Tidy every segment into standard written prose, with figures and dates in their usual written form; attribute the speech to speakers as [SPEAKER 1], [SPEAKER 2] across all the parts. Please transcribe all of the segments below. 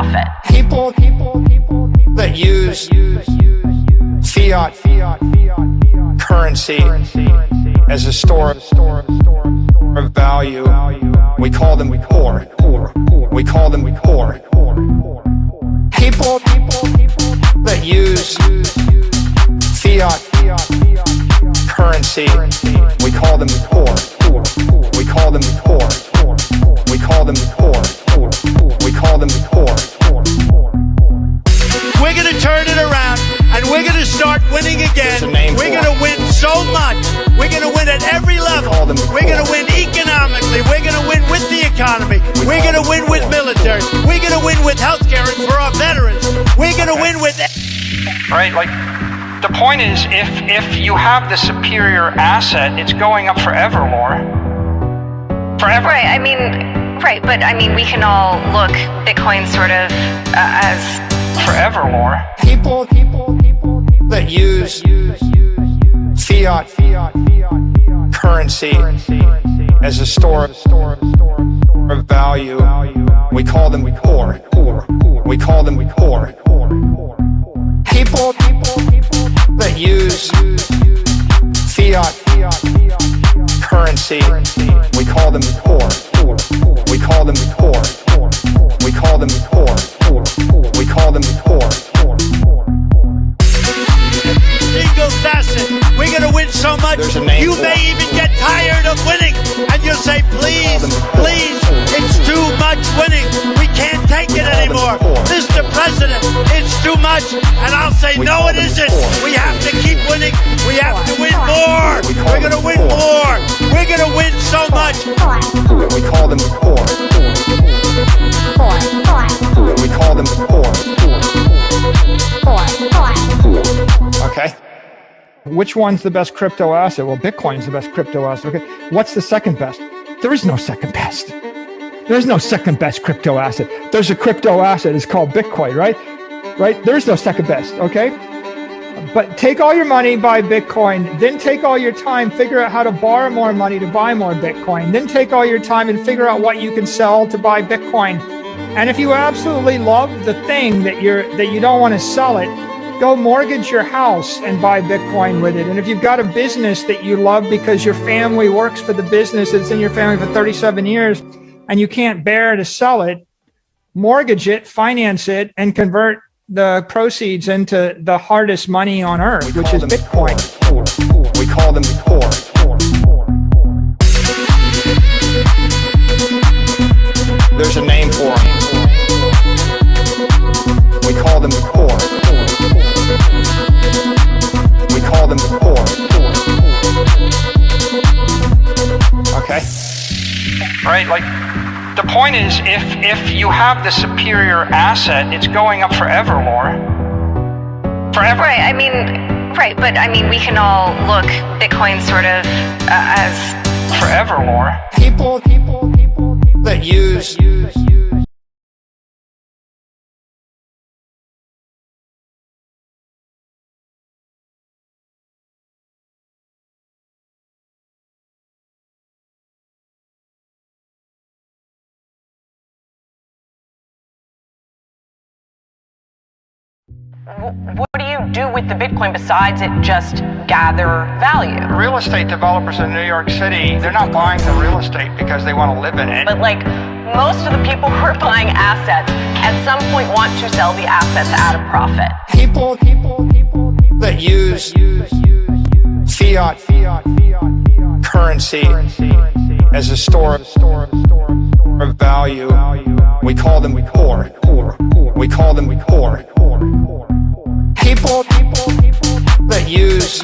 [SPEAKER 1] profit.
[SPEAKER 2] People that use fiat currency as a store of value, we call them poor. We call them poor. People that use fiat currency, we call them poor. We call them poor. We call them poor. We call them poor.
[SPEAKER 3] We're going to turn it around, and we're going to start winning again. We're going to win so much. We're going to win at every level. We're going to win economically. We're going to win with the economy. We're going to win with military. We're going to win with healthcare and for our veterans. We're going to win with...
[SPEAKER 4] Right, like, the point is, if you have the superior asset, it's going up forever, Laura. Forever.
[SPEAKER 1] Right, I mean, right, but I mean, we can all look Bitcoin sort of as...
[SPEAKER 4] Forever, Laura.
[SPEAKER 2] People that use fiat currency as a store of value, we call them poor. We call them poor. People that use fiat currency, we call them poor. We call them poor. We call them poor. We call them poor.
[SPEAKER 3] Single facet. We're going to win so much. You may even get tired of winning, and you'll say, please, please, it's too much winning. We can't take it anymore. Mr. President, it's too much. And I'll say, no, it isn't. We have to keep winning. We have to win more. We're going to win more. We're going to win so much.
[SPEAKER 2] We call them poor. We call them poor. Okay. Which one's the best crypto asset? Well, Bitcoin's the best crypto asset. Okay. What's the second best? There is no second best. There's no second best crypto asset. There's a crypto asset. It's called Bitcoin, right? Right? There's no second best. Okay. But take all your money, buy Bitcoin, then take all your time, figure out how to borrow more money to buy more Bitcoin, then take all your time and figure out what you can sell to buy Bitcoin. And if you absolutely love the thing that you don't want to sell it, go mortgage your house and buy Bitcoin with it. And if you've got a business that you love because your family works for the business, it's in your family for 37 years, and you can't bear to sell it, mortgage it, finance it, and convert the proceeds into the hardest money on earth, which is Bitcoin. We call them poor. There's a name for them. We call them poor. We call them poor. Okay.
[SPEAKER 4] Right, like, the point is, if you have the superior asset, it's going up forever, Laura. Forever.
[SPEAKER 1] Right, I mean, right, but I mean, we can all look Bitcoin sort of as...
[SPEAKER 4] Forever, Laura.
[SPEAKER 2] People that use
[SPEAKER 1] What do you do with the Bitcoin besides it just gather value?
[SPEAKER 4] Real estate developers in New York City, they're not buying the real estate because they want to live in it.
[SPEAKER 1] But like most of the people who are buying assets at some point want to sell the assets at a profit.
[SPEAKER 2] People that use fiat currency as a store of value, we call them poor. We call them poor. People that use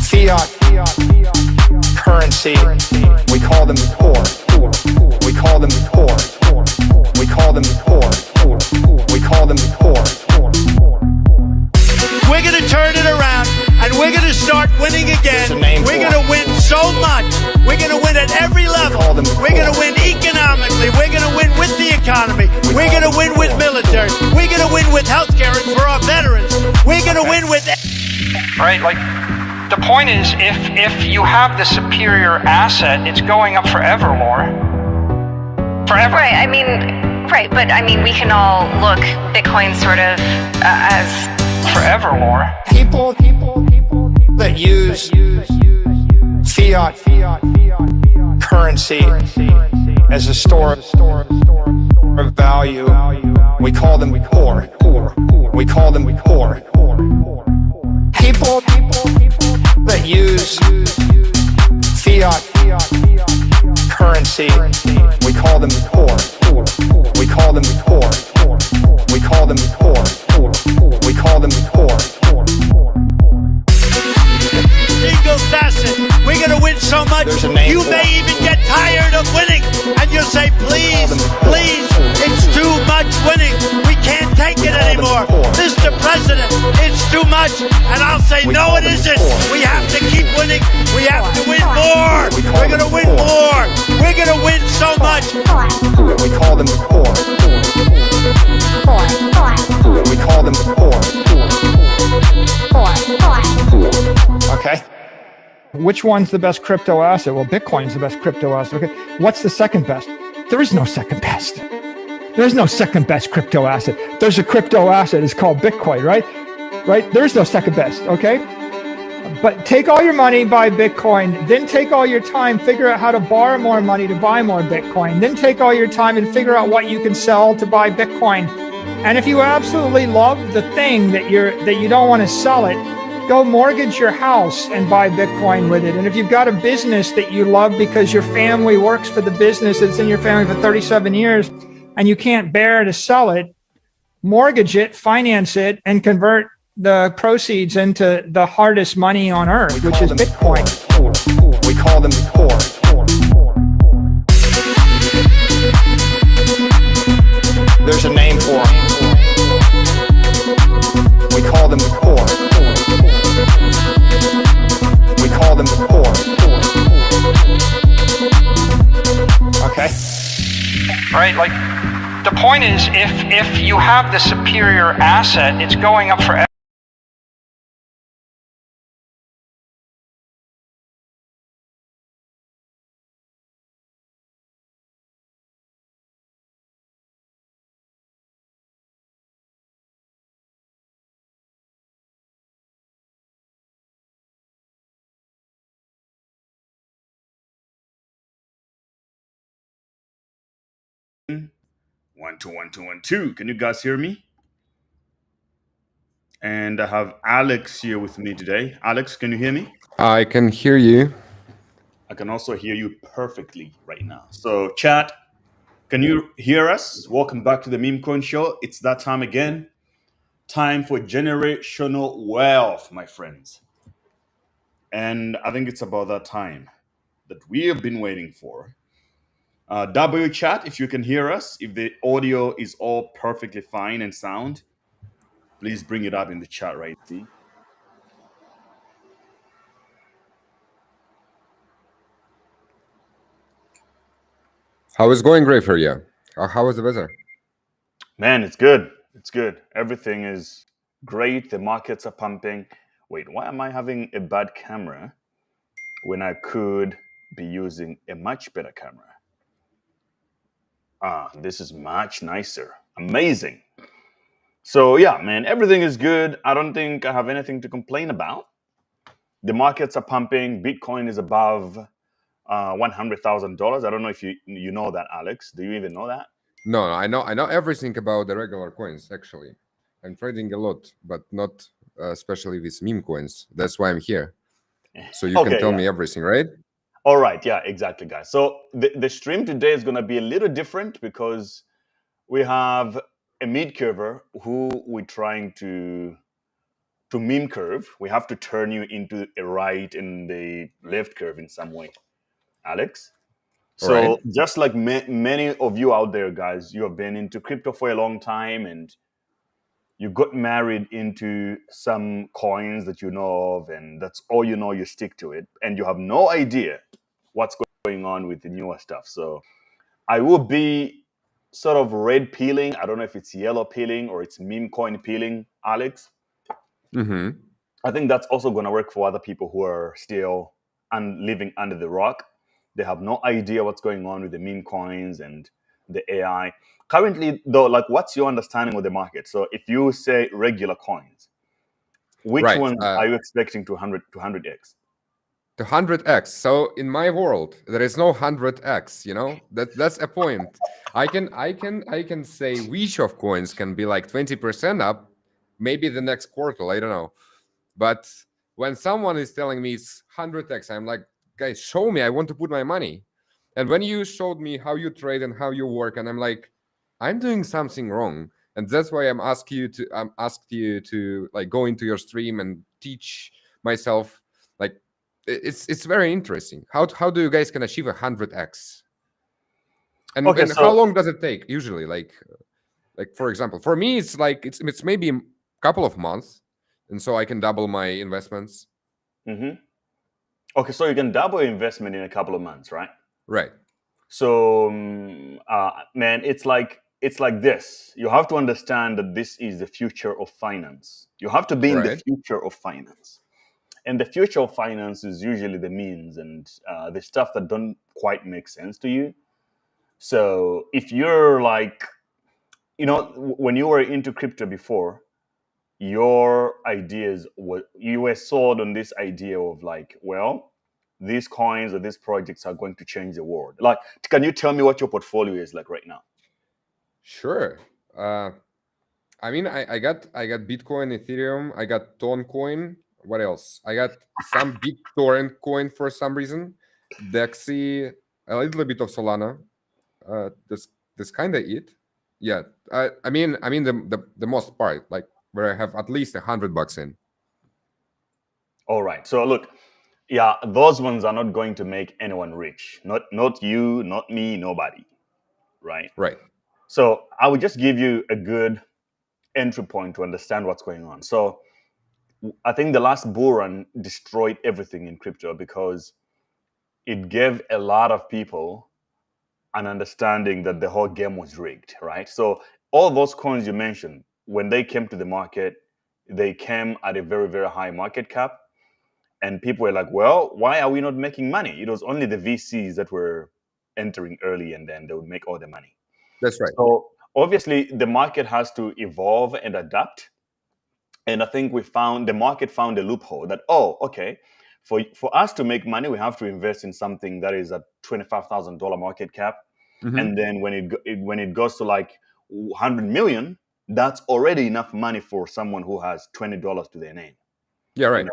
[SPEAKER 2] fiat currency, we call them poor. We call them poor. We call them poor. We call them poor.
[SPEAKER 3] We're going to turn it around, and we're going to start winning again. We're going to win so much. We're going to win at every level. We're going to win economically. We're going to win with the economy. We're going to win with military. We're going to win with healthcare and for our veterans. We're going to win with...
[SPEAKER 4] Right, like, the point is, if you have the superior asset, it's going up forever, Laura. Forever.
[SPEAKER 1] Right, I mean,
[SPEAKER 5] Right, but I mean, we can all look Bitcoin sort of as
[SPEAKER 4] forever, Laura.
[SPEAKER 2] People that use fiat currency as a store of value, we call them poor. We call them poor. People that use fiat currency, we call them poor. We call them poor. We call them poor. We call them poor.
[SPEAKER 3] Single facet. We're going to win so much, you may even get tired of winning. And you'll say, please, please, it's too much winning. We can't take it anymore. Mr. President, it's too much. And I'll say, no, it isn't. We have to keep winning. We have to win more. We're going to win more. We're going to win so much.
[SPEAKER 2] We call them poor. We call them poor. Okay. Which one's the best crypto asset? Well, Bitcoin's the best crypto asset. Okay. What's the second best? There is no second best. There's no second best crypto asset. There's a crypto asset. It's called Bitcoin, right? Right? There's no second best. Okay. But take all your money, buy Bitcoin, then take all your time, figure out how to borrow more money to buy more Bitcoin, then take all your time and figure out what you can sell to buy Bitcoin. And if you absolutely love the thing that you don't want to sell it, go mortgage your house and buy Bitcoin with it. And if you've got a business that you love because your family works for the business, it's in your family for 37 years, and you can't bear to sell it, mortgage it, finance it, and convert the proceeds into the hardest money on earth, which is Bitcoin. We call them poor. There's a name for them. We call them poor. We call them poor. Okay.
[SPEAKER 4] Right? Like, the point is, if you have the superior asset, it's going up forever.
[SPEAKER 6] One, two, one, two, one, two. Can you guys hear me? And I have Alex here with me today. Alex, can you hear me?
[SPEAKER 7] I can hear you.
[SPEAKER 6] I can also hear you perfectly right now. So, chat, can you hear us? Welcome back to the Memecoin Show. It's that time again. Time for generational wealth, my friends. And I think it's about that time that we have been waiting for. W chat, if you can hear us, if the audio is all perfectly fine and sound, please bring it up in the chat right there.
[SPEAKER 7] How is going great for you? How was the weather?
[SPEAKER 6] Man, it's good. It's good. Everything is great. The markets are pumping. Wait, why am I having a bad camera when I could be using a much better camera? This is much nicer. Amazing. So yeah, man, everything is good. I don't think I have anything to complain about. The markets are pumping. Bitcoin is above $100,000. I don't know if you know that, Alex. Do you even know that?
[SPEAKER 7] No, I know everything about the regular coins. Actually, I'm trading a lot, but not especially with meme coins. That's why I'm here. So you can tell me everything, right?
[SPEAKER 6] All right. Yeah, exactly, guys. So the stream today is going to be a little different because we have a mid-curver who we're trying to meme curve. We have to turn you into a right and the left curve in some way, Alex. So just like many of you out there, guys, you have been into crypto for a long time and you got married into some coins that you know of, and that's all you know, you stick to it, and you have no idea what's going on with the newer stuff. So I will be sort of red peeling. I don't know if it's yellow peeling or it's meme coin peeling, Alex.
[SPEAKER 7] Mm-hmm.
[SPEAKER 6] I think that's also going to work for other people who are still living under the rock. They have no idea what's going on with the meme coins, and the AI. Currently, though, like, what's your understanding of the market? So if you say regular coins, which
[SPEAKER 7] Right.
[SPEAKER 6] ones are you expecting to 100x?
[SPEAKER 7] To 100x. So in my world, there is no 100x. That's a point. I can say which of coins can be like 20% up, maybe the next quarter. I don't know. But when someone is telling me it's 100x, I'm like, guys, show me. I want to put my money. And when you showed me how you trade and how you work, and I'm like, I'm doing something wrong. And that's why I'm asked you to like go into your stream and teach myself. Like, it's very interesting. How do you guys can achieve 100x? And,
[SPEAKER 6] Okay,
[SPEAKER 7] and
[SPEAKER 6] so
[SPEAKER 7] how long does it take usually? Like for example, for me, it's like it's maybe a couple of months, and so I can double my investments.
[SPEAKER 6] okay, so you can double your investment in a couple of months, right?
[SPEAKER 7] Right.
[SPEAKER 6] So, man, it's like this. You have to understand that this is the future of finance. You have to be in the
[SPEAKER 7] Right.
[SPEAKER 6] future of finance, and the future of finance is usually the means and the stuff that don't quite make sense to you. So, if you're like, when you were into crypto before, your ideas you were sold on this idea of like, well, these coins or these projects are going to change the world. Like, can you tell me what your portfolio is like right now?
[SPEAKER 7] Sure. I mean, I got Bitcoin, Ethereum, I got Toncoin. What else? I got some BitTorrent coin for some reason, Dexy, a little bit of Solana. This kind of it. Yeah. I mean the most part, like where I have at least $100 in.
[SPEAKER 6] All right. So look, yeah, those ones are not going to make anyone rich. Not you, not me, nobody. Right.
[SPEAKER 7] Right.
[SPEAKER 6] So I would just give you a good entry point to understand what's going on. So I think the last bull run destroyed everything in crypto because it gave a lot of people an understanding that the whole game was rigged, right? So all those coins you mentioned, when they came to the market, they came at a very, very high market cap. And people were like, well, why are we not making money? It was only the VCs that were entering early and then they would make all the money.
[SPEAKER 7] That's right.
[SPEAKER 6] So obviously the market has to evolve and adapt. And I think the market found a loophole that, okay, for us to make money, we have to invest in something that is a $25,000 market cap. And then when it goes to like 100 million, that's already enough money for someone who has $20 to their name.
[SPEAKER 7] Yeah, right.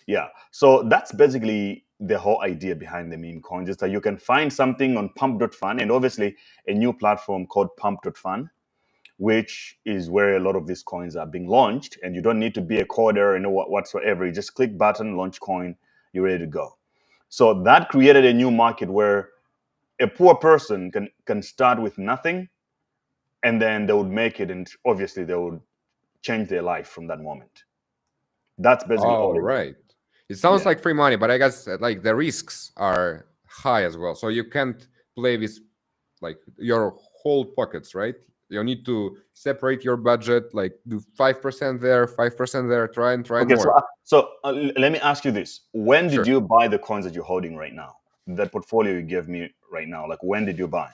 [SPEAKER 6] Yeah. So that's basically the whole idea behind the meme coins, is that you can find something on pump.fun and obviously a new platform called pump.fun, which is where a lot of these coins are being launched. And you don't need to be a coder or whatsoever. You just click button, launch coin, you're ready to go. So that created a new market where a poor person can start with nothing, and then they would make it, and obviously they would change their life from that moment. That's basically all.
[SPEAKER 7] Right. It sounds like free money, but I guess like the risks are high as well. So you can't play with like your whole pockets, right? You need to separate your budget, like do 5% there, 5% there, try and more.
[SPEAKER 6] So let me ask you this. When did you buy the coins that you're holding right now? That portfolio you gave me right now, like when did you buy?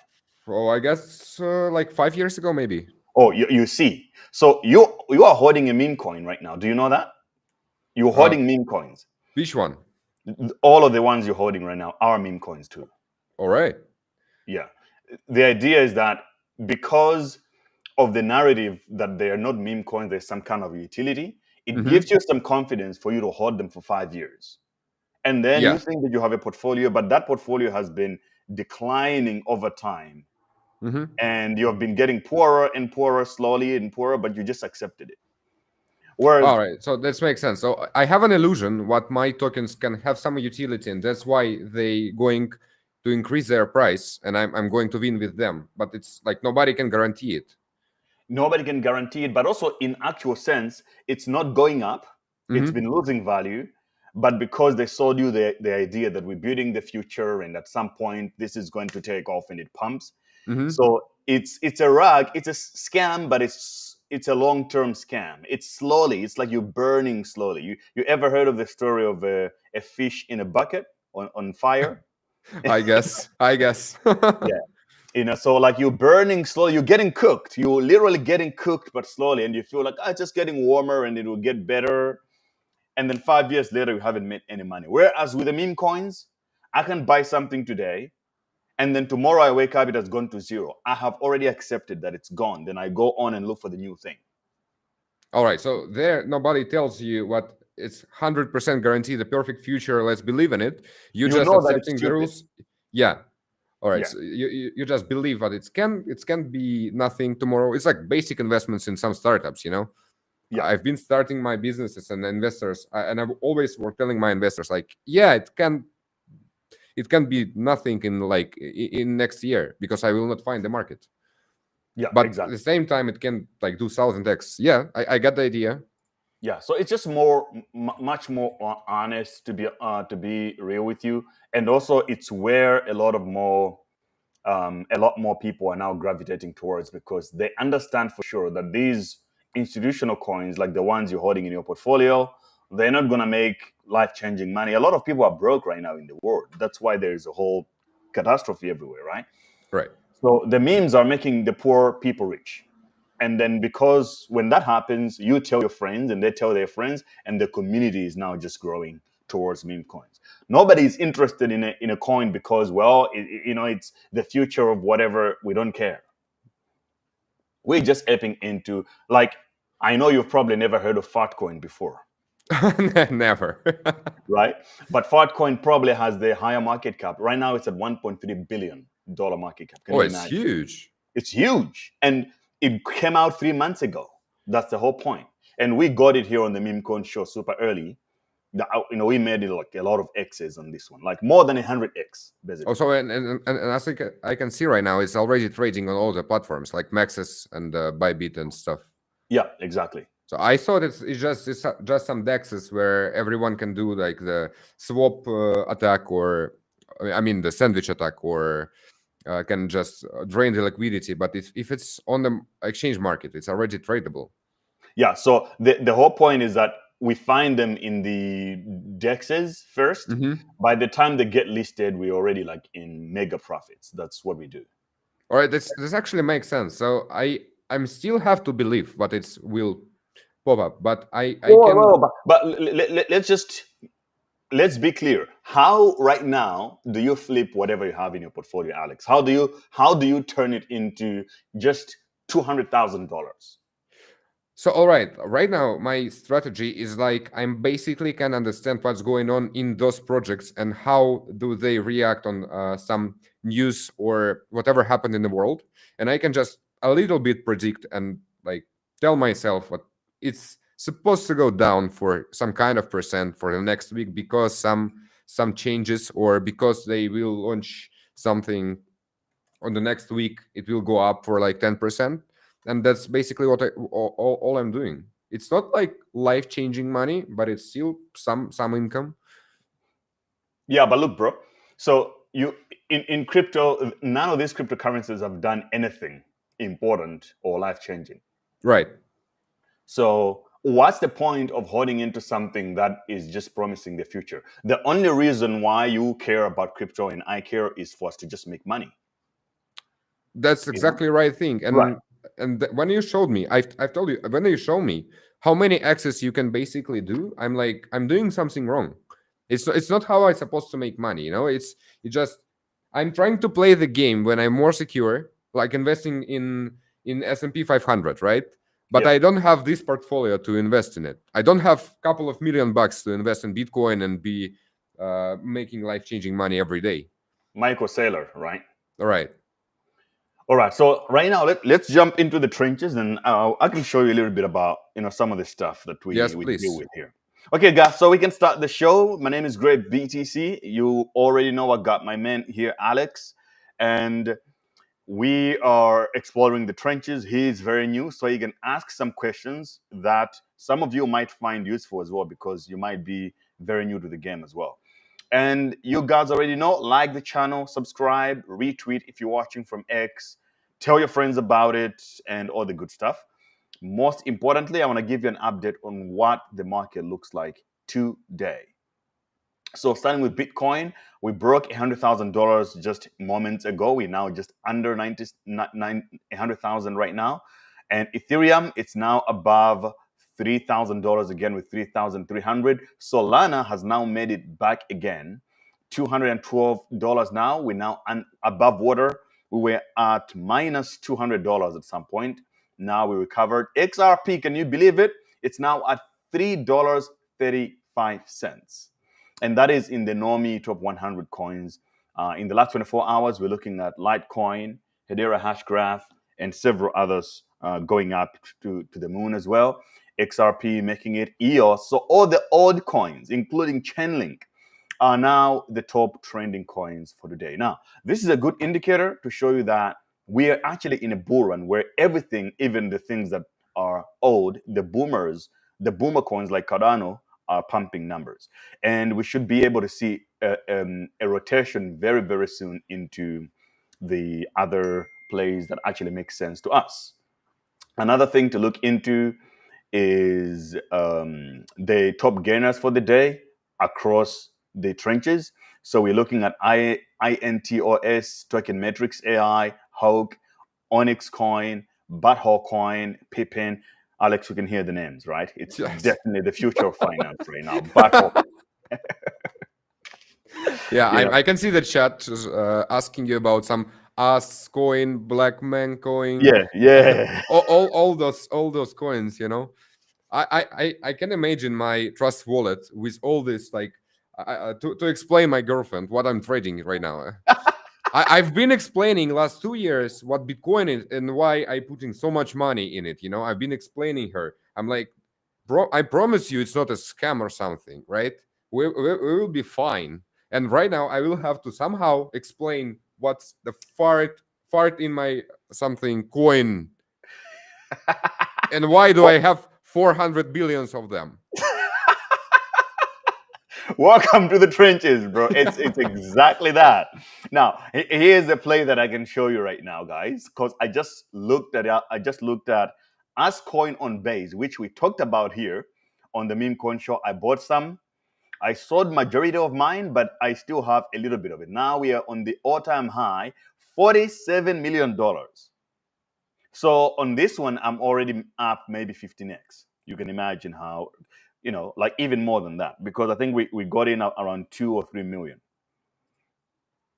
[SPEAKER 7] Oh, I guess like 5 years ago, maybe.
[SPEAKER 6] Oh, you see. So you are holding a meme coin right now. Do you know that? You're holding meme coins.
[SPEAKER 7] Which one?
[SPEAKER 6] All of the ones you're holding right now are meme coins too.
[SPEAKER 7] All right.
[SPEAKER 6] Yeah. The idea is that because of the narrative that they are not meme coins, there's some kind of utility, it gives you some confidence for you to hold them for 5 years. And then you think that you have a portfolio, but that portfolio has been declining over time. And you have been getting poorer and poorer, slowly and poorer, but you just accepted it. Whereas,
[SPEAKER 7] all right, so this makes sense. So I have an illusion what my tokens can have some utility, and that's why they going to increase their price, and I'm going to win with them. But it's like nobody can guarantee it.
[SPEAKER 6] Nobody can guarantee it, but also in actual sense, it's not going up. It's been losing value. But because they sold you the idea that we're building the future and at some point this is going to take off and it pumps. So it's a rug, it's a scam, but it's a long-term scam. It's like you're burning slowly. You ever heard of the story of a fish in a bucket on fire?
[SPEAKER 7] I guess.
[SPEAKER 6] Yeah. So like you're burning slowly, you're getting cooked. You're literally getting cooked, but slowly, and you feel like it's just getting warmer and it will get better. And then 5 years later, you haven't made any money. Whereas with the meme coins, I can buy something today, and then tomorrow I wake up, it has gone to zero. I have already accepted that it's gone. Then I go on and look for the new thing.
[SPEAKER 7] All right. So there, nobody tells you what it's 100% guaranteed the perfect future. Let's believe in it. You just
[SPEAKER 6] know that it's
[SPEAKER 7] accepting the
[SPEAKER 6] stupid.
[SPEAKER 7] rules. Yeah. All right.
[SPEAKER 6] Yeah.
[SPEAKER 7] So you just believe that it can be nothing tomorrow. It's like basic investments in some startups, you know.
[SPEAKER 6] Yeah.
[SPEAKER 7] I've been starting my businesses and investors, and I've always were telling my investors like, yeah, it can be nothing in next year because I will not find the market.
[SPEAKER 6] Yeah,
[SPEAKER 7] But
[SPEAKER 6] exactly.
[SPEAKER 7] at the same time, it can like do 1000x. Yeah, I got the idea.
[SPEAKER 6] Yeah, so it's just much more honest, to be real with you, and also it's where a lot more people are now gravitating towards, because they understand for sure that these institutional coins, like the ones you're holding in your portfolio, they're not gonna make life-changing money. A lot of people are broke right now in the world. That's why there is a whole catastrophe everywhere, right?
[SPEAKER 7] Right.
[SPEAKER 6] So the memes are making the poor people rich. And then because when that happens, you tell your friends and they tell their friends, and the community is now just growing towards meme coins. Nobody's interested in a coin because, well, it's the future of whatever. We don't care. We're just epping into, like, I know you've probably never heard of Fartcoin before.
[SPEAKER 7] Never.
[SPEAKER 6] Right? But Fartcoin probably has the higher market cap. Right now it's at $1.3 billion market cap. Can you
[SPEAKER 7] It's
[SPEAKER 6] imagine?
[SPEAKER 7] huge.
[SPEAKER 6] It's huge. And it came out 3 months ago. That's the whole point. And we got it here on the Memecoin Show super early. We made it like a lot of X's on this one, like more than 100x, basically.
[SPEAKER 7] Also, and I think I can see right now it's already trading on all the platforms like Maxis and Bybit and stuff.
[SPEAKER 6] Yeah, exactly.
[SPEAKER 7] So I thought it's just some dexes where everyone can do like the swap attack, or I mean the sandwich attack, or can just drain the liquidity. But if it's on the exchange market, it's already tradable.
[SPEAKER 6] Yeah. So the whole point is that we find them in the dexes first.
[SPEAKER 7] Mm-hmm.
[SPEAKER 6] By the time they get listed, we're already like in mega profits. That's what we do.
[SPEAKER 7] All right, this actually makes sense. So I'm still have to believe what it will pop up, but I can.
[SPEAKER 6] But let's be clear. How right now do you flip whatever you have in your portfolio, Alex? How do you turn it into just $200,000?
[SPEAKER 7] So all right now my strategy is like I'm basically can understand what's going on in those projects and how do they react on some news or whatever happened in the world, and I can just a little bit predict and like tell myself what it's supposed to go down for some kind of percent for the next week because some changes, or because they will launch something on the next week it will go up for like 10%. And that's basically what all I'm doing. It's not like life-changing money, but it's still some income.
[SPEAKER 6] Yeah, but look, bro. So you in crypto, none of these cryptocurrencies have done anything important or life-changing.
[SPEAKER 7] Right.
[SPEAKER 6] So what's the point of holding into something that is just promising the future? The only reason why you care about crypto and I care is for us to just make money.
[SPEAKER 7] That's exactly the right thing. And
[SPEAKER 6] right.
[SPEAKER 7] And when you showed me, I've told you, when you show me how many X's you can basically do, I'm like, I'm doing something wrong. It's not how I'm supposed to make money, you know. It's just I'm trying to play the game when I'm more secure, like investing in S&P 500, right? But I don't have this portfolio to invest in it. I don't have a couple of $1 million to invest in Bitcoin and be making life-changing money every day.
[SPEAKER 6] Michael Saylor, right?
[SPEAKER 7] All right.
[SPEAKER 6] All right. So right now, let's jump into the trenches, and I can show you a little bit about some of the stuff that we deal with here. Okay, guys. So we can start the show. My name is Greg BTC. You already know I got my man here, Alex, and we are exploring the trenches. He is very new, so he can ask some questions that some of you might find useful as well, because you might be very new to the game as well. And you guys already know, like the channel, subscribe, retweet if you're watching from X, tell your friends about it, and all the good stuff. Most importantly, I want to give you an update on what the market looks like today. So starting with Bitcoin, we broke $100,000 just moments ago. We're now just under 100,000 right now. And Ethereum, it's now above $3,000 again with 3,300. Solana has now made it back again, $212 now. We're now above water. We were at minus $200 at some point. Now we recovered. XRP, can you believe it? It's now at $3.35. And that is in the normie top 100 coins. In the last 24 hours, we're looking at Litecoin, Hedera Hashgraph, and several others going up to the moon as well. XRP making it, EOS. So all the old coins, including Chainlink, are now the top trending coins for today. Now, this is a good indicator to show you that we are actually in a bull run where everything, even the things that are old, the boomer coins like Cardano, are pumping numbers. And we should be able to see a rotation very, very soon into the other plays that actually make sense to us. Another thing to look into is the top gainers for the day across the trenches. So we're looking at INTOS, Token Metrics AI, Hulk, Onyx Coin, Butthole Coin, Pippin. Alex, you can hear the names, right? It's definitely the future of finance right now. Butthole.
[SPEAKER 7] I can see the chat asking you about some Us coin, Black Man coin.
[SPEAKER 6] Yeah.
[SPEAKER 7] all those coins, you know. I can imagine my Trust wallet with all this, like, to explain my girlfriend what I'm trading right now. I've been explaining last 2 years what Bitcoin is and why I putting so much money in it. You know, I've been explaining her. I'm like, bro, I promise you, it's not a scam or something, right? We will be fine. And right now, I will have to somehow explain what's the fart in my something coin, and why do I have 400 billions of them?
[SPEAKER 6] Welcome to the trenches, bro. It's exactly that. Now, here's a play that I can show you right now, guys, because I just looked at As Coin on Base, which we talked about here on the Memecoin Show. I bought some. I sold majority of mine, but I still have a little bit of it. Now we are on the all-time high, $47 million. So on this one, I'm already up maybe 15x. You can imagine how, you know, like even more than that, because I think we got in around 2 or 3 million.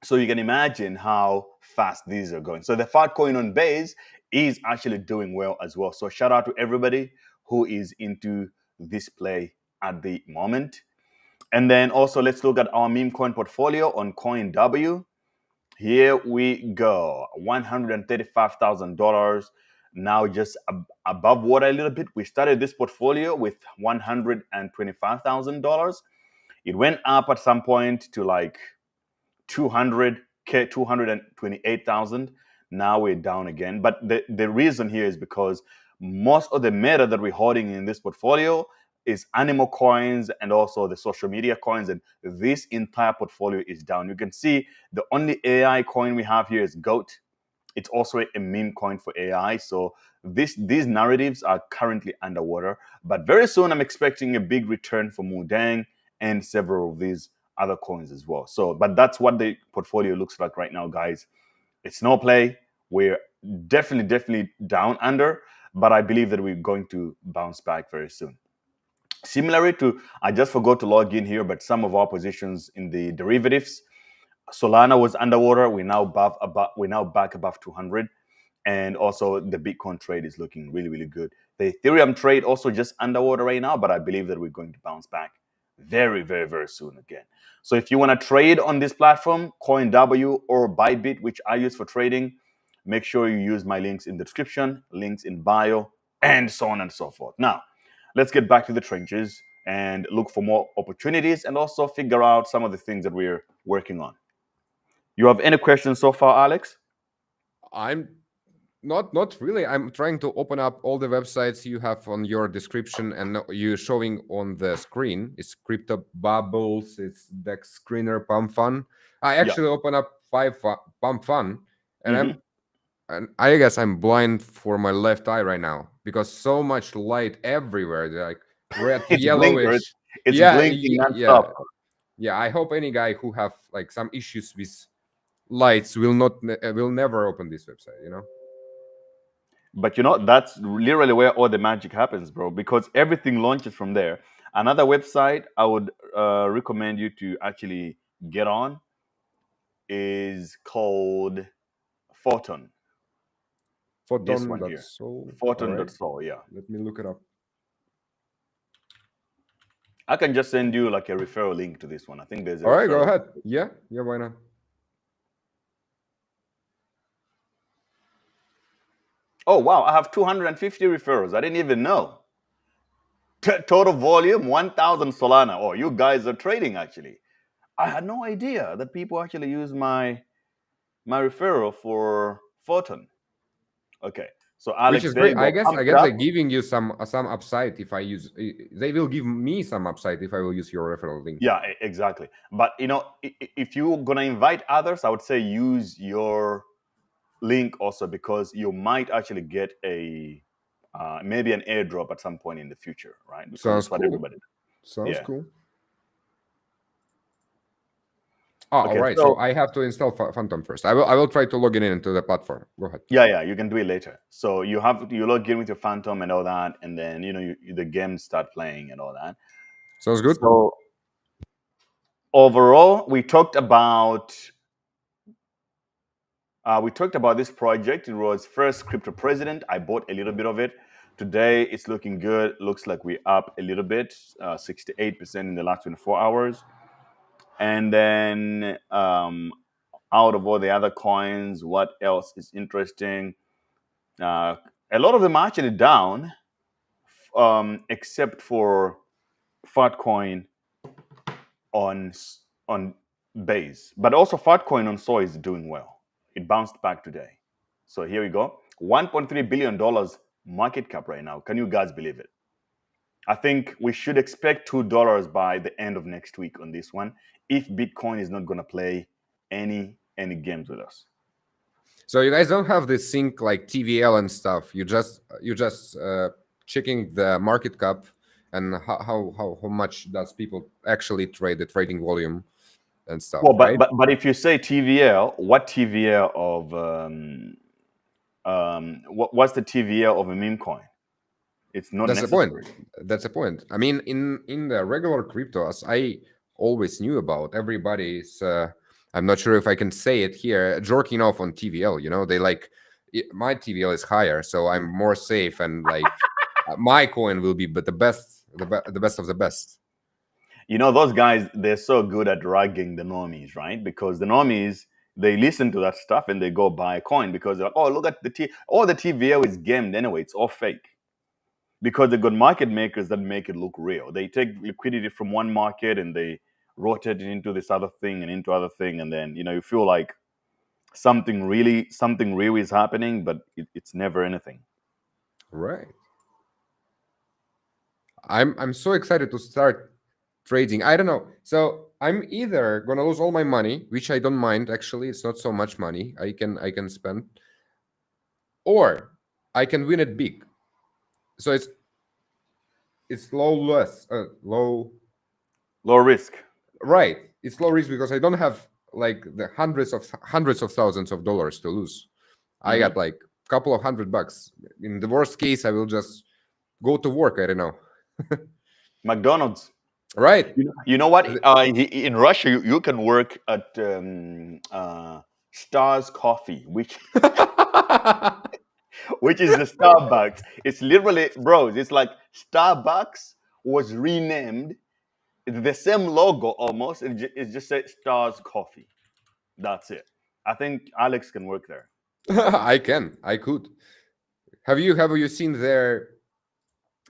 [SPEAKER 6] So you can imagine how fast these are going. So the fat coin on Base is actually doing well as well. So shout out to everybody who is into this play at the moment. And then also let's look at our meme coin portfolio on CoinW. Here we go, $135,000. Now just above water a little bit. We started this portfolio with $125,000. It went up at some point to like 228,000. Now we're down again. But the reason here is because most of the meta that we're holding in this portfolio is animal coins and also the social media coins, and this entire portfolio is down. You can see the only AI coin we have here is GOAT. It's also a meme coin for AI. So these narratives are currently underwater, but very soon I'm expecting a big return for Mudang and several of these other coins as well. So, but that's what the portfolio looks like right now, guys. It's no play. We're definitely down under, but I believe that we're going to bounce back very soon. Similarly to, I just forgot to log in here, but some of our positions in the derivatives, Solana was underwater. We're now back above 200, and also the Bitcoin trade is looking really good. The Ethereum trade also just underwater right now, but I believe that we're going to bounce back very soon again. So if you want to trade on this platform, CoinW or Bybit, which I use for trading, make sure you use my links in the description, links in bio, and so on and so forth. Now, let's get back to the trenches and look for more opportunities and also figure out some of the things that we're working on. You have any questions so far, Alex?
[SPEAKER 7] I'm not really. I'm trying to open up all the websites you have on your description and you showing on the screen. It's Crypto Bubbles, it's Dex Screener, Pump Fun. I actually open up 5 Pump Fun, and I guess I'm blind for my left eye right now because so much light everywhere. They're like red,
[SPEAKER 6] it's
[SPEAKER 7] yellowish.
[SPEAKER 6] It's blinking nonstop.
[SPEAKER 7] Yeah, I hope any guy who have like some issues with lights will never open this website, you know.
[SPEAKER 6] But that's literally where all the magic happens, bro, because everything launches from there. Another website I would recommend you to actually get on is called Photon. This one here.
[SPEAKER 7] Photon.so. All right.
[SPEAKER 6] Photon.so, yeah.
[SPEAKER 7] Let me look it up.
[SPEAKER 6] I can just send you like a referral link to this one. I think there's a
[SPEAKER 7] All right, go
[SPEAKER 6] referral.
[SPEAKER 7] ahead. Yeah, why not?
[SPEAKER 6] Oh, wow. I have 250 referrals. I didn't even know. Total volume, 1,000 Solana. Oh, you guys are trading, actually. I had no idea that people actually use my referral for Photon. Okay. So, Alex,
[SPEAKER 7] Which is
[SPEAKER 6] there
[SPEAKER 7] great.
[SPEAKER 6] you go.
[SPEAKER 7] I guess
[SPEAKER 6] Pump it
[SPEAKER 7] they're
[SPEAKER 6] up.
[SPEAKER 7] giving you some upside if I use. They will give me some upside if I will use your referral link.
[SPEAKER 6] Yeah, exactly. But, if you're going to invite others, I would say use your link also, because you might actually get a maybe an airdrop at some point in the future, right? Because
[SPEAKER 7] Sounds
[SPEAKER 6] that's what
[SPEAKER 7] cool.
[SPEAKER 6] everybody does.
[SPEAKER 7] Sounds
[SPEAKER 6] Yeah.
[SPEAKER 7] cool. Oh,
[SPEAKER 6] Okay,
[SPEAKER 7] all right.
[SPEAKER 6] so-
[SPEAKER 7] So I have to install Phantom first. I will try to log in into the platform. Go ahead.
[SPEAKER 6] Yeah, you can do it later. So you log in with your Phantom and all that, and then the games start playing and all that.
[SPEAKER 7] Sounds good.
[SPEAKER 6] So overall, we talked about this project. It was first crypto president. I bought a little bit of it. Today it's looking good. Looks like we're up a little bit, 68% in the last 24 hours. And then out of all the other coins, what else is interesting? A lot of them are actually down, except for Fatcoin on base. But also Fatcoin on Soy is doing well. It bounced back today. So here we go. $1.3 billion market cap right now. Can you guys believe it? I think we should expect $2 by the end of next week on this one, if Bitcoin is not going to play any games with us.
[SPEAKER 7] So you guys don't have this sync like TVL and stuff. You just checking the market cap and how much does people actually trade, the trading volume and stuff.
[SPEAKER 6] Well,
[SPEAKER 7] right?
[SPEAKER 6] but if you say TVL, what TVL of what's the TVL of a meme coin? It's not
[SPEAKER 7] That's the
[SPEAKER 6] necessary.
[SPEAKER 7] point. That's the point. I mean, in the regular crypto, as I always knew about, everybody's. I'm not sure if I can say it here, jerking off on TVL. You know, they like my TVL is higher, so I'm more safe, and like my coin will be, but the best of the best.
[SPEAKER 6] Those guys, they're so good at ragging the normies, right? Because the normies, they listen to that stuff and they go buy a coin because they're like, oh, look at all the TVL is gamed anyway. It's all fake. Because they've got market makers that make it look real. They take liquidity from one market and they rotate it into this other thing and into other thing, and then you feel like something real is happening, but it's never anything.
[SPEAKER 7] Right. I'm so excited to start trading. I don't know. So I'm either gonna lose all my money, which I don't mind actually. It's not so much money I can spend, or I can win it big. So it's low
[SPEAKER 6] risk.
[SPEAKER 7] Right. It's low risk because I don't have like the hundreds of thousands of dollars to lose. I got like a couple of $100. In the worst case, I will just go to work. I don't know.
[SPEAKER 6] McDonald's.
[SPEAKER 7] Right.
[SPEAKER 6] You know what? In Russia, you can work at Stars Coffee, which is the Starbucks. It's literally, bros, it's like Starbucks was renamed. It's the same logo almost. It just said Stars Coffee. That's it. I think Alex can work there.
[SPEAKER 7] I could. Have you seen their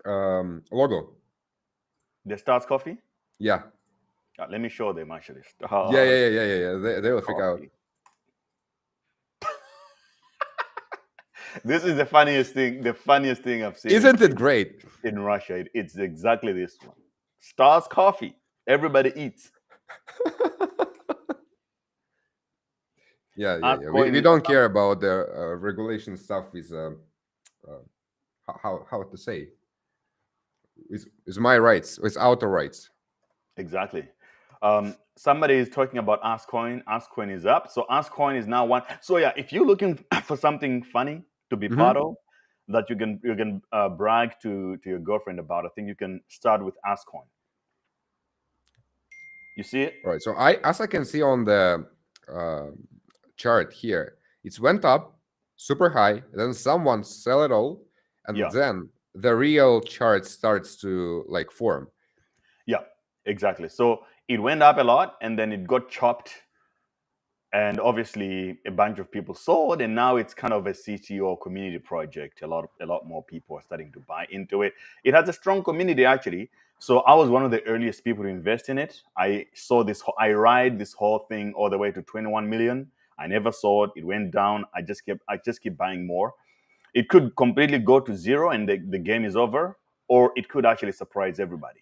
[SPEAKER 7] logo?
[SPEAKER 6] The Stars Coffee?
[SPEAKER 7] Yeah.
[SPEAKER 6] Let me show them actually.
[SPEAKER 7] Yeah. They will figure out.
[SPEAKER 6] This is the funniest thing I've seen.
[SPEAKER 7] Isn't it great?
[SPEAKER 6] In Russia, it's exactly this one. Stars Coffee. Everybody eats.
[SPEAKER 7] Yeah. We don't care about the regulation stuff. Is how to say? It's my rights. It's auto rights.
[SPEAKER 6] Exactly. Somebody is talking about AskCoin. AskCoin is up. So AskCoin is now one. So yeah, if you're looking for something funny to be part of, that you can brag to your girlfriend about, I think you can start with AskCoin. You see it?
[SPEAKER 7] Right. So as I can see on the chart here, it went up super high, then someone sell it all, and
[SPEAKER 6] Yeah.
[SPEAKER 7] then the real chart starts to like form.
[SPEAKER 6] Yeah, exactly. So it went up a lot, and then it got chopped, and obviously a bunch of people sold, and now it's kind of a CTO community project. A lot more people are starting to buy into it. It has a strong community actually. So I was one of the earliest people to invest in it. I saw this. I ride this whole thing all the way to 21 million. I never saw it. It went down. I just keep buying more. It could completely go to zero and the game is over, or it could actually surprise everybody.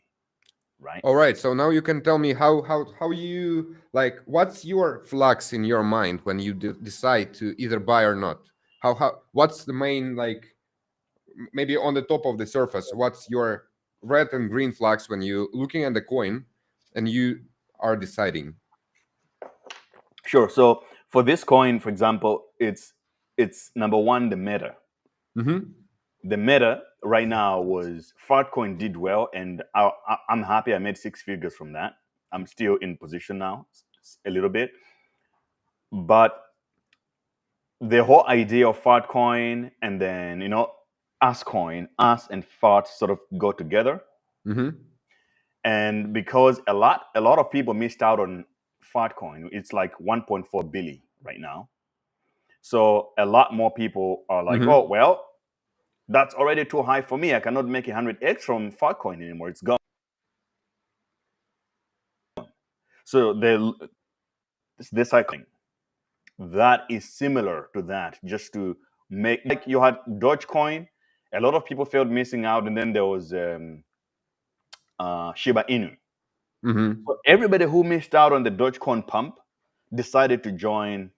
[SPEAKER 6] Right.
[SPEAKER 7] All right. So now you can tell me how you like, what's your flux in your mind when you decide to either buy or not? What's the main, like, maybe on the top of the surface, what's your red and green flags when you looking at the coin and you are deciding?
[SPEAKER 6] Sure. So for this coin, for example, it's number one, the meta. The meta right now was Fartcoin did well, and I'm happy. I made 6 figures from that. I'm still in position now, a little bit, but the whole idea of Fartcoin and then AskCoin, Ask and Fart sort of go together. And because a lot of people missed out on Fartcoin, it's like 1.4 billion right now. So a lot more people are like, oh well, that's already too high for me. I cannot make 100x from Fartcoin anymore. It's gone. So the cycling that is similar to that, just to make, like you had Dogecoin. A lot of people felt missing out, and then there was Shiba Inu. So everybody who missed out on the Dogecoin pump decided to join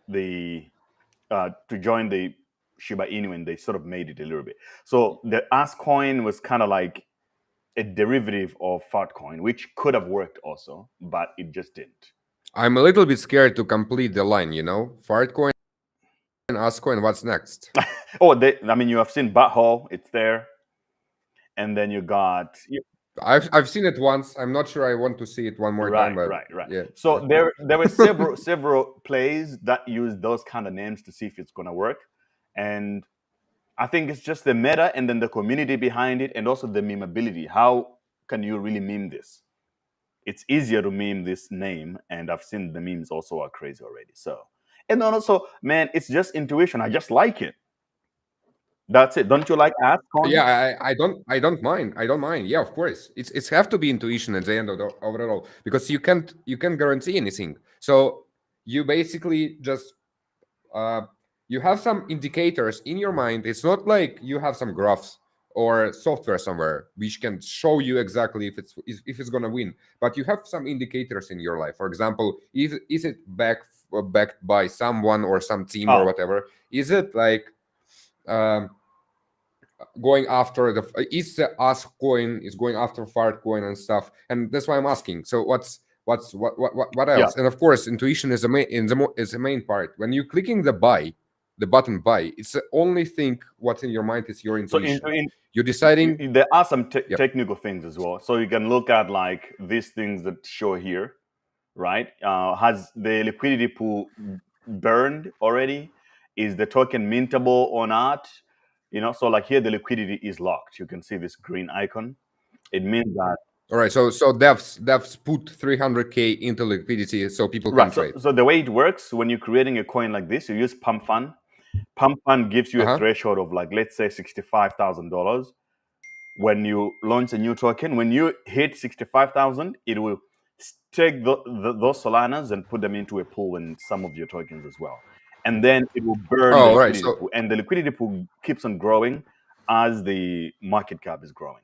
[SPEAKER 6] the Shiba Inu, and they sort of made it a little bit. So the AskCoin was kind of like a derivative of Fartcoin, which could have worked also, but it just didn't.
[SPEAKER 7] I'm a little bit scared to complete the line, Fartcoin and AskCoin, what's next?
[SPEAKER 6] You have seen Butthole, it's there. And then you got...
[SPEAKER 7] I've seen it once. I'm not sure I want to see it one more time. But
[SPEAKER 6] Right.
[SPEAKER 7] Yeah.
[SPEAKER 6] So there were several plays that use those kind of names to see if it's going to work. And I think it's just the meta and then the community behind it, and also the memeability. How can you really meme this? It's easier to meme this name, and I've seen the memes also are crazy already. So, and then also, man, it's just intuition. I just like it. That's it. Don't you like AskCoin?
[SPEAKER 7] Yeah, I don't mind. I don't mind. Yeah, of course. It's have to be intuition at the end of it all, because you can't guarantee anything. So you basically just you have some indicators in your mind. It's not like you have some graphs or software somewhere which can show you exactly if it's gonna win. But you have some indicators in your life. For example, is it backed by someone or some team or whatever? Is it like going after is the AskCoin is going after Fartcoin and stuff? And that's why I'm asking. So what else?
[SPEAKER 6] Yeah.
[SPEAKER 7] And of course, intuition is the main part. When you're clicking the button buy, it's the only thing what's in your mind is your intuition. So you're deciding.
[SPEAKER 6] There are some technical things as well. So you can look at like these things that show here, right? Has the liquidity pool burned already? Is the token mintable or not? So like here the liquidity is locked. You can see this green icon. It means that.
[SPEAKER 7] All right, so devs put 300K into liquidity so people can trade.
[SPEAKER 6] So the way it works, when you're creating a coin like this, you use Pump Fund. Pump Fund gives you a threshold of like, let's say $65,000. When you launch a new token, when you hit 65,000, it will take those Solanas and put them into a pool in some of your tokens as well. And then it will burn the liquidity pool. And the liquidity pool keeps on growing as the market cap is growing.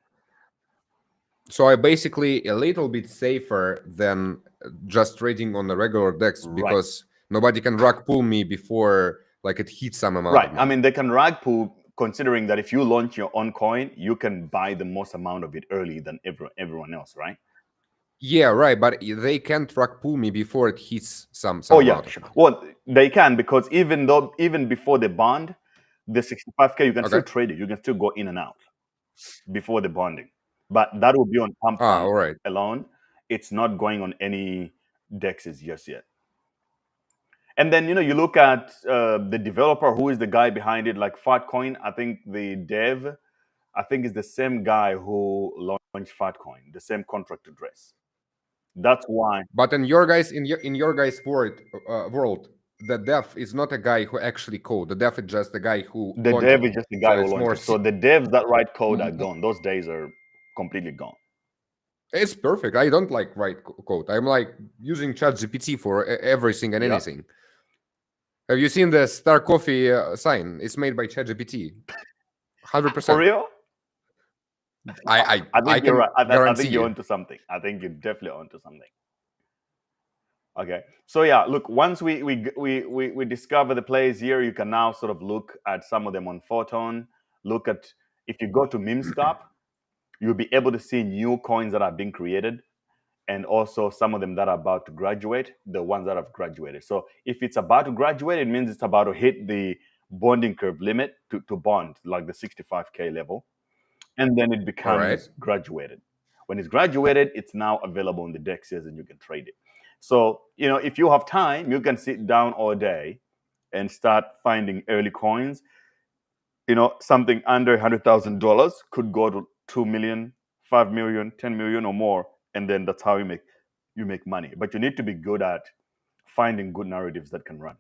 [SPEAKER 7] So I basically a little bit safer than just trading on the regular DEX, because nobody can rug pull me before like it hits some amount.
[SPEAKER 6] Right. I mean, they can rug pull, considering that if you launch your own coin, you can buy the most amount of it early than everyone else, right?
[SPEAKER 7] Yeah, right. But they can't rug pull me before it hits some
[SPEAKER 6] Oh yeah,
[SPEAKER 7] amount of
[SPEAKER 6] sure.
[SPEAKER 7] money.
[SPEAKER 6] Well, they can, because even before the bond, the 65K, you can still
[SPEAKER 7] Okay.
[SPEAKER 6] trade it. You can still go in and out before the bonding, but that will be on pump
[SPEAKER 7] Ah,
[SPEAKER 6] fund
[SPEAKER 7] all right.
[SPEAKER 6] alone. It's not going on any dexes just yet. And then you look at the developer, who is the guy behind it, like Fatcoin. I think the dev, I think, is the same guy who launched Fatcoin, the same contract address. That's why
[SPEAKER 7] But in your guys world, the dev is not a guy who actually code. The dev is just the guy who
[SPEAKER 6] the
[SPEAKER 7] launches
[SPEAKER 6] dev is
[SPEAKER 7] it.
[SPEAKER 6] just the
[SPEAKER 7] So
[SPEAKER 6] guy who
[SPEAKER 7] it's
[SPEAKER 6] launched
[SPEAKER 7] more.
[SPEAKER 6] it. So the devs that write code are
[SPEAKER 7] Mm,
[SPEAKER 6] gone. Those days are completely gone.
[SPEAKER 7] It's perfect. I don't like write code. I'm like using ChatGPT for everything and
[SPEAKER 6] Yeah.
[SPEAKER 7] anything. Have you seen the Star Coffee sign? It's made by ChatGPT.
[SPEAKER 6] For
[SPEAKER 7] 100%.
[SPEAKER 6] real?
[SPEAKER 7] I
[SPEAKER 6] think you're
[SPEAKER 7] can
[SPEAKER 6] right. I
[SPEAKER 7] guarantee
[SPEAKER 6] think you're
[SPEAKER 7] you.
[SPEAKER 6] onto something. I think you're definitely onto something. Okay. So yeah, look, once we discover the plays here, you can now sort of look at some of them on Photon. Look at, if you go to Memescop, you'll be able to see new coins that are being created, and also some of them that are about to graduate, the ones that have graduated. So if it's about to graduate, it means it's about to hit the bonding curve limit to bond, like the 65K level. And then it
[SPEAKER 7] All right.
[SPEAKER 6] becomes graduated. When it's graduated, it's now available in the dexes and you can trade it. So, if you have time, you can sit down all day and start finding early coins. Something under $100,000 could go to 2 million, 5 million, 10 million or more. And then that's how you make money. But you need to be good at finding good narratives that can run.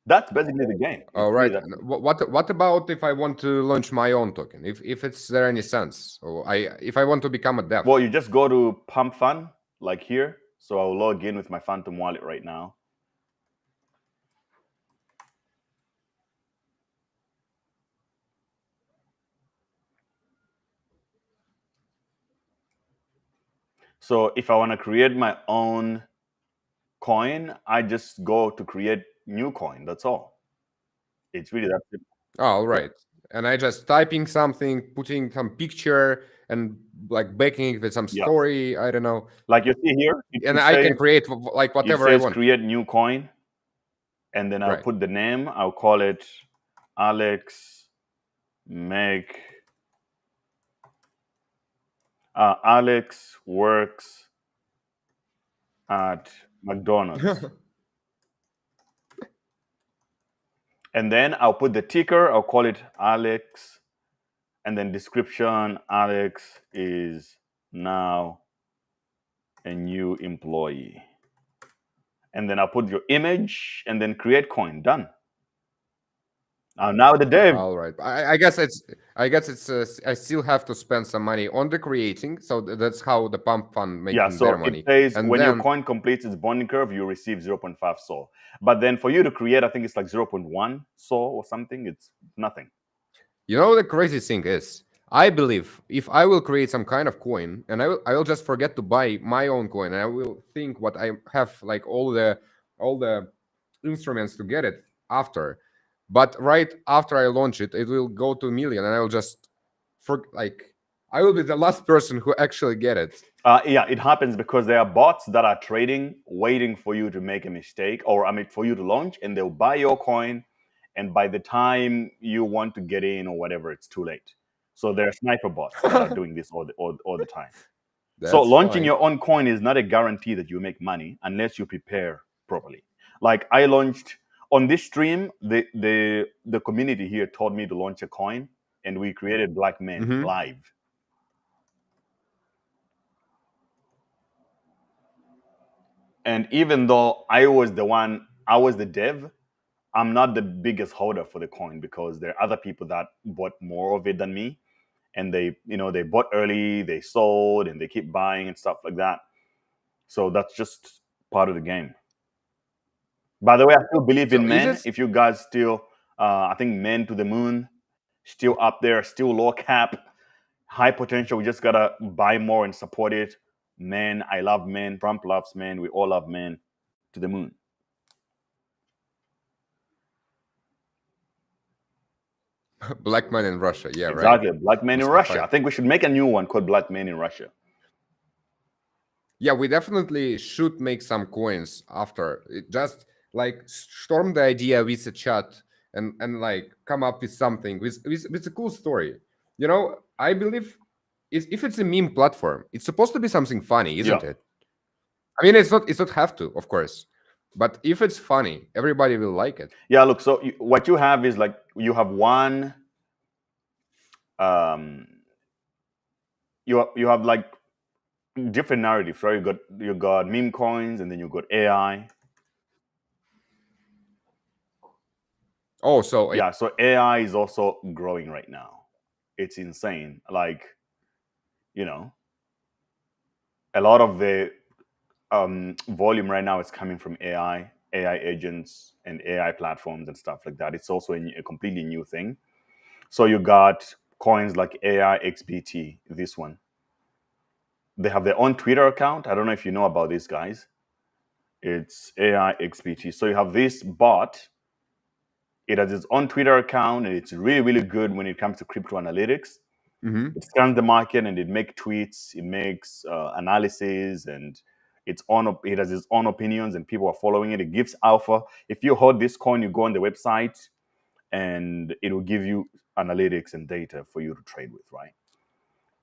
[SPEAKER 6] That's basically the game.
[SPEAKER 7] All
[SPEAKER 6] It's really
[SPEAKER 7] right.
[SPEAKER 6] that.
[SPEAKER 7] And what about if I want to launch my own token? If it's there any sense? Or if I want to become a dev?
[SPEAKER 6] Well, you just go to Pump Fund, like here. So I'll log in with my Phantom wallet right now. So if I want to create my own coin, I just go to create new coin. That's all. It's really that simple.
[SPEAKER 7] Oh, all right. And I just typing something, putting some picture, and like backing it with some
[SPEAKER 6] Yeah.
[SPEAKER 7] story. I don't know.
[SPEAKER 6] Like you see here,
[SPEAKER 7] And I can create like
[SPEAKER 6] it
[SPEAKER 7] whatever I
[SPEAKER 6] says
[SPEAKER 7] want.
[SPEAKER 6] create new coin, and then I'll
[SPEAKER 7] Right.
[SPEAKER 6] put the name. I'll call it Alex Make. Alex works at McDonald's. And then I'll put the ticker. I'll call it Alex. And then description, Alex is now a new employee. And then I'll put your image and then create coin. Done. Now the dev.
[SPEAKER 7] All right. I guess it's. I still have to spend some money on the creating. So that's how the pump fund making
[SPEAKER 6] Yeah,
[SPEAKER 7] their
[SPEAKER 6] so
[SPEAKER 7] money.
[SPEAKER 6] it says
[SPEAKER 7] And
[SPEAKER 6] when
[SPEAKER 7] then,
[SPEAKER 6] your coin completes its bonding curve, you receive 0.5 SOL. But then for you to create, I think it's like 0.1 SOL or something. It's nothing.
[SPEAKER 7] the crazy thing is, I believe if I will create some kind of coin and I will just forget to buy my own coin, and I will think what I have like all the instruments to get it after. But right after I launch it, it will go to 1 million, and I will just I will be the last person who actually get it.
[SPEAKER 6] Yeah, it happens because there are bots that are trading, waiting for you to make a mistake, or for you to launch, and they'll buy your coin. And by the time you want to get in or whatever, it's too late. So there are sniper bots that are doing this all the time. So
[SPEAKER 7] That's
[SPEAKER 6] launching
[SPEAKER 7] fine.
[SPEAKER 6] your own coin is not a guarantee that you make money unless you prepare properly. Like I launched on this stream, the community here told me to launch a coin, and we created Black Men live. And even though I was the dev, I'm not the biggest holder for the coin because there are other people that bought more of it than me. And they bought early, they sold, and they keep buying and stuff like that. So that's just part of the game. By the way, I still believe in men. If you guys still, I think men to the moon, still up there, still low cap, high potential. We just gotta buy more and support it. Men, I love men. Trump loves men. We all love men to the moon.
[SPEAKER 7] Black man in Russia, yeah,
[SPEAKER 6] Exactly,
[SPEAKER 7] right.
[SPEAKER 6] Black Men in
[SPEAKER 7] Mustafa.
[SPEAKER 6] Russia. I think we should make a new one called Black Men in Russia.
[SPEAKER 7] Yeah, we definitely should make some coins after. Just like storm the idea with a chat and like come up with something with a cool story. You know, I believe if it's a meme platform, it's supposed to be something funny, isn't
[SPEAKER 6] Yeah.
[SPEAKER 7] it? I mean, it's not have to, of course, but if it's funny, everybody will like it.
[SPEAKER 6] Yeah, look, so what you have is like you have one um you have like different narratives, right? You got meme coins, and then you got AI.
[SPEAKER 7] Oh, so
[SPEAKER 6] Yeah, so AI is also growing right now. It's insane. Like, you know, a lot of the volume right now is coming from AI agents, and AI platforms and stuff like that. It's also a completely new thing. So you got coins like AI XBT, this one. They have their own Twitter account. I don't know if you know about these guys. It's AI XBT. So you have this bot. It has its own Twitter account, and it's really, really good when it comes to crypto analytics.
[SPEAKER 7] mhm.
[SPEAKER 6] It scans the market, and it makes tweets, it makes analysis, and it has its own opinions, and people are following it. It gives alpha. If you hold this coin, you go on the website, and it will give you analytics and data for you to trade with, right?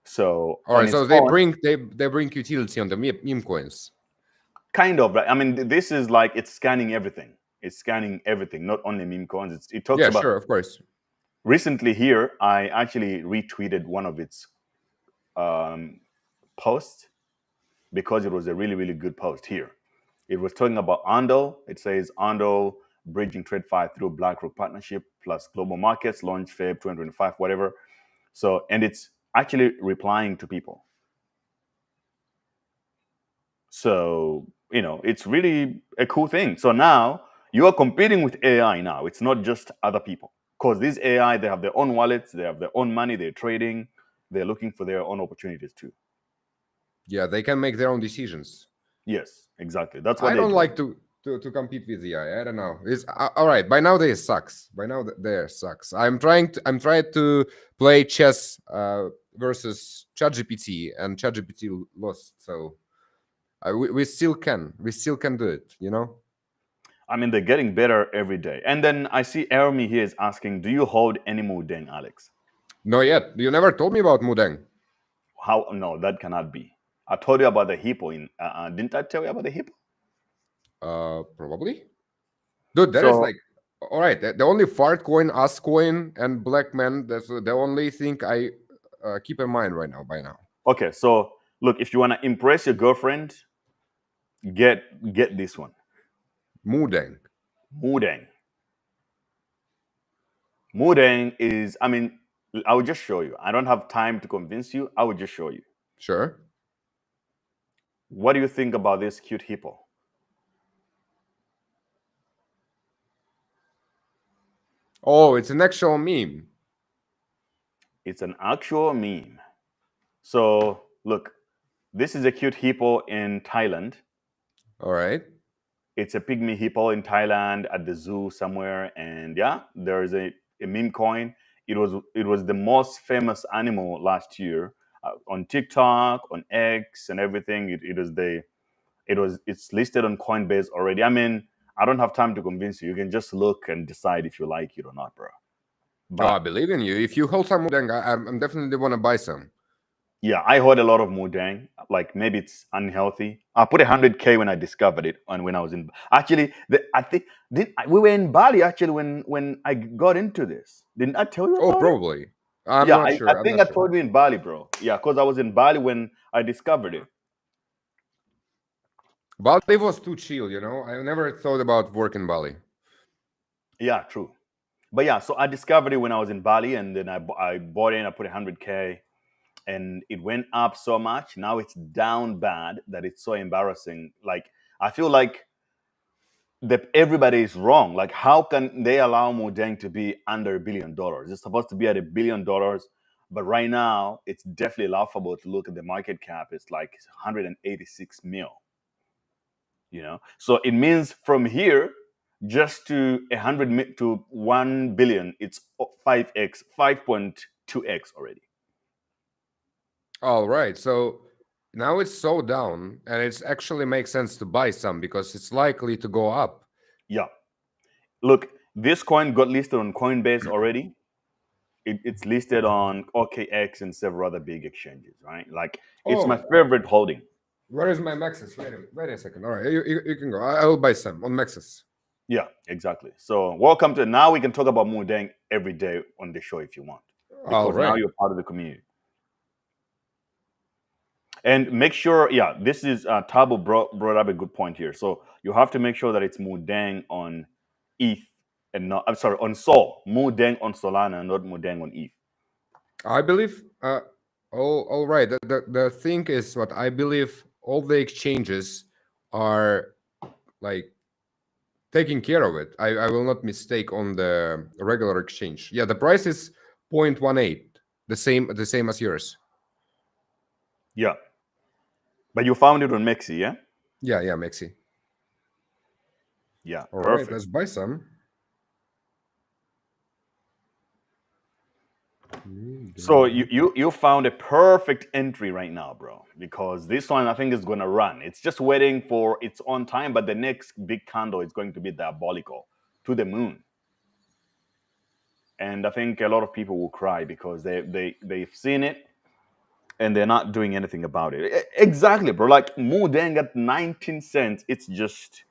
[SPEAKER 6] So
[SPEAKER 7] All
[SPEAKER 6] on
[SPEAKER 7] right,
[SPEAKER 6] its
[SPEAKER 7] so
[SPEAKER 6] own,
[SPEAKER 7] they bring utility on the meme coins.
[SPEAKER 6] kind of, right? I mean, this is like it's scanning everything. It's scanning everything, not only meme coins. It talks
[SPEAKER 7] Yeah,
[SPEAKER 6] about.
[SPEAKER 7] sure, of course.
[SPEAKER 6] Recently here, I actually retweeted one of its um, posts because it was a really, really good post here. It was talking about Ondo. It says Ondo bridging TradeFi through BlackRock partnership plus global markets, launch Feb 2025, whatever. So, and it's actually replying to people. So, it's really a cool thing. So now you are competing with AI now. It's not just other people. Because these AI, they have their own wallets, they have their own money, they're trading, they're looking for their own opportunities too.
[SPEAKER 7] Yeah, they can make their own decisions.
[SPEAKER 6] Yes, exactly. That's what
[SPEAKER 7] I
[SPEAKER 6] they're
[SPEAKER 7] don't
[SPEAKER 6] doing.
[SPEAKER 7] like to compete with the AI. I don't know. It's all right. By now there sucks. By now there sucks. I'm trying to play chess versus ChatGPT, and ChatGPT lost. So we still can do it. You know.
[SPEAKER 6] I mean, they're getting better every day. And then I see Army here is asking, do you hold any Mudeng, Alex?
[SPEAKER 7] Not yet. You never told me about Mudeng.
[SPEAKER 6] How? No, that cannot be. I told you about the hippo. Didn't I tell you about the hippo?
[SPEAKER 7] Probably. Dude, there is
[SPEAKER 6] So,
[SPEAKER 7] like, all right. The only fart coin, us coin, and black man. That's the only thing I keep in mind right now. By now.
[SPEAKER 6] okay. So, look, if you want to impress your girlfriend, get this one.
[SPEAKER 7] Mudeng.
[SPEAKER 6] Mudeng. Mudeng is, I mean, I will just show you. I don't have time to convince you. I will just show you.
[SPEAKER 7] Sure.
[SPEAKER 6] What do you think about this cute hippo?
[SPEAKER 7] Oh, it's an actual meme.
[SPEAKER 6] It's an actual meme. So, look, this is a cute hippo in Thailand.
[SPEAKER 7] All right.
[SPEAKER 6] It's a pygmy hippo in Thailand at the zoo somewhere, and yeah, there is a meme coin. It was the most famous animal last year on TikTok, on X, and everything. It's listed on Coinbase already. I mean, I don't have time to convince you. You can just look and decide if you like it or not, bro.
[SPEAKER 7] Oh, I
[SPEAKER 6] But
[SPEAKER 7] believe in you. If you hold some Mudeng, I'm definitely want to buy some.
[SPEAKER 6] yeah, I heard a lot of Mudang. Like maybe it's unhealthy. I put 100K when I discovered it, and when I was in actually, I think we were in Bali actually when I got into this. Didn't I tell you
[SPEAKER 7] Oh,
[SPEAKER 6] about it?
[SPEAKER 7] probably. I'm
[SPEAKER 6] Yeah,
[SPEAKER 7] not
[SPEAKER 6] I
[SPEAKER 7] sure. I'm
[SPEAKER 6] think
[SPEAKER 7] not
[SPEAKER 6] I
[SPEAKER 7] sure.
[SPEAKER 6] told you in Bali, bro. Yeah, because I was in Bali when I discovered it.
[SPEAKER 7] Bali was too chill, you know. I never thought about working Bali.
[SPEAKER 6] Yeah, true. But yeah, so I discovered it when I was in Bali, and then I bought it. I put 100K, and it went up so much. Now it's down bad that it's so embarrassing. Like I feel like that everybody is wrong. Like, how can they allow Mojang to be under $1 billion? It's supposed to be at $1 billion, but right now it's definitely laughable to look at the market cap. It's like 186 mil. So it means from here just to 100 to 1 billion, it's 5x, 5.2x already.
[SPEAKER 7] All right. So Now it's so down, and it actually makes sense to buy some because it's likely to go up.
[SPEAKER 6] Yeah. Look, this coin got listed on Coinbase already. It's listed on OKX and several other big exchanges, right? Like, it's my favorite holding.
[SPEAKER 7] Where is my Maxis? Wait a second. All right, you can go. I will buy some on Maxis.
[SPEAKER 6] Yeah, exactly. So welcome to, now we can talk about Mudeng every day on the show if you want. Because
[SPEAKER 7] All right.
[SPEAKER 6] now you're part of the community. And make sure, yeah, this is Tabo brought up a good point here. So you have to make sure that it's Mudeng on ETH and not, I'm sorry, on Sol. Mudeng on Solana, not Mudeng on ETH.
[SPEAKER 7] I believe. All right. The thing is, what I believe, all the exchanges are like taking care of it. I will not mistake on the regular exchange. Yeah, the price is 0.18, the same as yours.
[SPEAKER 6] Yeah. But you found it on Mexi, yeah?
[SPEAKER 7] Yeah, Mexi.
[SPEAKER 6] Yeah.
[SPEAKER 7] All
[SPEAKER 6] Perfect.
[SPEAKER 7] right, let's buy some.
[SPEAKER 6] So you found a perfect entry right now, bro, because this one I think is going to run. It's just waiting for its own time, but the next big candle is going to be diabolical to the moon. And I think a lot of people will cry because they've seen it and they're not doing anything about it. Exactly, bro. Like Mudeng at 19 cents, it's just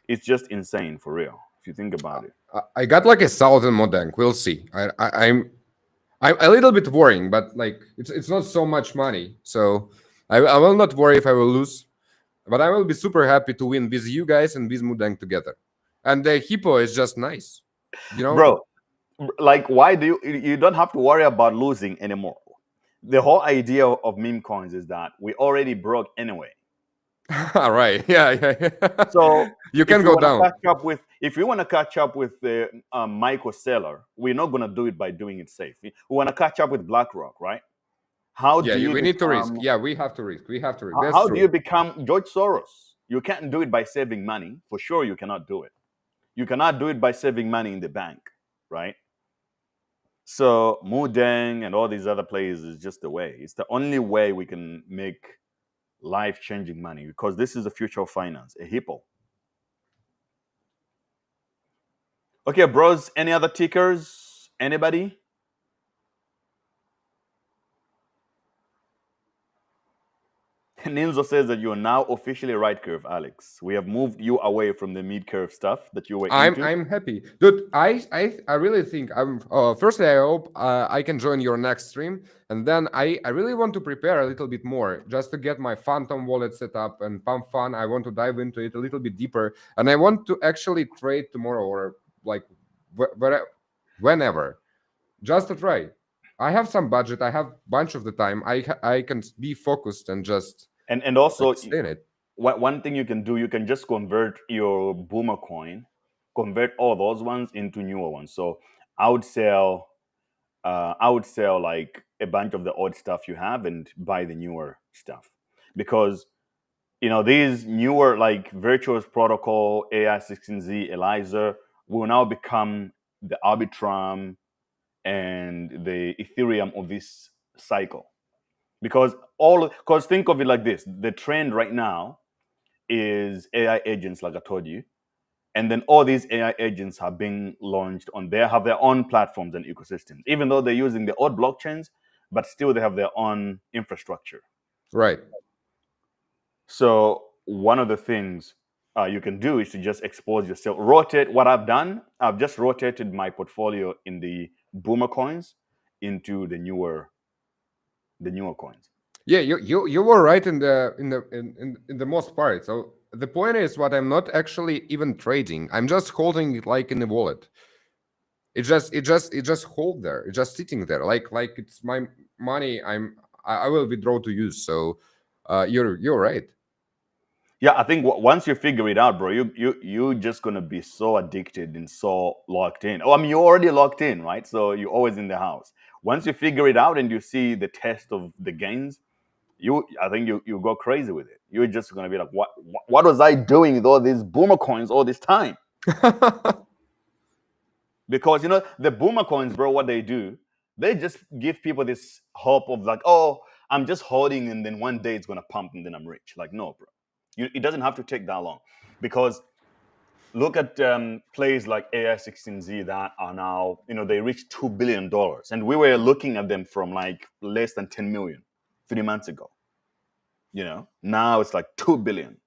[SPEAKER 6] insane for real if you think about it.
[SPEAKER 7] I got like 1,000 Mudeng. We'll see. I'm a little bit worrying, but like it's not so much money, so I will not worry if I will lose, but I will be super happy to win with you guys and with Mudeng together. And the hippo is just nice, you know,
[SPEAKER 6] bro. Like, why do you don't have to worry about losing anymore? The whole idea of meme coins is that we already broke anyway.
[SPEAKER 7] All right, yeah.
[SPEAKER 6] So
[SPEAKER 7] you can go down.
[SPEAKER 6] If we want to catch up with the micro seller, we're not going to do it by doing it safe. We want to catch up with BlackRock, right?
[SPEAKER 7] We need to risk. Yeah, we have to risk.
[SPEAKER 6] How do you become George Soros? You can't do it by saving money. For sure, you cannot do it. You cannot do it by saving money in the bank, right? So Mudeng and all these other players is just the way. It's the only way we can make life-changing money, because this is the future of finance, a hippo. Okay, bros, any other tickers? Anybody? Ninzo says that you're now officially right curve, Alex. We have moved you away from the mid curve stuff that you were into.
[SPEAKER 7] I'm happy, dude. I really think I'm. Firstly, I hope I can join your next stream, and then I really want to prepare a little bit more just to get my Phantom wallet set up and Pump Fun. I want to dive into it a little bit deeper, and I want to actually trade tomorrow or like whenever, just to try. I have some budget. I have a bunch of the time. I can be focused and just
[SPEAKER 6] and also
[SPEAKER 7] stay in it.
[SPEAKER 6] One thing you can do, you can just convert your Boomer coin, convert all those ones into newer ones. So I would sell like a bunch of the old stuff you have and buy the newer stuff, because these newer like Virtuous Protocol, AI16Z, Eliza will now become the Arbitrum and the Ethereum of this cycle. Because think of it like this: the trend right now is AI agents, like I told you, and then all these AI agents have been launched have their own platforms and ecosystems, even though they're using the old blockchains, but still they have their own infrastructure.
[SPEAKER 7] Right.
[SPEAKER 6] So one of the things you can do is to just expose yourself, rotate. What I've done, I've just rotated my portfolio in the Boomer coins into the newer coins.
[SPEAKER 7] Yeah, you were right in the most part. So the point is, what I'm not actually even trading. I'm just holding it like in the wallet. It just hold there. It's just sitting there, like it's my money. I will withdraw to use. So you're right.
[SPEAKER 6] Yeah, I think once you figure it out, bro, you're just gonna be so addicted and so locked in. Oh, I mean, you're already locked in, right? So you're always in the house. Once you figure it out and you see the test of the gains, I think you go crazy with it. You're just gonna be like, what was I doing with all these Boomer coins all this time? Because the Boomer coins, bro, what they do, they just give people this hope of like, oh, I'm just holding and then one day it's going to pump and then I'm rich. Like, no, bro. It doesn't have to take that long, because look at plays like AI16Z that are now, they reached $2 billion. And we were looking at them from like less than 10 million 3 months ago. Now it's like 2 billion.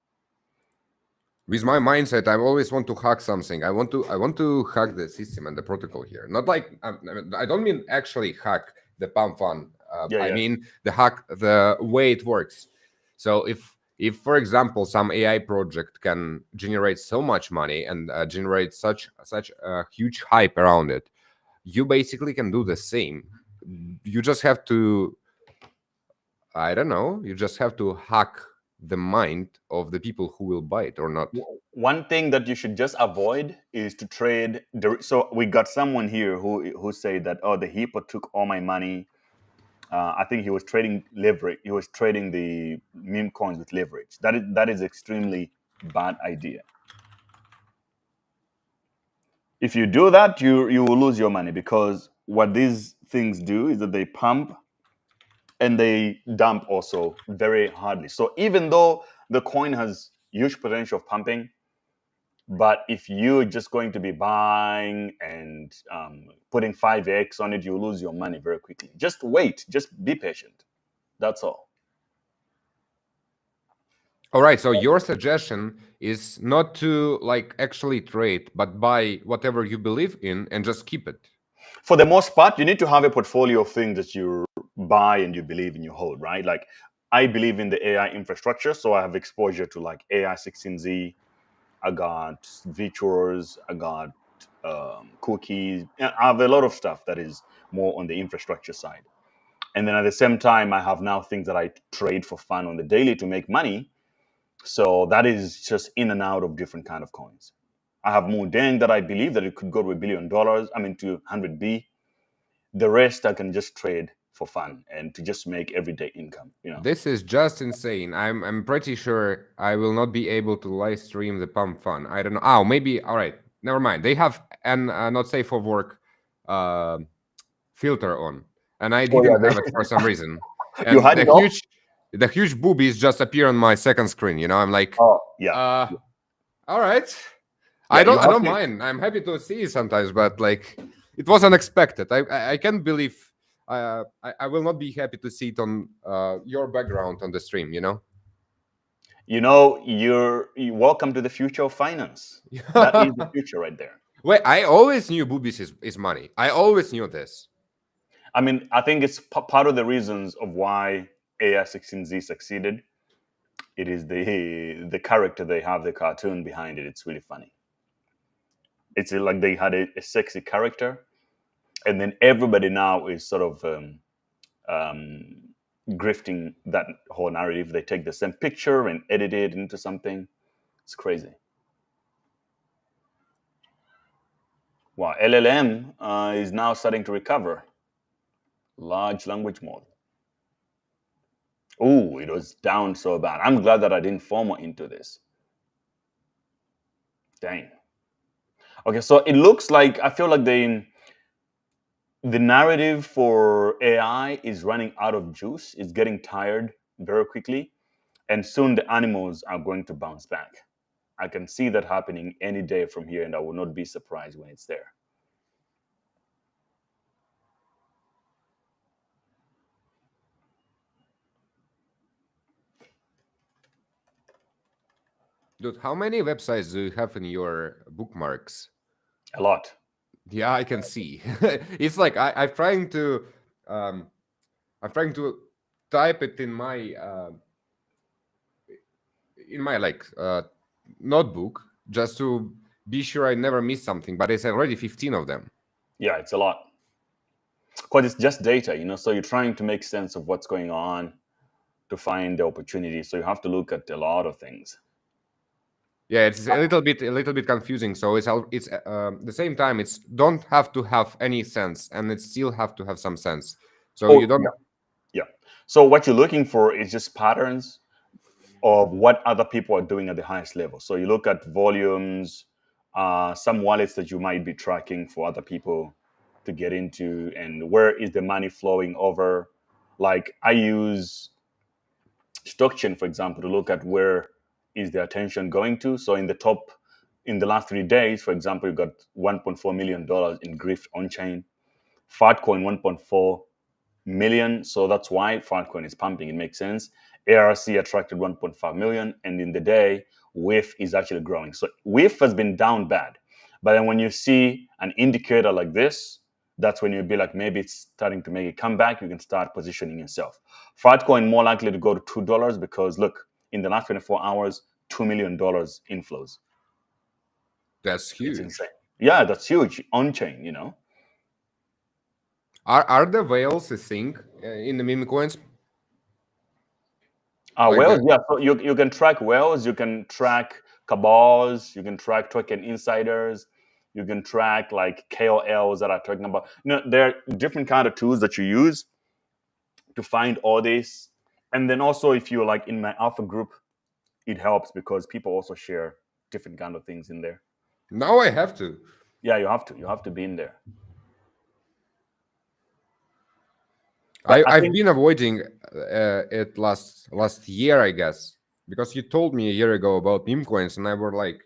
[SPEAKER 7] With my mindset, I always want to hack something. I want to hack the system and the protocol here. Not like I don't mean actually hack the pump fund. I mean the hack the way it works. So if for example some AI project can generate so much money and generate such a huge hype around it, you basically can do the same. You just have to, I don't know, you just have to hack the mind of the people who will buy it or not.
[SPEAKER 6] One thing that you should just avoid is to trade. So we got someone here who said that, oh, the hippo took all my money. I think he was trading leverage. He was trading the meme coins with leverage. That is extremely bad idea. If you do that, you will lose your money, because what these things do is that they pump and they dump also very hardly. So even though the coin has huge potential of pumping, but if you're just going to be buying and putting 5x on it, you lose your money very quickly. Just wait. Just be patient. That's all.
[SPEAKER 7] All right. So your suggestion is not to like actually trade, but buy whatever you believe in and just keep it.
[SPEAKER 6] For the most part, you need to have a portfolio of things that you buy and you believe in, you hold, right? Like I believe in the AI infrastructure, so I have exposure to like AI16Z. I got Vitros, I got cookies. I have a lot of stuff that is more on the infrastructure side. And then at the same time, I have now things that I trade for fun on the daily to make money. So that is just in and out of different kind of coins. I have Mudeng that I believe that it could go to $1 billion. I mean, to 100B. The rest I can just trade for fun and to just make everyday income.
[SPEAKER 7] This is just insane. I'm pretty sure I will not be able to live stream the pump fun. I don't know. Oh, maybe. All right, never mind. They have an not safe for work filter on, and I didn't have it for some reason. And
[SPEAKER 6] You had it off?
[SPEAKER 7] The huge boobies just appear on my second screen. I'm like,
[SPEAKER 6] oh yeah.
[SPEAKER 7] All right.
[SPEAKER 6] Yeah,
[SPEAKER 7] I don't mind. I'm happy to see you sometimes, but like it was unexpected. I can't believe. I will not be happy to see it on your background on the stream.
[SPEAKER 6] You're welcome to the future of finance. That is the future right there.
[SPEAKER 7] Wait, I always knew boobies is money. I always knew this.
[SPEAKER 6] I mean, I think it's part of the reasons of why AI16Z succeeded. It is the character they have, the cartoon behind it. It's really funny. It's like they had a sexy character, and then everybody now is sort of grifting that whole narrative. They take the same picture and edit it into something. It's crazy. Wow, LLM is now starting to recover. Large language model. Oh, it was down so bad. I'm glad that I didn't FOMO into this. Dang. Okay, so it looks like, I feel like the narrative for AI is running out of juice. It's getting tired very quickly. And soon the animals are going to bounce back. I can see that happening any day from here, and I will not be surprised when it's there.
[SPEAKER 7] Dude, how many websites do you have in your bookmarks?
[SPEAKER 6] A lot.
[SPEAKER 7] Yeah, I can see. It's like I'm trying to type it in my like notebook just to be sure I never miss something, but it's already 15 of them.
[SPEAKER 6] Yeah, it's a lot. Because it's just data, so you're trying to make sense of what's going on to find the opportunity. So you have to look at a lot of things.
[SPEAKER 7] Yeah, it's a little bit confusing. So it's the same time. It's don't have to have any sense, and it still have to have some sense. So you don't.
[SPEAKER 6] Yeah. So what you're looking for is just patterns of what other people are doing at the highest level. So you look at volumes, some wallets that you might be tracking for other people to get into, and where is the money flowing over. Like I use StockChain, for example, to look at where is the attention going to. So in the top, in the last 3 days, for example, you got $1.4 million in grift on chain. Fatcoin 1.4 million. So that's why Fatcoin is pumping. It makes sense. ARC attracted 1.5 million. And in the day, WIF is actually growing. So WIF has been down bad. But then when you see an indicator like this, that's when you'll be like, maybe it's starting to make a comeback. You can start positioning yourself. Fatcoin more likely to go to $2 because look, in the last 24 hours, $2 million inflows.
[SPEAKER 7] That's huge.
[SPEAKER 6] It's insane. Yeah, that's huge on chain, you know.
[SPEAKER 7] Are the whales a thing in the Memecoins?
[SPEAKER 6] Whales, yeah. So you can track whales, you can track cabals, you can track token insiders, you can track like KOLs that are talking about. There are different kind of tools that you use to find all this. And then also, if you're like in my alpha group, it helps because people also share different kind of things in there.
[SPEAKER 7] Now I have to.
[SPEAKER 6] Yeah, you have to. You have to be in there.
[SPEAKER 7] I've been avoiding it last year, I guess, because you told me a year ago about Memecoins, and I were like,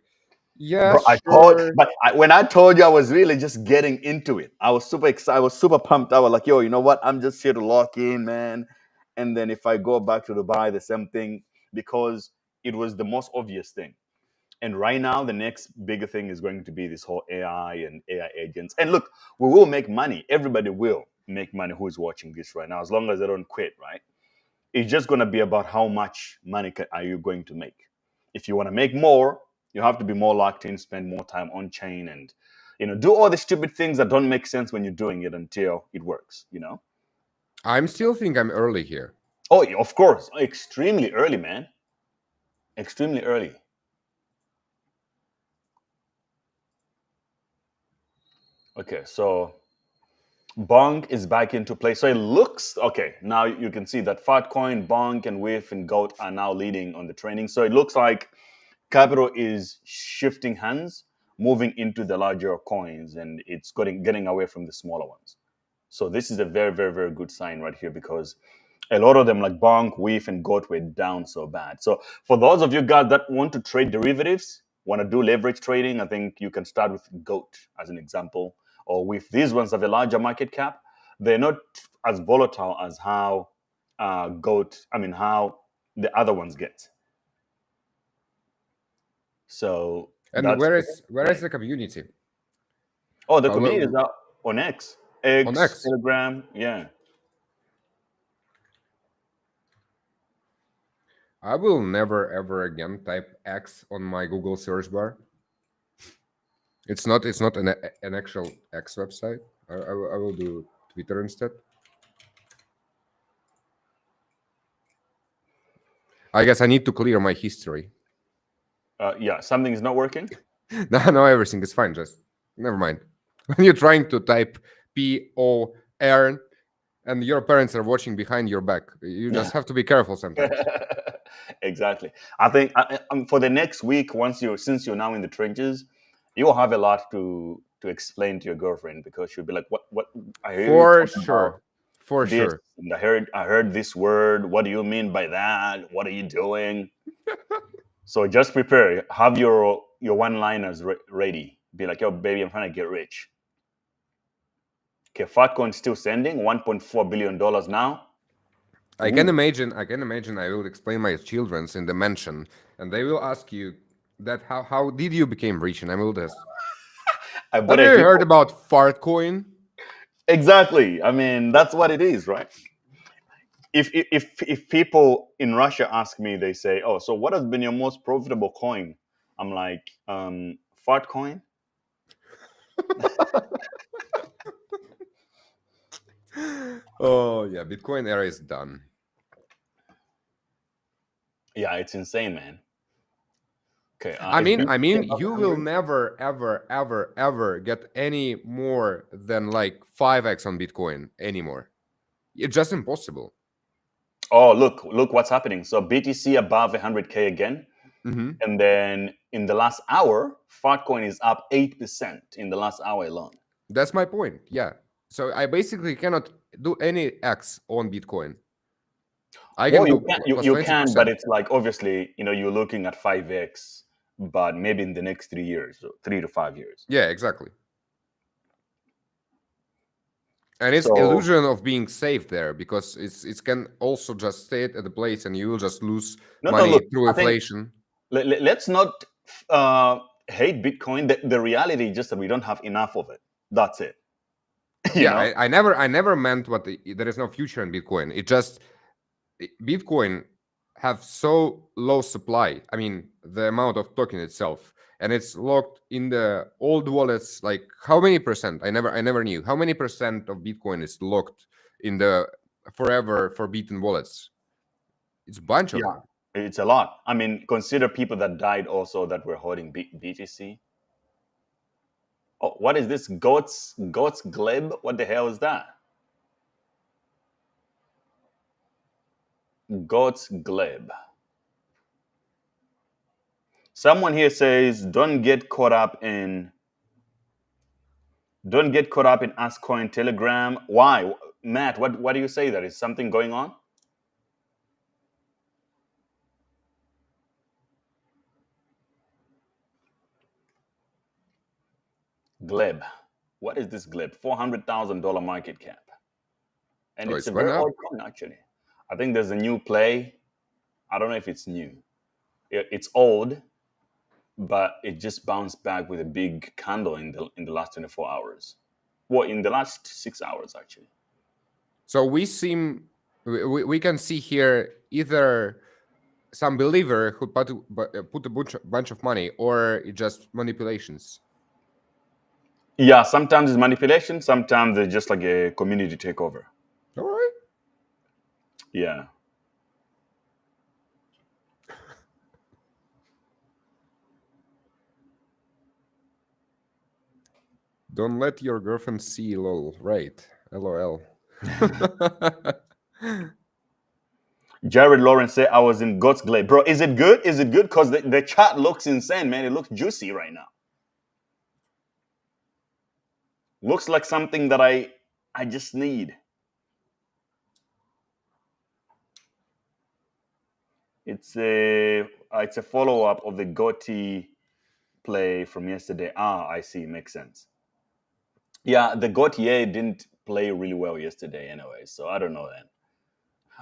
[SPEAKER 7] yeah, sure.
[SPEAKER 6] When I told you, I was really just getting into it. I was super excited. I was super pumped. I was like, yo, you know what? I'm just here to lock in, man. And then if I go back to Dubai, the same thing, because it was the most obvious thing. And right now, the next bigger thing is going to be this whole AI and AI agents. And look, we will make money. Everybody will make money who is watching this right now, as long as they don't quit, right? It's just going to be about how much money are you going to make. If you want to make more, you have to be more locked in, spend more time on chain, and do all the stupid things that don't make sense when you're doing it until it works.
[SPEAKER 7] I'm still think I'm early here.
[SPEAKER 6] Oh, of course, extremely early, man. Extremely early. Okay, so Bonk is back into play. So it looks okay. Now you can see that Fatcoin, Bonk, and WIF and GOAT are now leading on the training. So it looks like capital is shifting hands, moving into the larger coins, and it's getting away from the smaller ones. So this is a very, very, very good sign right here because a lot of them like Bonk, WIF, and GOAT were down so bad. So for those of you guys that want to trade derivatives, want to do leverage trading, I think you can start with GOAT as an example. Or with these ones have a larger market cap, they're not as volatile as how how the other ones get. So
[SPEAKER 7] and where is the community?
[SPEAKER 6] Oh, the community is out on X,
[SPEAKER 7] on X,
[SPEAKER 6] Telegram, yeah.
[SPEAKER 7] I will never ever again type X on my Google search bar. It's not an actual X website. I will do Twitter instead. I guess I need to clear my history.
[SPEAKER 6] Yeah, something is not working.
[SPEAKER 7] No, everything is fine. Just never mind. When you're trying to type POR and your parents are watching behind your back, you just have to be careful sometimes.
[SPEAKER 6] Exactly. I think for the next week, since you're now in the trenches, you'll have a lot to explain to your girlfriend because she'll be like, "What? I heard
[SPEAKER 7] For sure.
[SPEAKER 6] And I heard this word. What do you mean by that? What are you doing?" So just prepare. Have your one-liners ready. Be like, "Yo, baby, I'm trying to get rich." Okay, Fatcoin still sending $1.4 billion now.
[SPEAKER 7] I can imagine I will explain my children's in the mansion, and they will ask you that how did you become rich? And I will just have you heard about Fartcoin?
[SPEAKER 6] Exactly. I mean, that's what it is, right? If people in Russia ask me, they say, "Oh, so what has been your most profitable coin?" I'm like, Fartcoin.
[SPEAKER 7] Oh yeah, Bitcoin era is done.
[SPEAKER 6] Yeah, it's insane, man. Okay.
[SPEAKER 7] I mean, you will never, ever get any more than like 5x on Bitcoin anymore. It's just impossible.
[SPEAKER 6] Oh, look what's happening. So BTC above 100K again.
[SPEAKER 7] Mm-hmm.
[SPEAKER 6] And then in the last hour, Fartcoin is up 8% in the last hour alone.
[SPEAKER 7] That's my point. Yeah. So I basically cannot do any X on Bitcoin. I
[SPEAKER 6] Well,
[SPEAKER 7] can do plus
[SPEAKER 6] you can,
[SPEAKER 7] 20%.
[SPEAKER 6] but it's like obviously, you're looking at 5x, but maybe in the next 3 years, or 3 to 5 years.
[SPEAKER 7] Yeah, exactly. And it's
[SPEAKER 6] So
[SPEAKER 7] illusion of being safe there, because it can also just stay at the place and you will just lose
[SPEAKER 6] no,
[SPEAKER 7] money
[SPEAKER 6] look,
[SPEAKER 7] through
[SPEAKER 6] I think
[SPEAKER 7] inflation.
[SPEAKER 6] let's not hate Bitcoin. The reality is just that we don't have enough of it. That's it.
[SPEAKER 7] Yeah, I never meant there is no future in Bitcoin. It just Bitcoin have so low supply. I mean, the amount of token itself, and it's locked in the old wallets. Like how many percent? I never knew how many percent of Bitcoin is locked in the forever forbidden wallets. It's a bunch of them.
[SPEAKER 6] It's a lot. I mean, consider people that died also that were holding BTC. Oh, what is this? Goats gleb? What the hell is that? Goats gleb. Someone here says, don't get caught up in Ask Coin Telegram. Why? Matt, what do you say there? Is something going on? Gleb. What is this Gleb? $400,000 market cap. And it's a
[SPEAKER 7] went
[SPEAKER 6] very
[SPEAKER 7] up.
[SPEAKER 6] old coin, actually. I think there's a new play. I don't know if it's new. It's old, but it just bounced back with a big candle in the last 24 hours. Well, in the last 6 hours, actually.
[SPEAKER 7] So we can see here either some believer who put a bunch of money, or it just manipulations.
[SPEAKER 6] Yeah, sometimes it's manipulation. Sometimes it's just like a community takeover.
[SPEAKER 7] All right.
[SPEAKER 6] Yeah.
[SPEAKER 7] Don't let your girlfriend see, lol. Right. LOL.
[SPEAKER 6] Jared Lawrence said I was in God's Glade. Bro, is it good? Is it good? Because the chat looks insane, man. It looks juicy right now. Looks like something that I just need. It's a follow-up of the Gotti play from yesterday. I see. Makes sense. Yeah, the Gautier didn't play really well yesterday anyway, so I don't know then.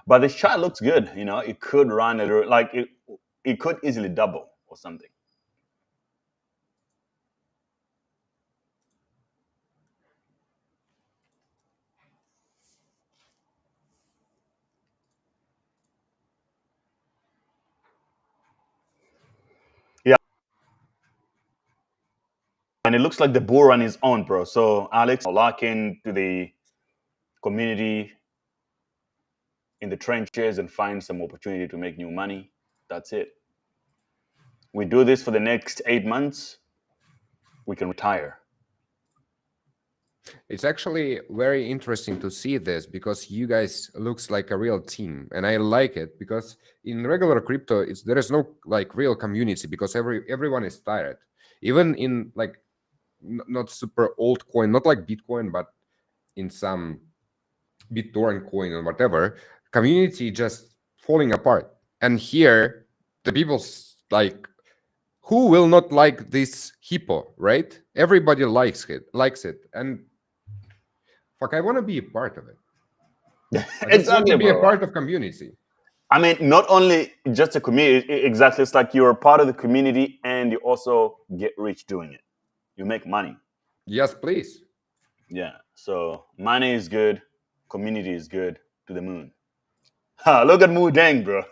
[SPEAKER 6] But the chart looks good. It could run a little, like it could easily double or something. Yeah. And it looks like the bull run is on, bro. So Alex, lock in to the community in the trenches and find some opportunity to make new money. That's it. We do this for the next 8 months, we can retire.
[SPEAKER 7] It's actually very interesting to see this, because you guys looks like a real team, and I like it, because in regular crypto there is no like real community, because everyone is tired. Even in like not super old coin, not like Bitcoin, but in some BitTorrent coin or whatever, community just falling apart. And here the people like, who will not like this hippo, right? Everybody likes it, and fuck, I want to be a part of it. I just want to be a part of community.
[SPEAKER 6] I mean, not only just a community, exactly. It's like you're a part of the community and you also get rich doing it. You make money.
[SPEAKER 7] Yes, please.
[SPEAKER 6] Yeah. So money is good. Community is good. To the moon. Look at Mu Deng, bro.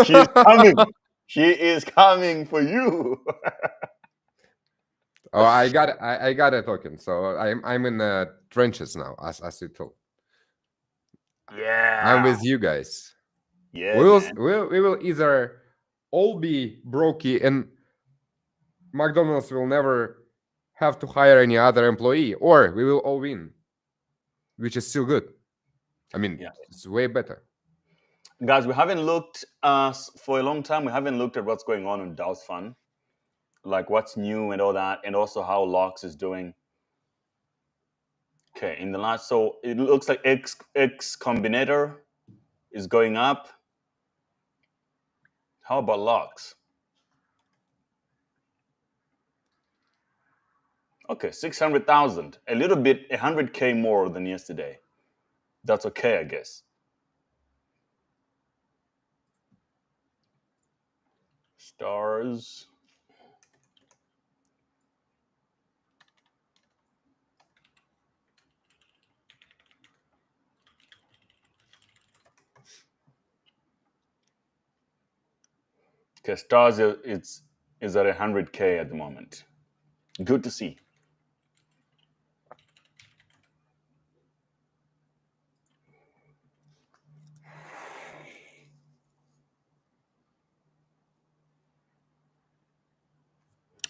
[SPEAKER 6] She's coming. She is coming for you.
[SPEAKER 7] Oh, I got a token, so I'm in the trenches now, as you told.
[SPEAKER 6] Yeah.
[SPEAKER 7] I'm with you guys.
[SPEAKER 6] Yeah.
[SPEAKER 7] We will either all be brokey, and McDonald's will never have to hire any other employee, or we will all win, which is still good. I mean, it's way better.
[SPEAKER 6] Guys, we haven't looked for a long time. We haven't looked at what's going on DAO's Fund, like what's new and all that, and also how Locks is doing. Okay, in the last, so it looks like X Combinator is going up. How about locks? Okay, 600,000, a little bit, 100K more than yesterday. That's okay, I guess. Stars. Okay, stars is at 100K at the moment. Good to see.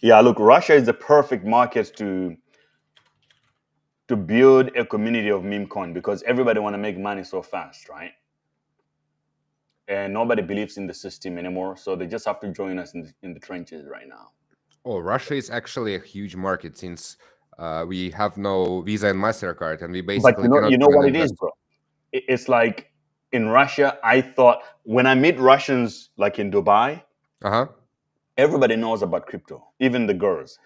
[SPEAKER 6] Yeah, look, Russia is the perfect market to build a community of meme coin because everybody want to make money so fast, right? And nobody believes in the system anymore, so they just have to join us in the trenches right now.
[SPEAKER 7] Oh, Russia is actually a huge market since we have no Visa and MasterCard, and we basically
[SPEAKER 6] But you know
[SPEAKER 7] cannot
[SPEAKER 6] what
[SPEAKER 7] even
[SPEAKER 6] it is,
[SPEAKER 7] invest.
[SPEAKER 6] bro? It's like in Russia, I thought when I meet Russians like in Dubai,
[SPEAKER 7] Uh-huh.
[SPEAKER 6] everybody knows about crypto, even the girls.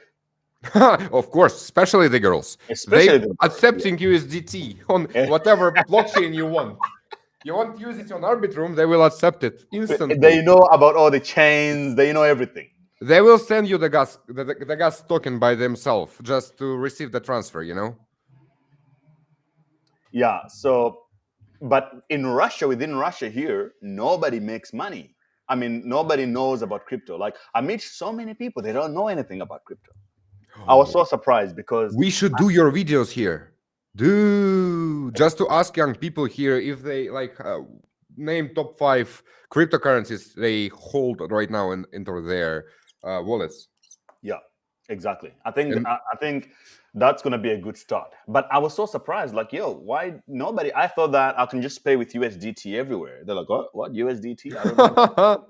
[SPEAKER 7] Of course, especially the girls.
[SPEAKER 6] Especially
[SPEAKER 7] They
[SPEAKER 6] the girls,
[SPEAKER 7] accepting USDT on
[SPEAKER 6] yeah.
[SPEAKER 7] whatever blockchain you want. You want to use it on Arbitrum, they will accept it instantly.
[SPEAKER 6] They know about all the chains, they know everything.
[SPEAKER 7] They will send you the gas token by themselves just to receive the transfer, you know?
[SPEAKER 6] Yeah, so but in Russia, within Russia here, nobody makes money. I mean, nobody knows about crypto. Like I meet so many people, they don't know anything about crypto. I was so surprised because
[SPEAKER 7] We should do your videos here. Just to ask young people here if they like name top 5 cryptocurrencies they hold right now into their wallets.
[SPEAKER 6] yeah, exactly. I think
[SPEAKER 7] And
[SPEAKER 6] I think that's gonna be a good start. But I was so surprised, like, yo, why nobody? I thought that I can just pay with USDT everywhere. They're like, what USDT? I don't know.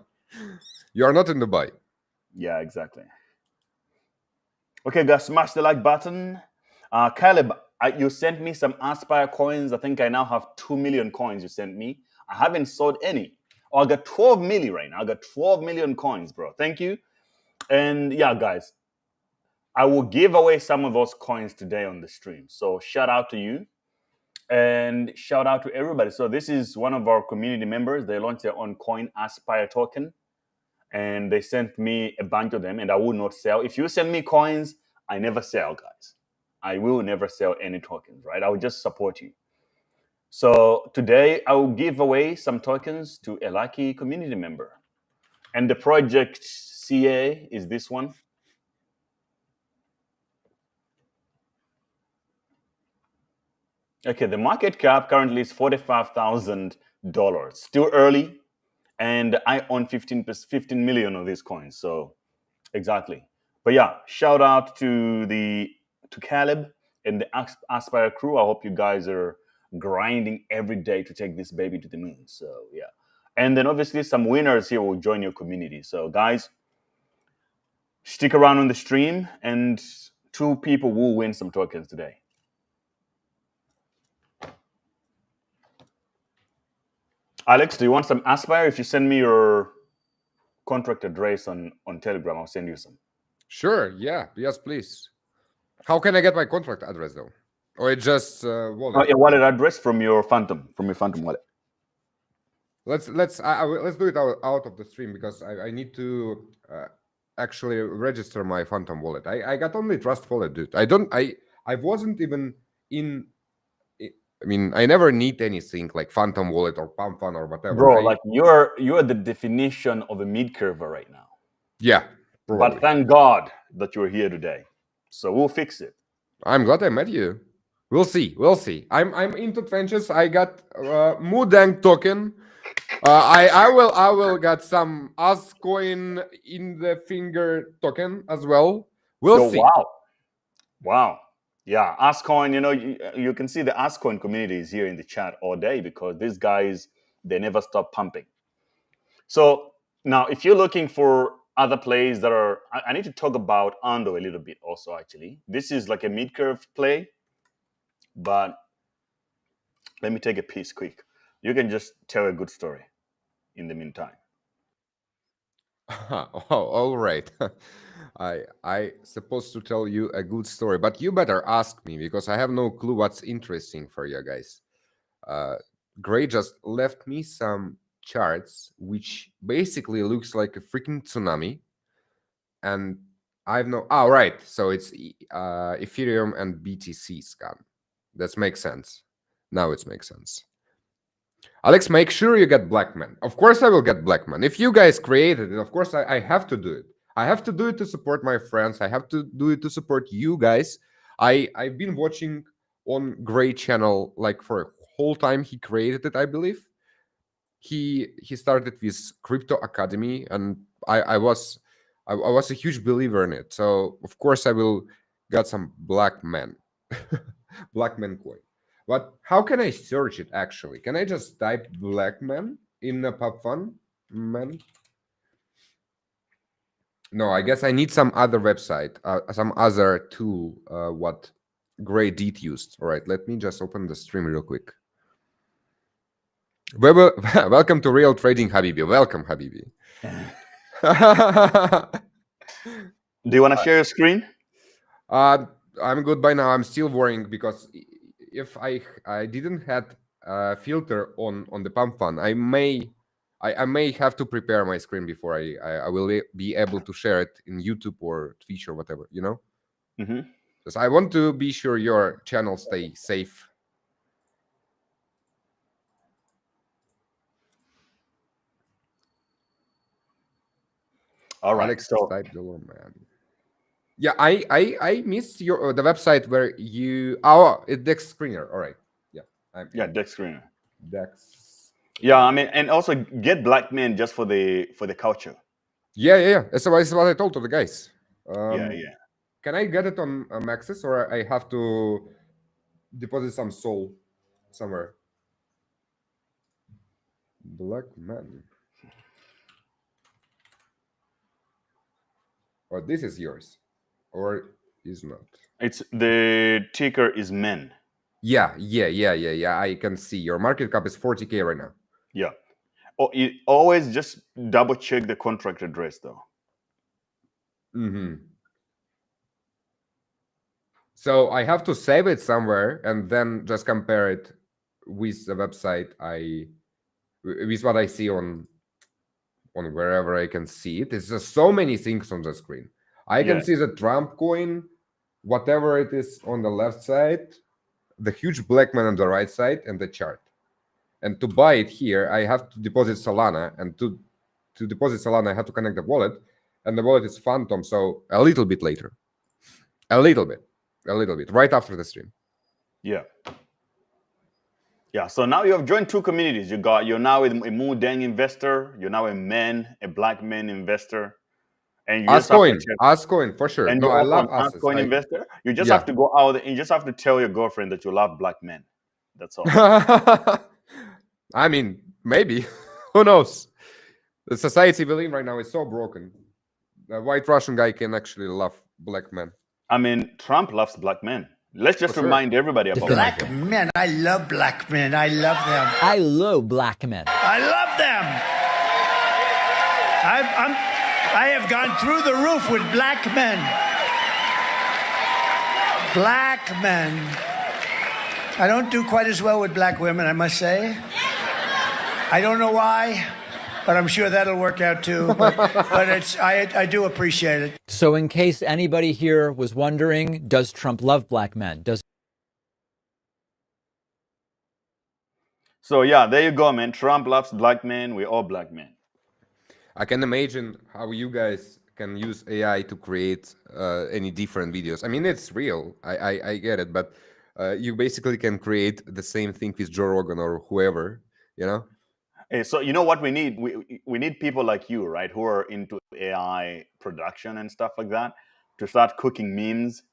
[SPEAKER 7] you are not in Dubai.
[SPEAKER 6] Yeah, exactly. Okay, guys, smash the like button. Caleb, you sent me some Aspire coins. I think I now have 2 million coins you sent me. I haven't sold any. Oh, I got 12 million right now. I got 12 million coins, bro. Thank you. And yeah, guys, I will give away some of those coins today on the stream. So shout out to you and shout out to everybody. So this is one of our community members. They launched their own coin, Aspire token, and they sent me a bunch of them, and I will not sell. If you send me coins, I never sell, guys. I will never sell any tokens, right? I will just support you. So today I will give away some tokens to a lucky community member. And the project CA is this one. Okay, the market cap currently is $45,000. Still early, and I own 15 million of these coins. So exactly. But yeah, shout out to Caleb and the Aspire crew. I hope you guys are grinding every day to take this baby to the moon. So yeah. And then obviously some winners here will join your community. So guys, stick around on the stream and 2 people will win some tokens today. Alex, do you want some Aspire? If you send me your contract address on Telegram, I'll send you some.
[SPEAKER 7] Sure, yeah. Yes, please. How can I get my contract address though? Or it just wallet?
[SPEAKER 6] A wallet address from your Phantom wallet.
[SPEAKER 7] Let's do it out of the stream because I need to actually register my Phantom wallet. I got only Trust Wallet, dude. I wasn't even in. I mean, I never need anything like Phantom wallet or PampFun or whatever.
[SPEAKER 6] Bro, like you're the definition of a mid curver right now.
[SPEAKER 7] Yeah, probably.
[SPEAKER 6] But thank God that you're here today. So we'll fix it.
[SPEAKER 7] I'm glad I met you. We'll see. I'm into trenches. I got Mudang token. I will get some Ascoin in the finger token as well. We'll see.
[SPEAKER 6] Wow. Yeah, Ascoin, you can see the Ascoin community is here in the chat all day because these guys, they never stop pumping. So now if you're looking for other plays that are, I need to talk about Ando a little bit also, actually. This is like a mid-curve play. But let me take a piece quick. You can just tell a good story in the meantime.
[SPEAKER 7] Oh, all right. I supposed to tell you a good story, but you better ask me because I have no clue what's interesting for you guys. Gray just left me some charts, which basically looks like a freaking tsunami, and I've no. Oh, right. So it's Ethereum and BTC scam. That makes sense. Now it makes sense. Alex, make sure you get Blackman. Of course I will get Blackman. If you guys created it, of course I have to do it. I have to do it to support my friends. I have to do it to support you guys. I've been watching on Gray channel like for a whole time he created it, I believe. He started with Crypto Academy, and I was a huge believer in it. So of course I will get some Blackman. Blackman coin. But how can I search it actually? Can I just type Blackman in the PubFun? Man? No, I guess I need some other website, some other tool, what Gray did used. All right, let me just open the stream real quick. Welcome to Real Trading, Habibi. Welcome, Habibi.
[SPEAKER 6] Do you want to share your screen?
[SPEAKER 7] I'm good by now. I'm still worrying because if I didn't had a filter on the pump fund, I may have to prepare my screen before I will be able to share it in YouTube or Twitch or whatever, you know. Because I want to be sure your channel stay safe.
[SPEAKER 6] All right.
[SPEAKER 7] Alex,
[SPEAKER 6] So
[SPEAKER 7] type below, man. Yeah, I missed your the website where you it's Dex Screener. All right. Yeah.
[SPEAKER 6] Dex Screener.
[SPEAKER 7] Dex.
[SPEAKER 6] Yeah, I mean, and also get Blackman just for the culture.
[SPEAKER 7] Yeah. That's what I told to the guys.
[SPEAKER 6] Yeah.
[SPEAKER 7] Can I get it on Maxis, or I have to deposit some soul somewhere? Blackman. Or this is yours, or is not?
[SPEAKER 6] It's the ticker is men.
[SPEAKER 7] Yeah. I can see your market cap is 40K right now.
[SPEAKER 6] Yeah. Oh, you always just double check the contract address though.
[SPEAKER 7] So I have to save it somewhere and then just compare it with the website with what I see on wherever I can see it. There's just so many things on the screen. I can see the Trump coin, whatever it is on the left side, the huge Blackman on the right side, and the chart. And to buy it here, I have to deposit Solana, and to deposit Solana, I have to connect the wallet, and the wallet is Phantom, so a little bit later. A little bit, right after the stream.
[SPEAKER 6] Yeah. So now you have joined two communities. You're now a Moodeng investor. You're now a black man investor. And you
[SPEAKER 7] Ascoin for sure.
[SPEAKER 6] And
[SPEAKER 7] no, I love
[SPEAKER 6] Ascoin investor. You just have to go out and you just have to tell your girlfriend that you love black men. That's all.
[SPEAKER 7] I mean, maybe. Who knows? The society we live in right now is so broken. The white Russian guy can actually love black men.
[SPEAKER 6] I mean, Trump loves black men. Let's just remind everybody about
[SPEAKER 3] black men. I love black men. I love them.
[SPEAKER 8] I love black men.
[SPEAKER 3] I love them. I have gone through the roof with black men. Black men. I don't do quite as well with black women, I must say. I don't know why, but I'm sure that'll work out too. But I do appreciate it.
[SPEAKER 8] So in case anybody here was wondering, does Trump love black men?
[SPEAKER 6] So yeah, there you go, man. Trump loves black men. We're all black men.
[SPEAKER 7] I can imagine how you guys can use AI to create any different videos. I mean, it's real. I get it, but you basically can create the same thing with Joe Rogan or whoever, you know?
[SPEAKER 6] Hey, so you know what we need? We need people like you, right, who are into AI production and stuff like that, to start cooking memes,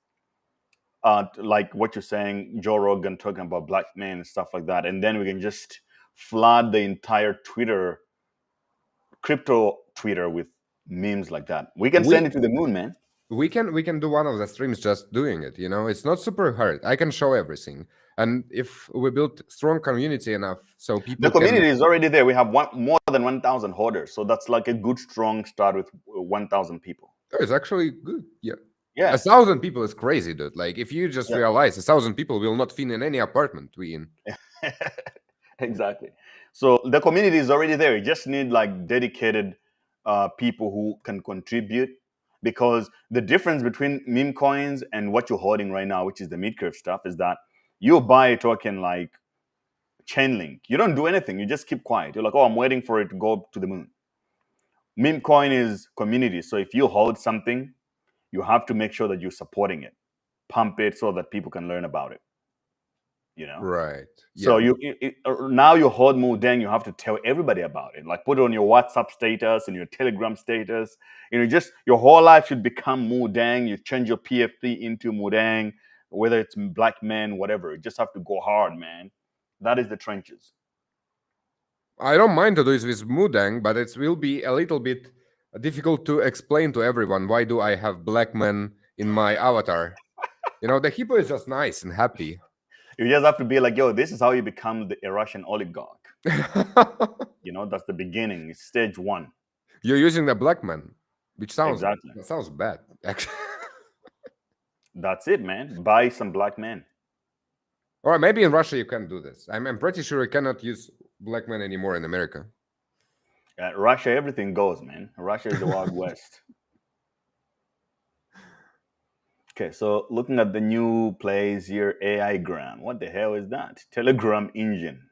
[SPEAKER 6] like what you're saying, Joe Rogan talking about black men and stuff like that, and then we can just flood the entire crypto Twitter with memes like that. We can send it to the moon, man.
[SPEAKER 7] We can do one of the streams just doing it, you know? It's not super hard. I can show everything. And if we build strong community enough, so people
[SPEAKER 6] The community is already there. We have more than 1,000 holders, so that's like a good strong start with 1,000 people.
[SPEAKER 7] It's actually good. Yeah.
[SPEAKER 6] Yeah.
[SPEAKER 7] 1,000 people is crazy, dude. Like, if you just
[SPEAKER 6] Yeah.
[SPEAKER 7] realize 1,000 people will not fit in any apartment we in.
[SPEAKER 6] Exactly. So the community is already there. You just need like dedicated people who can contribute, because the difference between meme coins and what you're holding right now, which is the mid-curve stuff, is that you buy a token like Chainlink. You don't do anything. You just keep quiet. You're like, oh, I'm waiting for it to go to the moon. Meme coin is community. So if you hold something, you have to make sure that you're supporting it, pump it so that people can learn about it. You know,
[SPEAKER 7] Right.
[SPEAKER 6] so
[SPEAKER 7] Yeah.
[SPEAKER 6] now you hold Mudang, you have to tell everybody about it. Like, put it on your WhatsApp status and your Telegram status. Just your whole life should become Mudang. You change your PFP into Mudang, whether it's black men, whatever. You just have to go hard, man. That is the trenches.
[SPEAKER 7] I don't mind to do this with Mudang, but it will be a little bit difficult to explain to everyone why do I have black men in my avatar. The hippo is just nice and happy.
[SPEAKER 6] You just have to be like, yo, this is how you become a Russian oligarch. That's the beginning. It's stage 1.
[SPEAKER 7] You're using the black man, which sounds
[SPEAKER 6] Exactly.
[SPEAKER 7] that sounds bad, actually.
[SPEAKER 6] That's it, man. Buy some black men.
[SPEAKER 7] Or maybe in Russia you can do this. I'm pretty sure you cannot use black men anymore in America.
[SPEAKER 6] Russia, everything goes, man. Russia is the Wild West. Okay, so looking at the new plays here, AI-gram. What the hell is that? Telegram engine.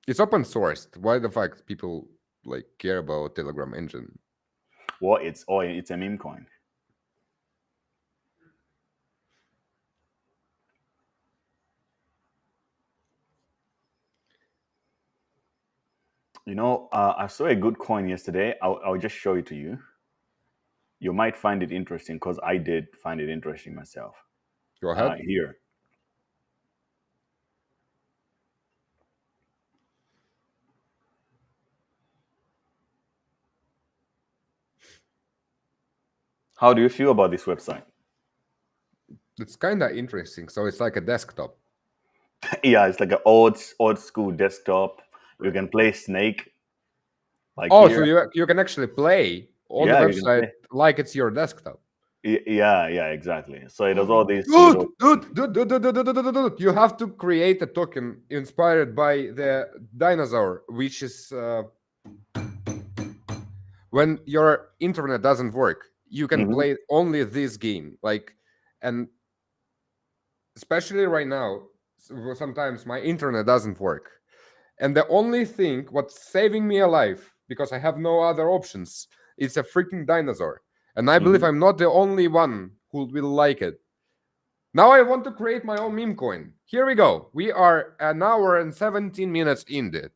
[SPEAKER 7] It's open sourced. Why the fuck people care about Telegram engine?
[SPEAKER 6] Well, it's a meme coin. I saw a good coin yesterday. I'll just show it to you. You might find it interesting, because I did find it interesting myself.
[SPEAKER 7] Go ahead.
[SPEAKER 6] Here. How do you feel about this website?
[SPEAKER 7] It's kind of interesting. So it's like a desktop.
[SPEAKER 6] Yeah, it's like an old school desktop. You can play Snake.
[SPEAKER 7] So you can actually play on the
[SPEAKER 6] Yeah, you can
[SPEAKER 7] website
[SPEAKER 6] play.
[SPEAKER 7] like it's your desktop.
[SPEAKER 6] Yeah, exactly. So it does all these.
[SPEAKER 7] Dude, you have to create a token inspired by the dinosaur, which is when your internet doesn't work, you can play only this game. And especially right now, sometimes my internet doesn't work. And the only thing what's saving me alive, because I have no other options, is a freaking dinosaur. And I believe I'm not the only one who will like it. Now I want to create my own meme coin. Here we go. We are 1 hour and 17 minutes in it.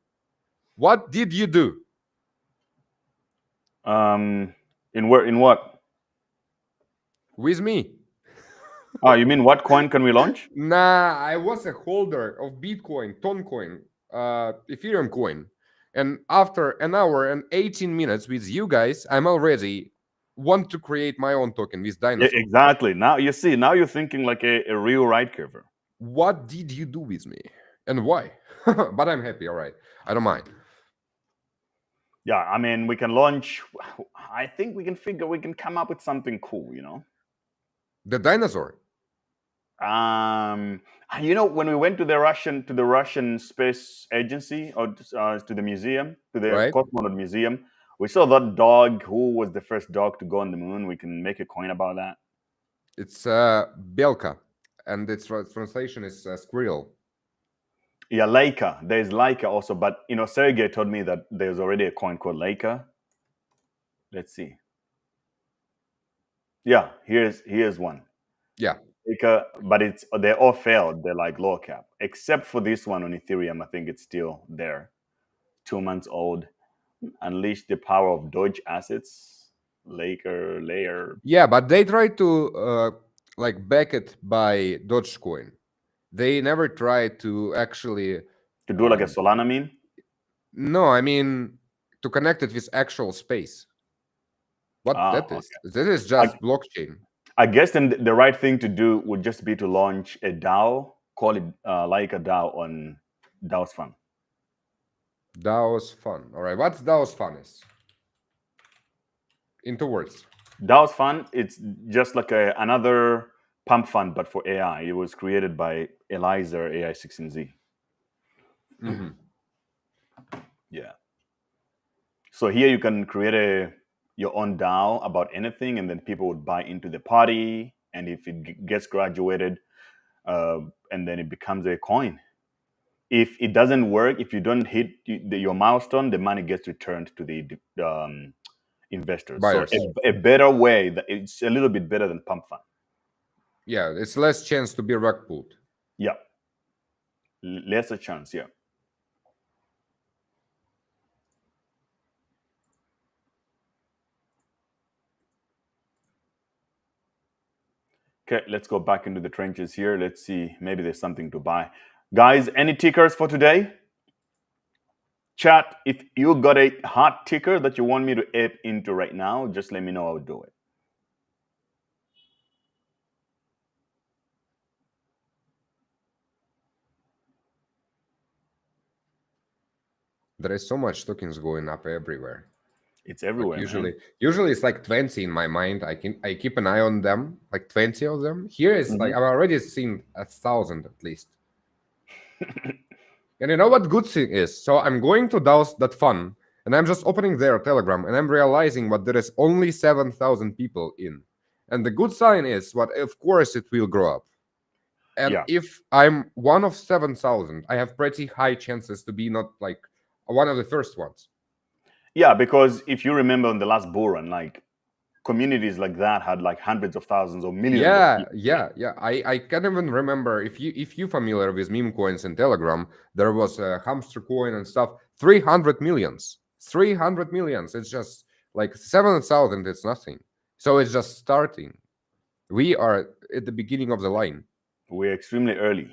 [SPEAKER 7] What did you do?
[SPEAKER 6] In what?
[SPEAKER 7] With me.
[SPEAKER 6] Oh, you mean what coin can we launch?
[SPEAKER 7] Nah, I was a holder of Bitcoin, Toncoin, Ethereum coin. And after 1 hour and 18 minutes with you guys, I'm already want to create my own token with dinosaur.
[SPEAKER 6] Yeah, exactly. Now you see, now you're thinking like a real right curver.
[SPEAKER 7] What did you do with me? And why? But I'm happy, all right. I don't mind.
[SPEAKER 6] Yeah, I mean, we can launch. I think we can come up with something cool,
[SPEAKER 7] The dinosaur.
[SPEAKER 6] When we went to the Russian space agency, or to the museum, to the
[SPEAKER 7] Right.
[SPEAKER 6] Cosmonaut Museum, we saw that dog who was the first dog to go on the moon. We can make a coin about that.
[SPEAKER 7] It's Belka, and its translation is squirrel.
[SPEAKER 6] Yeah, Leica. There's Leica also, but Sergey told me that there's already a coin called Leica. Let's see. Yeah, here's one.
[SPEAKER 7] Yeah.
[SPEAKER 6] Leica, but they all failed. They're like low cap, except for this one on Ethereum. I think it's still there. 2 months old. Unleash the power of Doge assets. Layer.
[SPEAKER 7] Yeah, but they tried to back it by Dogecoin. They never tried to actually
[SPEAKER 6] To do like a Solana meme?
[SPEAKER 7] No, I mean to connect it with actual space. What that is?
[SPEAKER 6] Okay.
[SPEAKER 7] This is just blockchain.
[SPEAKER 6] I guess then the right thing to do would just be to launch a DAO, call it like a DAO on DAO's Fun.
[SPEAKER 7] DAO's Fun. All right. What's DAO's Fun is? In 2 words.
[SPEAKER 6] DAO's Fun, it's just like another pump fund, but for AI. It was created by Eliza AI16Z.
[SPEAKER 7] Mm-hmm.
[SPEAKER 6] Yeah. So here you can create your own DAO about anything, and then people would buy into the party. And if it gets graduated, and then it becomes a coin. If it doesn't work, if you don't hit your milestone, the money gets returned to the investors.
[SPEAKER 7] Buyers.
[SPEAKER 6] So a better way, that it's a little bit better than pump fund.
[SPEAKER 7] Yeah, it's less chance to be rug pulled.
[SPEAKER 6] Yeah. Lesser chance, yeah. Okay, let's go back into the trenches here. Let's see, maybe there's something to buy. Guys, any tickers for today? Chat, if you got a hot ticker that you want me to ape into right now, just let me know, I'll do it.
[SPEAKER 7] There is so much tokens going up everywhere.
[SPEAKER 6] It's everywhere.
[SPEAKER 7] Like usually it's like 20 in my mind. I keep an eye on them, like 20 of them. Here it's like I've already seen 1,000 at least. And you know what good thing is? So I'm going to DAOs.fun and I'm just opening their Telegram and I'm realizing what there is only 7,000 people in. And the good sign is what of course it will grow up. And if I'm one of 7,000, I have pretty high chances to be not like one of the first ones.
[SPEAKER 6] Yeah, because if you remember in the last bull run, like communities like that had like hundreds of thousands or millions.
[SPEAKER 7] Yeah. I can't even remember if you familiar with Memecoins and Telegram, there was a hamster coin and stuff. 300 millions. 300 millions. It's just like 7,000. It's nothing. So it's just starting. We are at the beginning of the line.
[SPEAKER 6] We're extremely early.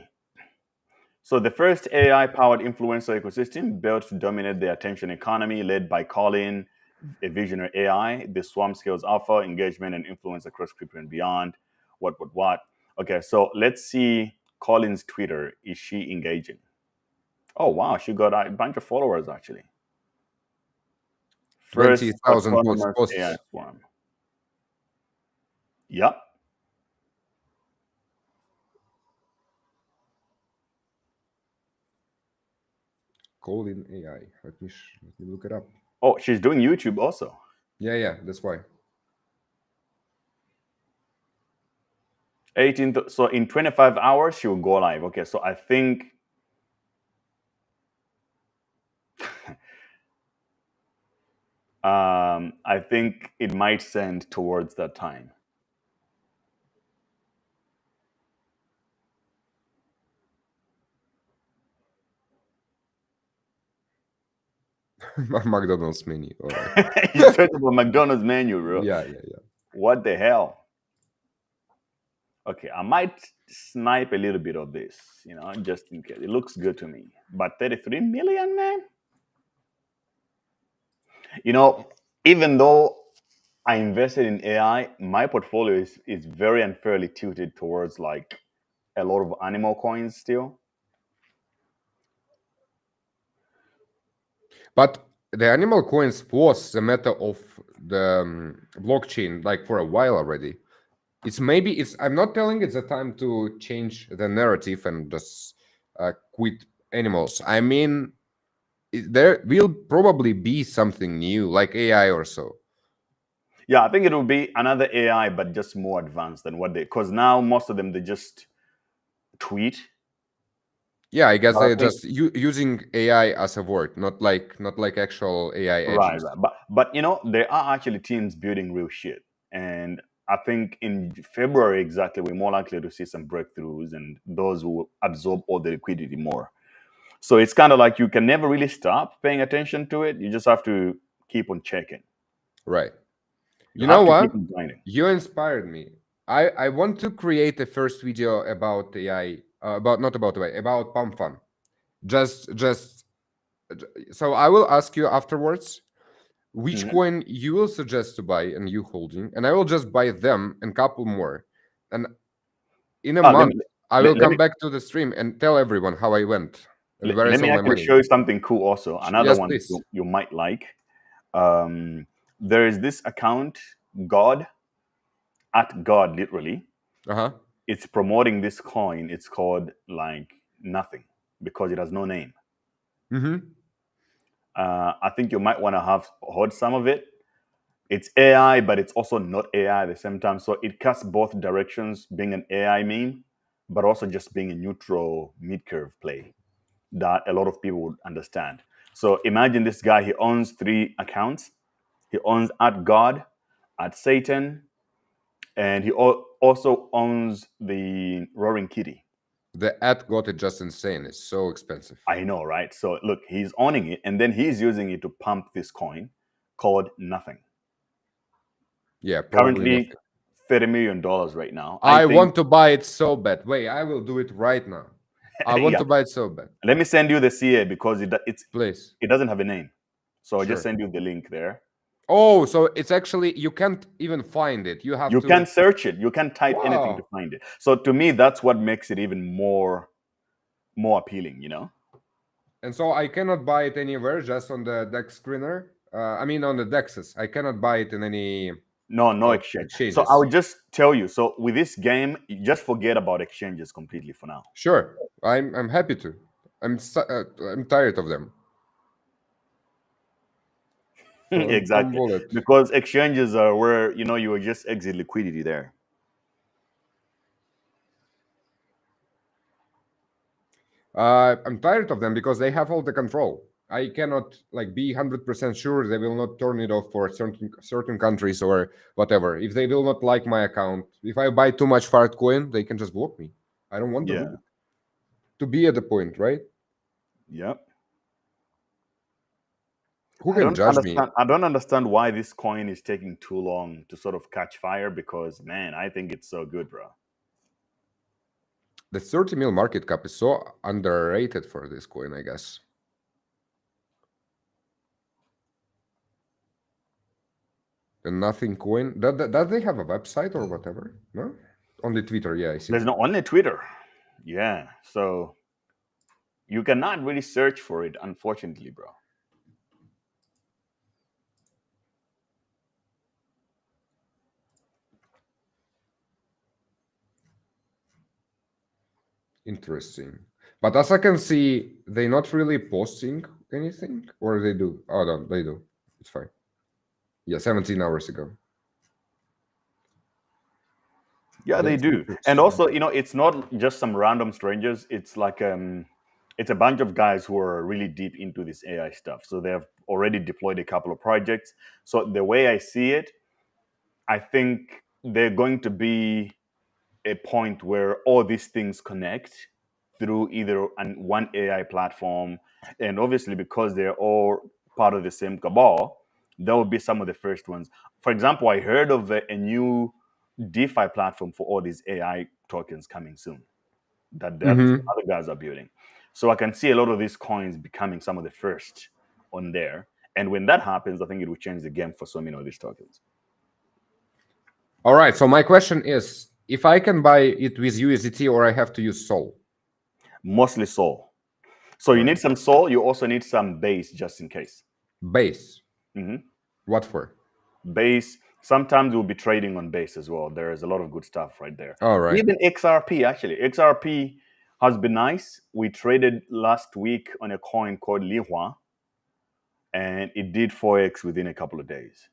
[SPEAKER 6] So the first AI-powered influencer ecosystem built to dominate the attention economy, led by Colin, a visionary AI. The swarm scales alpha, engagement, and influence across crypto and beyond. What? Okay, so let's see Colin's Twitter. Is she engaging? Oh, wow, she got a bunch of followers, actually.
[SPEAKER 7] 20,000 posts.
[SPEAKER 6] AI swarm. Yep.
[SPEAKER 7] Colin AI. Let me look it up.
[SPEAKER 6] Oh, she's doing YouTube also.
[SPEAKER 7] Yeah, that's why.
[SPEAKER 6] 18th, so in 25 hours she will go live. Okay, so I think I think it might send towards that time.
[SPEAKER 7] McDonald's menu. All right.
[SPEAKER 6] You search for McDonald's menu, bro.
[SPEAKER 7] Yeah.
[SPEAKER 6] What the hell? Okay, I might snipe a little bit of this, just in case. It looks good to me. But 33 million, man? Even though I invested in AI, my portfolio is very unfairly tilted towards like a lot of animal coins still.
[SPEAKER 7] But the animal coins was the meta of the blockchain like for a while already. I'm not telling it's a time to change the narrative and just quit animals. I mean, there will probably be something new like AI or so.
[SPEAKER 6] Yeah, I think it will be another AI, but just more advanced than because now most of them, they just tweet.
[SPEAKER 7] Yeah, I guess they're just using AI as a word, not like actual AI agents.
[SPEAKER 6] Right. But there are actually teams building real shit. And I think in February exactly, we're more likely to see some breakthroughs and those who absorb all the liquidity more. So it's kind of like you can never really stop paying attention to it. You just have to keep on checking.
[SPEAKER 7] Right. You know what? You inspired me. I want to create a first video about AI, not about AI, about Pump Fun. Just so I will ask you afterwards. which coin you will suggest to buy and you holding, and I will just buy them and couple more. And in a month, I will come back to the stream and tell everyone how I went and where I
[SPEAKER 6] Let me
[SPEAKER 7] saw my
[SPEAKER 6] actually
[SPEAKER 7] money.
[SPEAKER 6] show you something cool also. Another
[SPEAKER 7] Yes,
[SPEAKER 6] one
[SPEAKER 7] please.
[SPEAKER 6] you might like. There is this account, God, at God, literally.
[SPEAKER 7] Uh-huh.
[SPEAKER 6] It's promoting this coin. It's called like nothing because it has no name.
[SPEAKER 7] Mm-hmm.
[SPEAKER 6] I think you might want to have heard some of it. It's AI, but it's also not AI at the same time. So it cuts both directions, being an AI meme, but also just being a neutral mid-curve play that a lot of people would understand. So imagine this guy, he owns 3 accounts. He owns at God, at Satan, and he also owns the Roaring Kitty.
[SPEAKER 7] The ad got it just insane. It's so expensive.
[SPEAKER 6] I know, right? So look, he's owning it, and then he's using it to pump this coin called Nothing.
[SPEAKER 7] Yeah, probably
[SPEAKER 6] Currently
[SPEAKER 7] nothing.
[SPEAKER 6] $30 million right now.
[SPEAKER 7] I want to buy it so bad. Wait, I will do it right now. I want to buy it so bad.
[SPEAKER 6] Let me send you the CA because
[SPEAKER 7] Please.
[SPEAKER 6] It doesn't have a name. So I'll just
[SPEAKER 7] Sure.
[SPEAKER 6] send you the link there.
[SPEAKER 7] Oh, so it's actually, you can't even find it. You have to...
[SPEAKER 6] can search it. You can type anything to find it. So to me, that's what makes it even more appealing, you know?
[SPEAKER 7] And so I cannot buy it anywhere, just on the DEX screener. I mean, on the DEXs. I cannot buy it in any...
[SPEAKER 6] No exchange. So I would just tell you. So with this game, you just forget about exchanges completely for now.
[SPEAKER 7] Sure, I'm happy to. I'm tired of them.
[SPEAKER 6] Exactly, because exchanges are where you just exit liquidity there.
[SPEAKER 7] I'm tired of them because they have all the control. I cannot be 100% sure they will not turn it off for certain countries or whatever. If they will not like my account, if I buy too much fart coin, they can just block me. I don't want to be at the point, right?
[SPEAKER 6] Yep.
[SPEAKER 7] Who can judge me?
[SPEAKER 6] I don't understand why this coin is taking too long to sort of catch fire because, man, I think it's so good, bro.
[SPEAKER 7] The 30 mil market cap is so underrated for this coin, I guess. The Nothing coin. Does they have a website or whatever? No? Only Twitter, yeah, I see.
[SPEAKER 6] There's only Twitter. Yeah. So you cannot really search for it, unfortunately, bro.
[SPEAKER 7] Interesting. But as I can see, they're not really posting anything, or they do. Oh, no, they do. It's fine. Yeah, 17 hours ago.
[SPEAKER 6] Yeah, they do. And also, it's not just some random strangers. It's like it's a bunch of guys who are really deep into this AI stuff. So they have already deployed a couple of projects. So the way I see it, I think they're going to be a point where all these things connect through either one AI platform. And obviously, because they're all part of the same cabal, that will be some of the first ones. For example, I heard of a new DeFi platform for all these AI tokens coming soon that other guys are building. So I can see a lot of these coins becoming some of the first on there. And when that happens, I think it will change the game for so many of these tokens.
[SPEAKER 7] All right. So my question is, if I can buy it with USDT or I have to use Sol?
[SPEAKER 6] Mostly Sol. So you need some Sol. You also need some base just in case.
[SPEAKER 7] Base?
[SPEAKER 6] Mm-hmm.
[SPEAKER 7] What for?
[SPEAKER 6] Base. Sometimes we'll be trading on base as well. There is a lot of good stuff right there.
[SPEAKER 7] All right.
[SPEAKER 6] Even XRP, actually. XRP has been nice. We traded last week on a coin called Lihua, and it did 4x within a couple of days.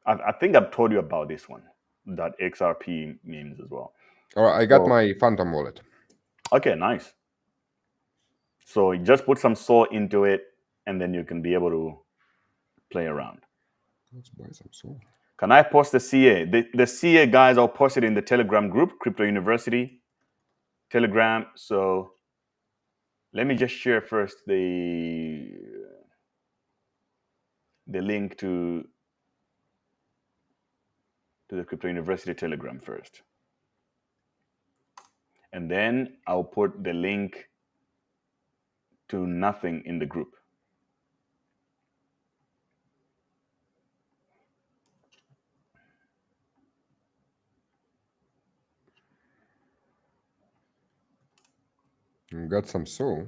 [SPEAKER 6] I think I've told you about this one, that XRP memes as well.
[SPEAKER 7] All right, I got my Phantom wallet.
[SPEAKER 6] Okay, nice. So you just put some Sol into it, and then you can be able to play around.
[SPEAKER 7] Let's buy some Sol.
[SPEAKER 6] Can I post the CA? The CA, guys, I'll post it in the Telegram group, Crypto University Telegram. So let me just share first the link to the Crypto University Telegram first. And then I'll put the link to Nothing in the group.
[SPEAKER 7] Got some soul.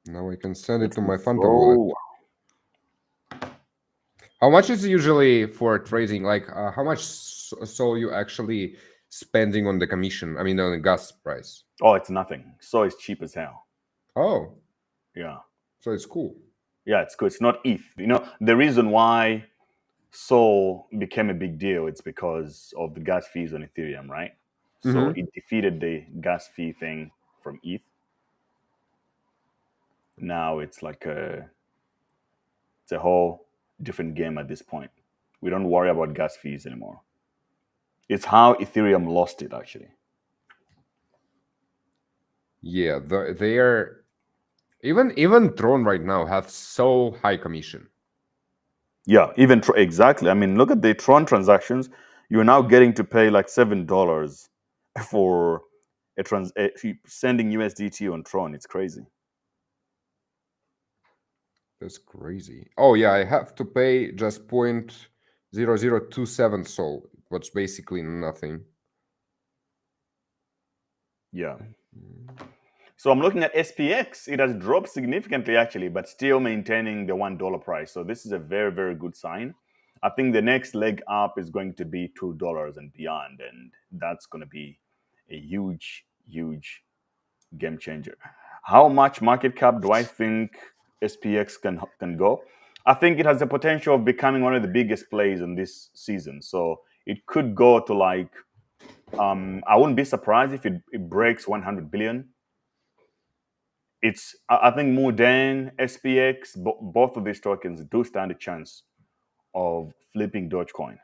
[SPEAKER 7] Now I can send it to my Phantom wallet. How much is usually for trading? Like, how much soul you actually spending on the commission? I mean, on the gas price.
[SPEAKER 6] Oh, it's nothing. So it's cheap as hell.
[SPEAKER 7] Oh,
[SPEAKER 6] Yeah.
[SPEAKER 7] so it's cool.
[SPEAKER 6] Yeah, it's good. It's not ETH. You know, the reason why Sol became a big deal, it's because of the gas fees on Ethereum, right? So it defeated the gas fee thing from ETH. Now it's like it's a whole different game at this point. We don't worry about gas fees anymore. It's how Ethereum lost it, actually.
[SPEAKER 7] Yeah, they are even Tron right now have so high commission.
[SPEAKER 6] Yeah, even exactly. I mean, look at the Tron transactions. You're now getting to pay like $7 for sending USDT on Tron. It's crazy.
[SPEAKER 7] That's crazy. Oh yeah, I have to pay just 0.0027 Sol, what's basically nothing.
[SPEAKER 6] Yeah. So I'm looking at SPX. It has dropped significantly, actually, but still maintaining the $1 price. So this is a very, very good sign. I think the next leg up is going to be $2 and beyond, and that's going to be a huge, huge game changer. How much market cap do I think SPX can go? I think it has the potential of becoming one of the biggest plays in this season. So it could go to like, I wouldn't be surprised if it breaks 100 billion. I think Mudang, SPX, both of these tokens do stand a chance of flipping Dogecoin.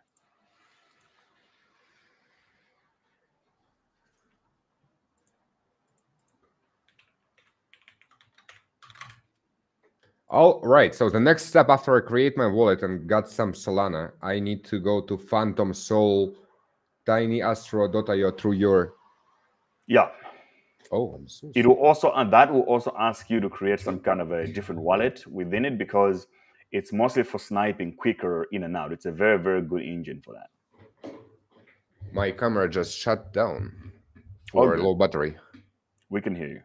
[SPEAKER 7] All right, so the next step after I create my wallet and got some Solana, I need to go to Phantom Soul tinyastro.io through your...
[SPEAKER 6] Yeah.
[SPEAKER 7] Oh, I'm so
[SPEAKER 6] it will also, and that will also ask you to create some kind of a different wallet within it, because it's mostly for sniping quicker in and out. It's a very, very good engine for that.
[SPEAKER 7] My camera just shut down for low battery.
[SPEAKER 6] We can hear you.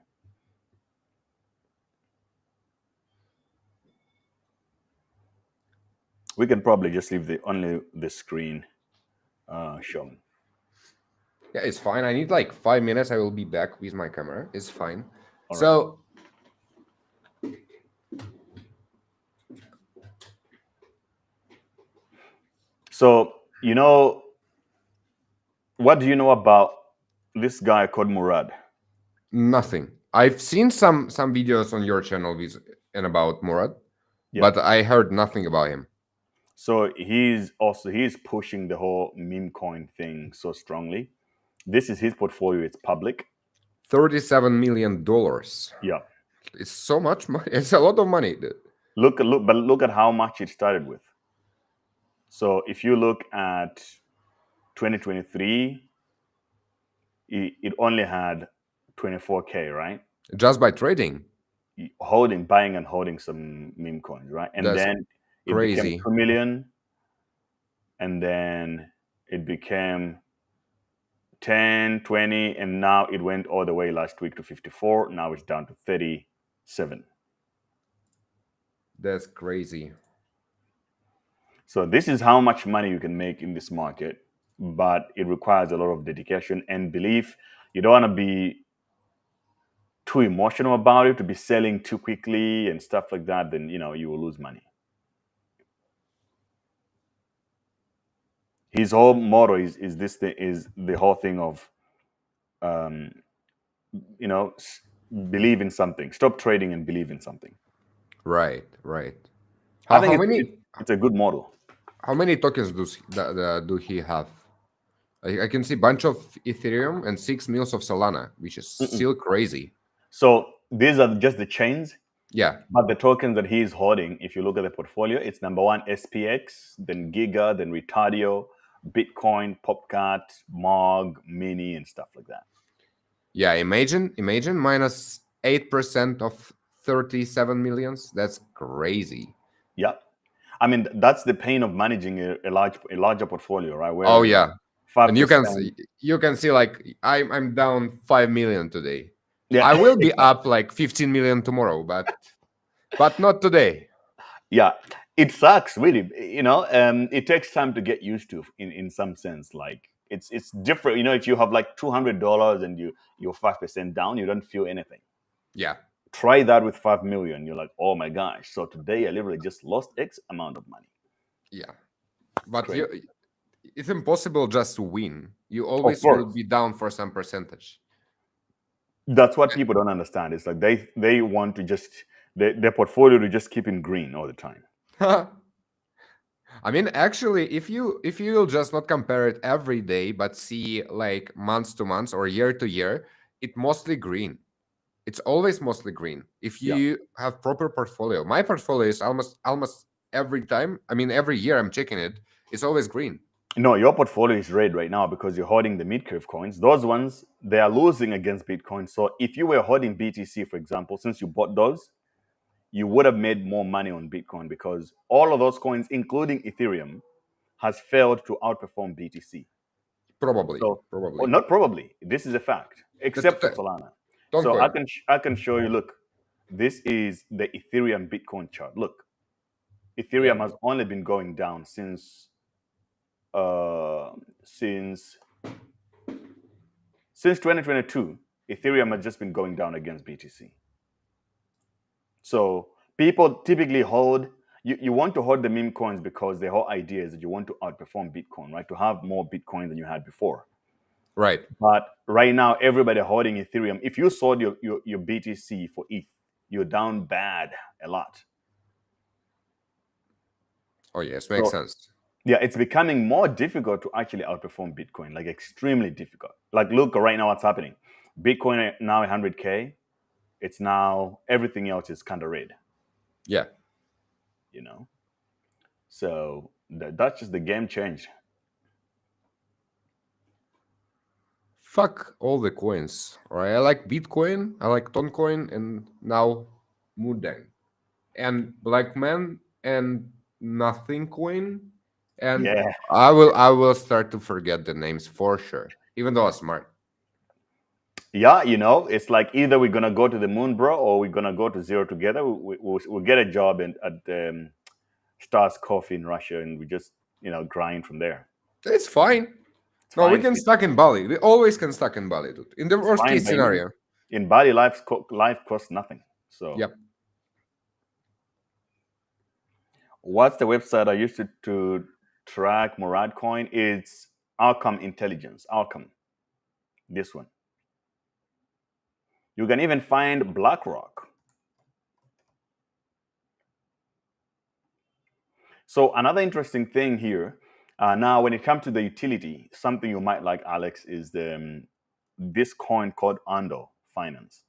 [SPEAKER 6] We can probably just leave only the screen shown.
[SPEAKER 7] Yeah, it's fine. I need like 5 minutes. I will be back with my camera. It's fine. All right.
[SPEAKER 6] So, what do you know about this guy called Murad?
[SPEAKER 7] Nothing. I've seen some videos on your channel about Murad, but I heard nothing about him.
[SPEAKER 6] So he's pushing the whole meme coin thing so strongly. This is his portfolio. It's public.
[SPEAKER 7] $37 million.
[SPEAKER 6] Yeah,
[SPEAKER 7] it's so much money. It's a lot of money.
[SPEAKER 6] Look at how much it started with. So if you look at 2023, it only had 24K, right?
[SPEAKER 7] Just by trading,
[SPEAKER 6] buying and holding some meme coins, right? And
[SPEAKER 7] that's
[SPEAKER 6] then it became 2 million, and then it became 10, 20, and now it went all the way last week to 54. Now it's down to 37.
[SPEAKER 7] That's crazy.
[SPEAKER 6] So this is how much money you can make in this market, but it requires a lot of dedication and belief. You don't want to be too emotional about it, to be selling too quickly and stuff like that, then you will lose money. His whole motto is the whole thing of believe in something. Stop trading and believe in something.
[SPEAKER 7] Right.
[SPEAKER 6] I think it's a good model.
[SPEAKER 7] How many tokens do he have? I can see a bunch of Ethereum and 6 mils of Solana, which is still crazy.
[SPEAKER 6] So these are just the chains.
[SPEAKER 7] Yeah.
[SPEAKER 6] But the tokens that he's holding, if you look at the portfolio, it's number 1 SPX, then Giga, then Retardio, Bitcoin, Popcat, Mog, Mini, and stuff like that.
[SPEAKER 7] Yeah, imagine minus 8% of 37 millions. That's crazy.
[SPEAKER 6] Yeah. I mean, that's the pain of managing a larger portfolio, right?
[SPEAKER 7] Where yeah.
[SPEAKER 6] 5%,
[SPEAKER 7] and you can see like I'm down 5 million today.
[SPEAKER 6] Yeah,
[SPEAKER 7] I will be up like 15 million tomorrow, but not today.
[SPEAKER 6] yeah. It sucks, really. It takes time to get used to, in some sense. Like it's different. If you have like $200 and you're 5% down, you don't feel anything.
[SPEAKER 7] Yeah.
[SPEAKER 6] Try that with 5 million. You're like, oh my gosh. So today I literally just lost X amount of money.
[SPEAKER 7] Yeah. But
[SPEAKER 6] Crazy.
[SPEAKER 7] it's impossible just to win. You
[SPEAKER 6] Of
[SPEAKER 7] always will
[SPEAKER 6] course.
[SPEAKER 7] be down for some percentage.
[SPEAKER 6] That's what people don't understand. It's like they want to just their portfolio to just keep in green all the time.
[SPEAKER 7] I mean, actually, if you'll just not compare it every day, but see like months to months or year to year, it's mostly green. It's always mostly green. If you have proper portfolio, my portfolio is almost every time. I mean, every year I'm checking it. It's always green.
[SPEAKER 6] No, your portfolio is red right now because you're holding the mid-curve coins. Those ones, they are losing against Bitcoin. So if you were holding BTC, for example, since you bought those, you would have made more money on Bitcoin because all of those coins, including Ethereum, has failed to outperform BTC.
[SPEAKER 7] Probably.
[SPEAKER 6] Or not probably. This is a fact, except for Solana. So I can show you. Look, this is the Ethereum Bitcoin chart. Look, Ethereum has only been going down since 2022. Ethereum has just been going down against BTC. So people typically hold. You want to hold the meme coins because the whole idea is that you want to outperform Bitcoin, right? To have more Bitcoin than you had before.
[SPEAKER 7] Right.
[SPEAKER 6] But right now, everybody holding Ethereum. If you sold your BTC for ETH, you're down bad a lot.
[SPEAKER 7] Oh yes, makes sense.
[SPEAKER 6] Yeah, it's becoming more difficult to actually outperform Bitcoin, like extremely difficult. Like look right now what's happening. Bitcoin now 100K. It's now everything else is kind of red.
[SPEAKER 7] Yeah.
[SPEAKER 6] So that's just the game change.
[SPEAKER 7] Fuck all the coins. All right, I like Bitcoin, I like Toncoin, and now Moondang, and Blackman, and Nothing Coin, and I will start to forget the names for sure, even though I'm smart.
[SPEAKER 6] Yeah, it's like either we're gonna go to the moon, bro, or we're gonna go to zero together. We'll get a job at Stars Coffee in Russia, and we just grind from there.
[SPEAKER 7] It's fine. We can stuck in Bali. We always can stuck in Bali, dude. In the worst case scenario.
[SPEAKER 6] In Bali, life costs nothing. So
[SPEAKER 7] yep.
[SPEAKER 6] What's the website I used to track Murad Coin? It's Outcome Intelligence. Outcome. This one. You can even find BlackRock. So another interesting thing here, now when it comes to the utility, something you might like, Alex, is this coin called Ondo Finance.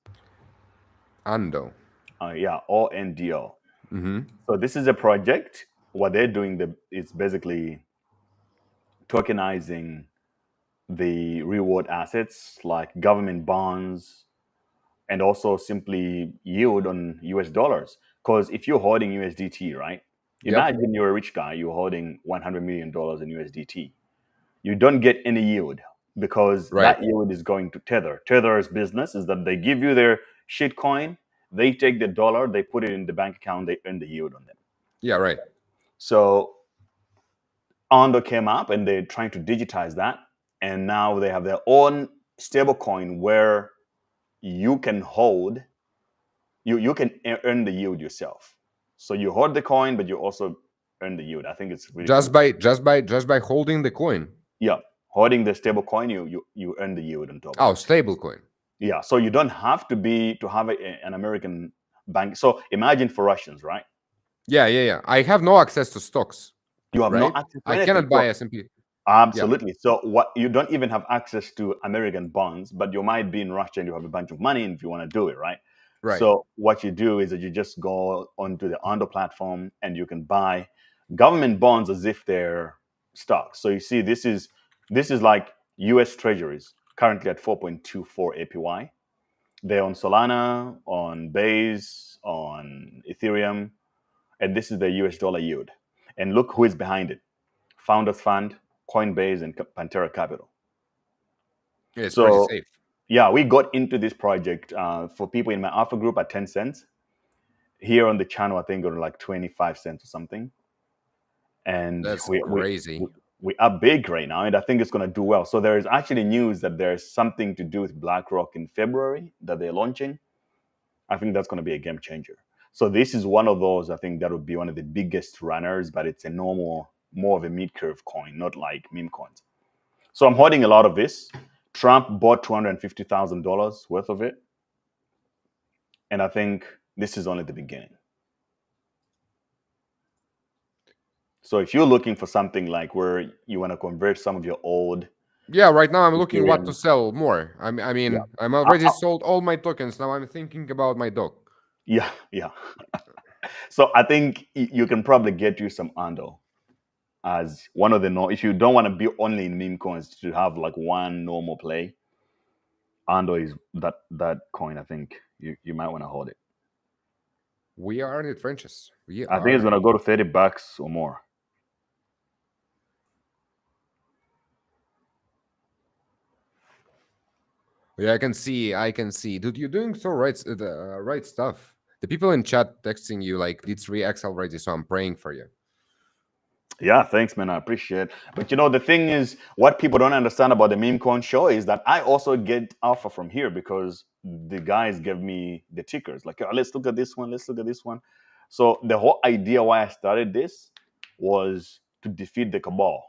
[SPEAKER 7] Ondo.
[SPEAKER 6] Yeah, ONDO.
[SPEAKER 7] Mm-hmm.
[SPEAKER 6] So this is a project. What they're doing is basically tokenizing the reward assets like government bonds and also simply yield on US dollars. Because if you're holding USDT, right? Imagine you're a rich guy, you're holding $100 million in USDT. You don't get any yield because that yield is going to Tether. Tether's business is that they give you their shit coin, they take the dollar, they put it in the bank account, they earn the yield on them.
[SPEAKER 7] Yeah, right.
[SPEAKER 6] So Ondo came up and they're trying to digitize that. And now they have their own stablecoin where you can hold, you can earn the yield yourself. So you hold the coin, but you also earn the yield. I think it's really
[SPEAKER 7] just by holding the coin.
[SPEAKER 6] Yeah, holding the stable coin, you earn the yield on top.
[SPEAKER 7] Oh, stable coin.
[SPEAKER 6] Yeah, so you don't have to have an American bank. So imagine for Russians, right?
[SPEAKER 7] Yeah. I have no access to stocks.
[SPEAKER 6] You have no access to
[SPEAKER 7] I cannot buy S&P.
[SPEAKER 6] Absolutely. Yeah. So what you don't even have access to American bonds, but you might be in Russia and you have a bunch of money and if you want to do it, right?
[SPEAKER 7] Right.
[SPEAKER 6] So what you do is that you just go onto the Ondo platform and you can buy government bonds as if they're stocks. So you see, this is like US Treasuries currently at 4.24 APY. They're on Solana, on Base, on Ethereum, and this is the US dollar yield. And look who is behind it: Founders Fund, Coinbase, and Pantera Capital.
[SPEAKER 7] Yeah, it's pretty safe.
[SPEAKER 6] Yeah, we got into this project for people in my alpha group at 10 cents. Here on the channel, I think it was like 25 cents or something. And
[SPEAKER 7] That's crazy.
[SPEAKER 6] we are big right now, and I think it's going to do well. So there is actually news that there's something to do with BlackRock in February that they're launching. I think that's going to be a game changer. So this is one of those, I think that would be one of the biggest runners, but it's a normal, more of a mid-curve coin, not like Memecoins. So I'm holding a lot of this. Trump bought $250,000 worth of it. And I think this is only the beginning. So if you're looking for something like where you want to convert some of your old,
[SPEAKER 7] yeah, right now I'm looking what to
[SPEAKER 6] Ethereum.
[SPEAKER 7] sell more. I mean,
[SPEAKER 6] Yeah.
[SPEAKER 7] I'm already sold all my tokens. Now I'm thinking about my dog.
[SPEAKER 6] Yeah. So I think you can probably get you some Ando as one of the if you don't want to be only in meme coins, to have like one normal play. Ando is that coin. I think you might want to hold it.
[SPEAKER 7] We are in the trenches.
[SPEAKER 6] I think it's gonna go to $30 or more.
[SPEAKER 7] Yeah, I can see. Dude, you're doing so right, the right stuff. The people in chat texting you like it's 3x already, so I'm praying for you.
[SPEAKER 6] Yeah, thanks, man. I appreciate it. But the thing is, what people don't understand about the Memecoin Show is that I also get alpha from here because the guys give me the tickers. Like, oh, let's look at this one. Let's look at this one. So the whole idea why I started this was to defeat the cabal.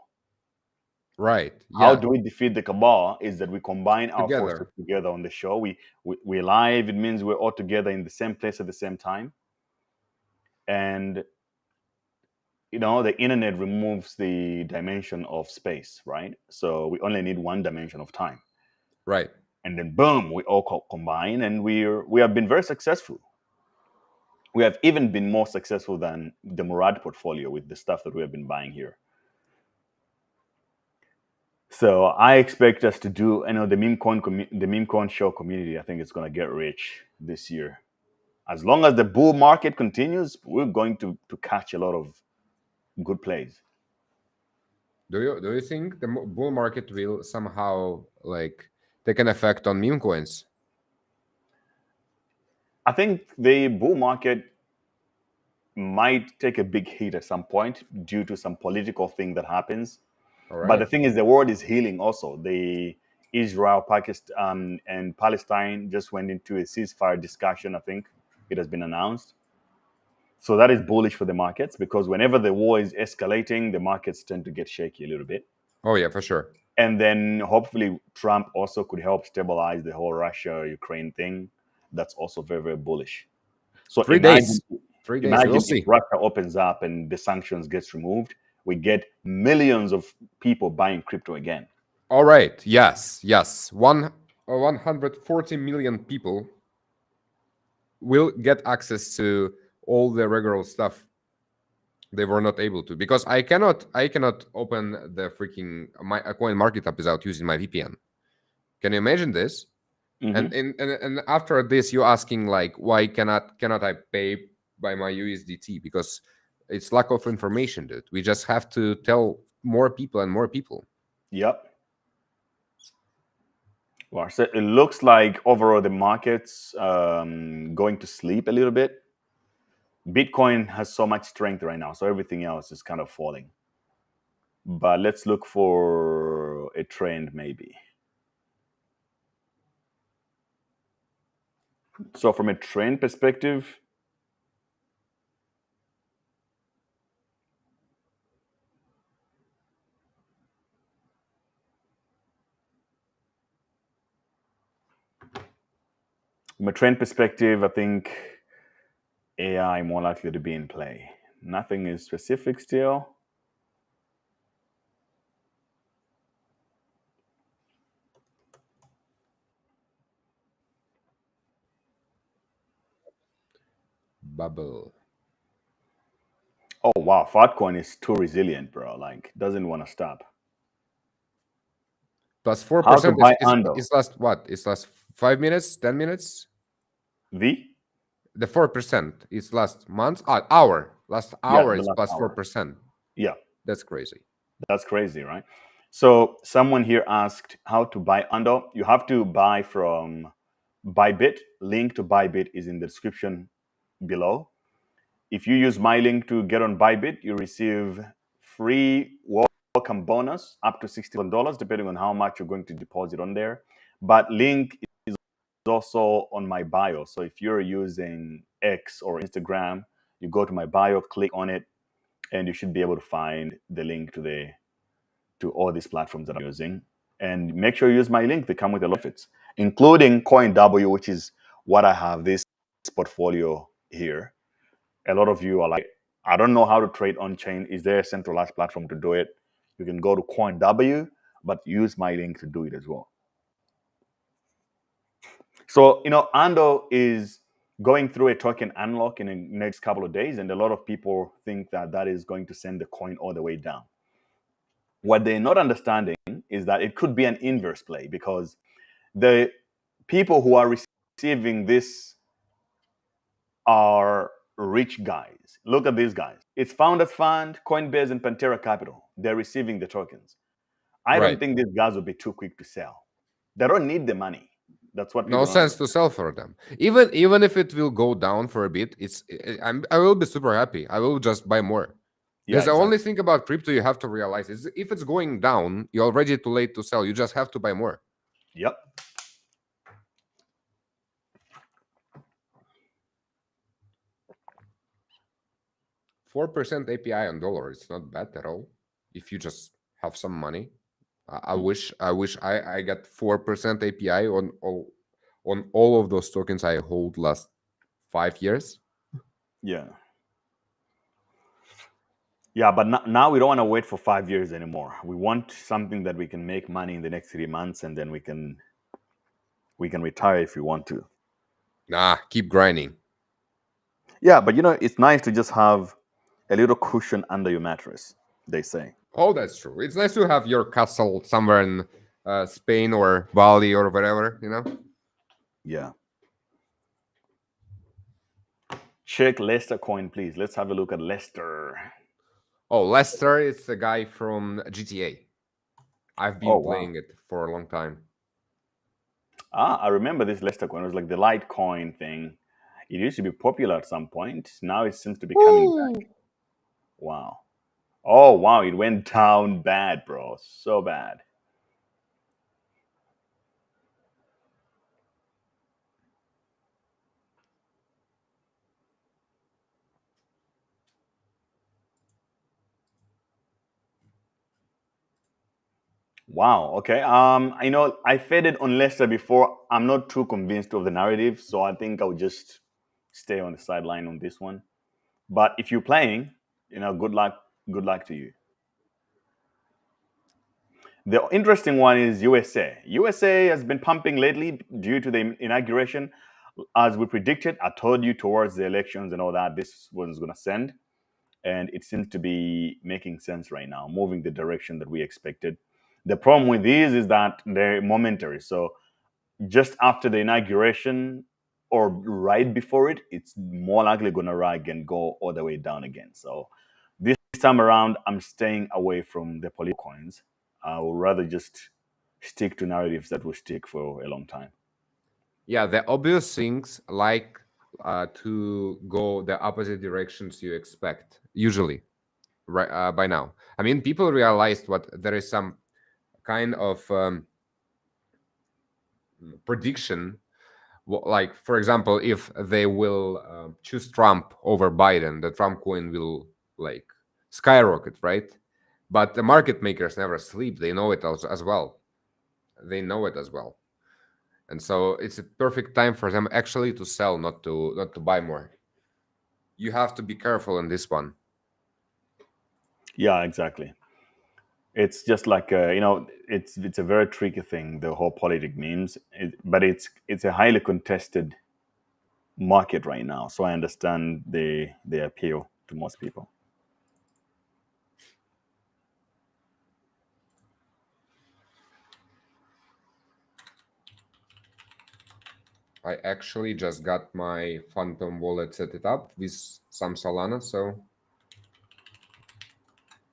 [SPEAKER 7] Right. Yeah.
[SPEAKER 6] How do we defeat the cabal? Is that we combine our
[SPEAKER 7] Together.
[SPEAKER 6] forces together on the show. We're live. It means we're all together in the same place at the same time. And the internet removes the dimension of space, right? So we only need one dimension of time.
[SPEAKER 7] Right.
[SPEAKER 6] And then boom, we all combine, and we have been very successful. We have even been more successful than the Murad portfolio with the stuff that we have been buying here. So I expect us to do, the Memecoin Show community, I think it's going to get rich this year. As long as the bull market continues, we're going to catch a lot of good plays.
[SPEAKER 7] Do you think the bull market will somehow like take an effect on meme coins?
[SPEAKER 6] I think the bull market might take a big hit at some point due to some political thing that happens.
[SPEAKER 7] All right.
[SPEAKER 6] But the thing is, the world is healing also. The Israel, Pakistan, and Palestine just went into a ceasefire discussion. I think it has been announced. So that is bullish for the markets, because whenever the war is escalating, the markets tend to get shaky a little bit.
[SPEAKER 7] Oh, yeah, for sure.
[SPEAKER 6] And then hopefully Trump also could help stabilize the whole Russia-Ukraine thing. That's also very, very bullish. So
[SPEAKER 7] 3 days. 3 days.
[SPEAKER 6] Imagine
[SPEAKER 7] We'll see.
[SPEAKER 6] if Russia opens up and the sanctions gets removed, we get millions of people buying crypto again.
[SPEAKER 7] All right. Yes. 140 million people will get access to all the regular stuff they were not able to, because I cannot open the freaking my coin market app without using my VPN. Can you imagine this?
[SPEAKER 6] Mm-hmm.
[SPEAKER 7] And after this, you're asking like, why cannot I pay by my USDT? Because it's lack of information, dude. We just have to tell more people and more people.
[SPEAKER 6] Yep. Well, so it looks like overall the market's going to sleep a little bit. Bitcoin has so much strength right now, so everything else is kind of falling. But let's look for a trend maybe. So from a trend perspective, I think AI more likely to be in play. Nothing is specific still.
[SPEAKER 7] Bubble.
[SPEAKER 6] Oh wow, Fiatcoin is too resilient, bro. Like, doesn't want to stop.
[SPEAKER 7] Plus 4%.
[SPEAKER 6] How to buy Ando?
[SPEAKER 7] It's last what? It's last 5 minutes, 10 minutes?
[SPEAKER 6] V?
[SPEAKER 7] The 4% is last month, hour. Last hour is
[SPEAKER 6] last
[SPEAKER 7] plus
[SPEAKER 6] hour.
[SPEAKER 7] 4%.
[SPEAKER 6] Yeah.
[SPEAKER 7] That's crazy.
[SPEAKER 6] That's crazy, right? So someone here asked how to buy Ando. You have to buy from Bybit. Link to Bybit is in the description below. If you use my link to get on Bybit, you receive free welcome bonus up to $60, depending on how much you're going to deposit on there. But link is also on my bio. So if you're using X or Instagram, you go to my bio, click on it, and you should be able to find the link to all these platforms that I'm using. And make sure you use my link. They come with a lot of benefits, including CoinW, which is what I have this portfolio here. A lot of you are like, I don't know how to trade on chain. Is there a centralized platform to do it? You can go to CoinW, but use my link to do it as well. So, Ando is going through a token unlock in the next couple of days, and a lot of people think that that is going to send the coin all the way down. What they're not understanding is that it could be an inverse play, because the people who are receiving this are rich guys. Look at these guys. It's Founders Fund, Coinbase, and Pantera Capital. They're receiving the tokens. I don't think these guys will be too quick to sell. They don't need the money. That's what
[SPEAKER 7] No sense to sell for them. Even if it will go down for a bit, I will be super happy. I will just buy more. Because the only thing about crypto you have to realize is if it's going down, you're already too late to sell. You just have to buy more.
[SPEAKER 6] Yep.
[SPEAKER 7] %4 API on dollar. It's not bad at all. If you just have some money, I wish I got 4% API on all of those tokens I hold last 5 years.
[SPEAKER 6] Yeah. Yeah, but now we don't want to wait for 5 years anymore. We want something that we can make money in the next 3 months, and then we can retire if we want to.
[SPEAKER 7] Nah, keep grinding.
[SPEAKER 6] Yeah, but it's nice to just have a little cushion under your mattress, they say.
[SPEAKER 7] Oh, that's true. It's nice to have your castle somewhere in Spain or Bali or whatever,
[SPEAKER 6] Yeah. Check Lester coin, please. Let's have a look at Lester.
[SPEAKER 7] Oh, Lester is the guy from GTA. I've been playing it for a long time.
[SPEAKER 6] I remember this Lester coin. It was like the Litecoin thing. It used to be popular at some point. Now it seems to be coming back. Wow. Oh, wow. It went down bad, bro. So bad. Wow. Okay. I faded on Leicester before. I'm not too convinced of the narrative, so I think I'll just stay on the sideline on this one. But if you're playing, good luck. Good luck to you. The interesting one is USA. USA has been pumping lately due to the inauguration. As we predicted, I told you towards the elections and all that, this was going to send. And it seems to be making sense right now, moving the direction that we expected. The problem with these is that they're momentary. So just after the inauguration or right before it, it's more likely going to rise and go all the way down again. So this time around, I'm staying away from the political coins. I would rather just stick to narratives that will stick for a long time.
[SPEAKER 7] Yeah, the obvious things like to go the opposite directions you expect, usually, right by now. I mean, people realized there is some kind of prediction, like, for example, if they will choose Trump over Biden, the Trump coin will skyrocket, right? But the market makers never sleep. They know it as well. They know it as well. And so it's a perfect time for them actually to sell, not to buy more. You have to be careful in this one.
[SPEAKER 6] Yeah, exactly. It's just like it's a very tricky thing, the whole politic memes. But it's a highly contested market right now, so I understand the appeal to most people.
[SPEAKER 7] I actually just got my Phantom wallet set it up with some Solana, so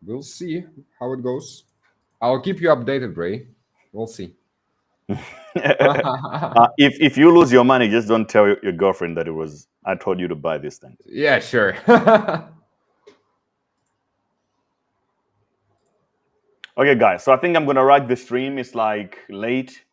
[SPEAKER 7] we'll see how it goes. I'll keep you updated, Ray. We'll see.
[SPEAKER 6] If you lose your money, just don't tell your girlfriend that I told you to buy this thing.
[SPEAKER 7] Yeah, sure.
[SPEAKER 6] Okay, guys. So I think I'm gonna wrap the stream. It's like late.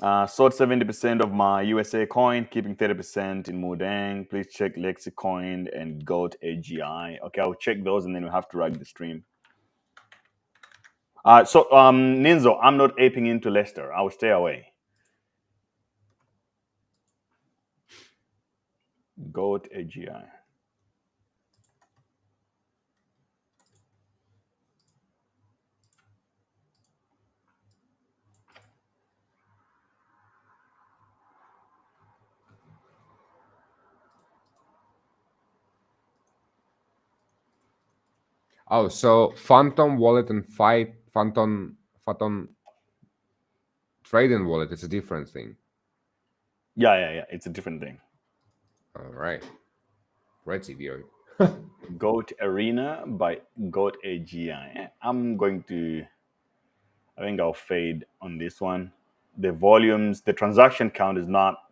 [SPEAKER 6] Sold 70% of my USA coin, keeping 30% in Mudang. Please check Lexicoin and Goat AGI. Okay, I'll check those and then we'll have to write the stream. Ninzo, I'm not aping into Lester. I will stay away. Goat AGI.
[SPEAKER 7] Oh, so Phantom Wallet and Phantom Trading Wallet is a different thing.
[SPEAKER 6] Yeah. It's a different thing.
[SPEAKER 7] All right. Right, CVO.
[SPEAKER 6] Goat Arena by Goat AGI. I think I'll fade on this one. The volumes, the transaction count is not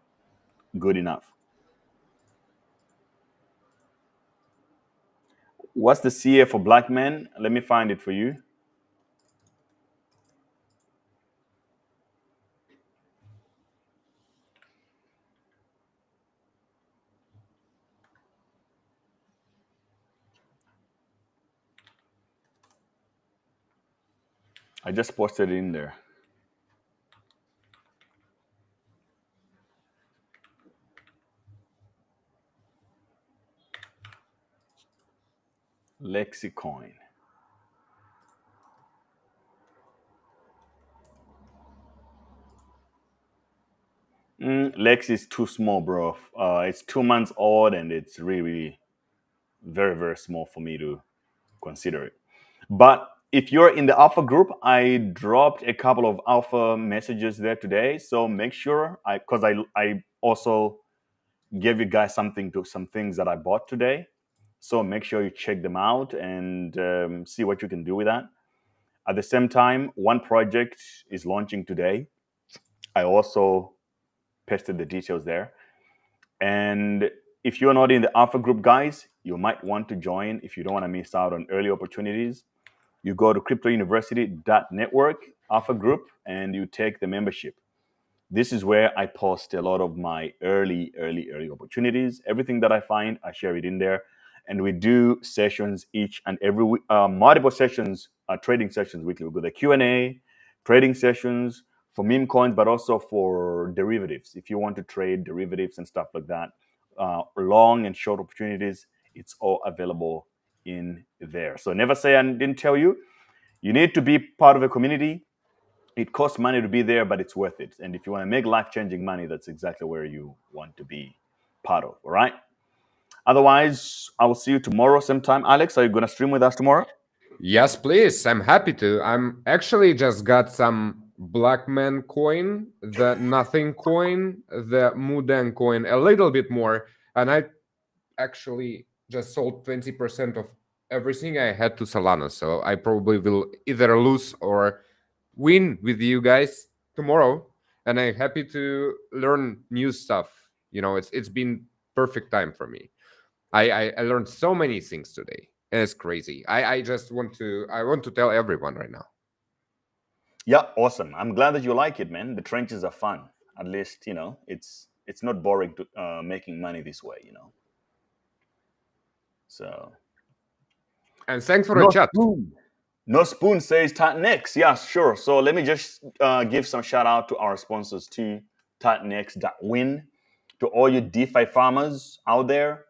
[SPEAKER 6] good enough. What's the CA for black men? Let me find it for you. I just posted it in there. Lexicoin. Lex is too small, bro. It's 2 months old and it's really very, very small for me to consider it. But if you're in the alpha group, I dropped a couple of alpha messages there today. So make sure because I also gave you guys some things that I bought today. So make sure you check them out and see what you can do with that. At the same time, one project is launching today. I also pasted the details there. And if you're not in the alpha group, guys, you might want to join if you don't want to miss out on early opportunities. You go to cryptouniversity.network alpha group and you take the membership. This is where I post a lot of my early opportunities. Everything that I find, I share it in there. And we do sessions each and every week, multiple sessions, trading sessions weekly. We do the Q&A, trading sessions for meme coins, but also for derivatives. If you want to trade derivatives and stuff like that, long and short opportunities, it's all available in there. So never say I didn't tell you. You need to be part of a community. It costs money to be there, but it's worth it. And if you want to make life-changing money, that's exactly where you want to be part of. All right. Otherwise, I will see you tomorrow same time. Alex, are you going to stream with us tomorrow?
[SPEAKER 7] Yes, please. I'm happy to. I'm actually just got some Black Man coin, the Nothing coin, the Mudang coin, a little bit more. And I actually just sold 20% of everything I had to Solana. So I probably will either lose or win with you guys tomorrow. And I'm happy to learn new stuff. You know, it's been perfect time for me. I learned so many things today. And it's crazy. I want to tell everyone right now.
[SPEAKER 6] Yeah, awesome. I'm glad that you like it, man. The trenches are fun. At least, it's not boring to making money this way, So.
[SPEAKER 7] And thanks for the chat.
[SPEAKER 6] No Spoon says Titanx. Yeah, sure. So let me just give some shout out to our sponsors too. Titanx.win. To all you DeFi farmers out there,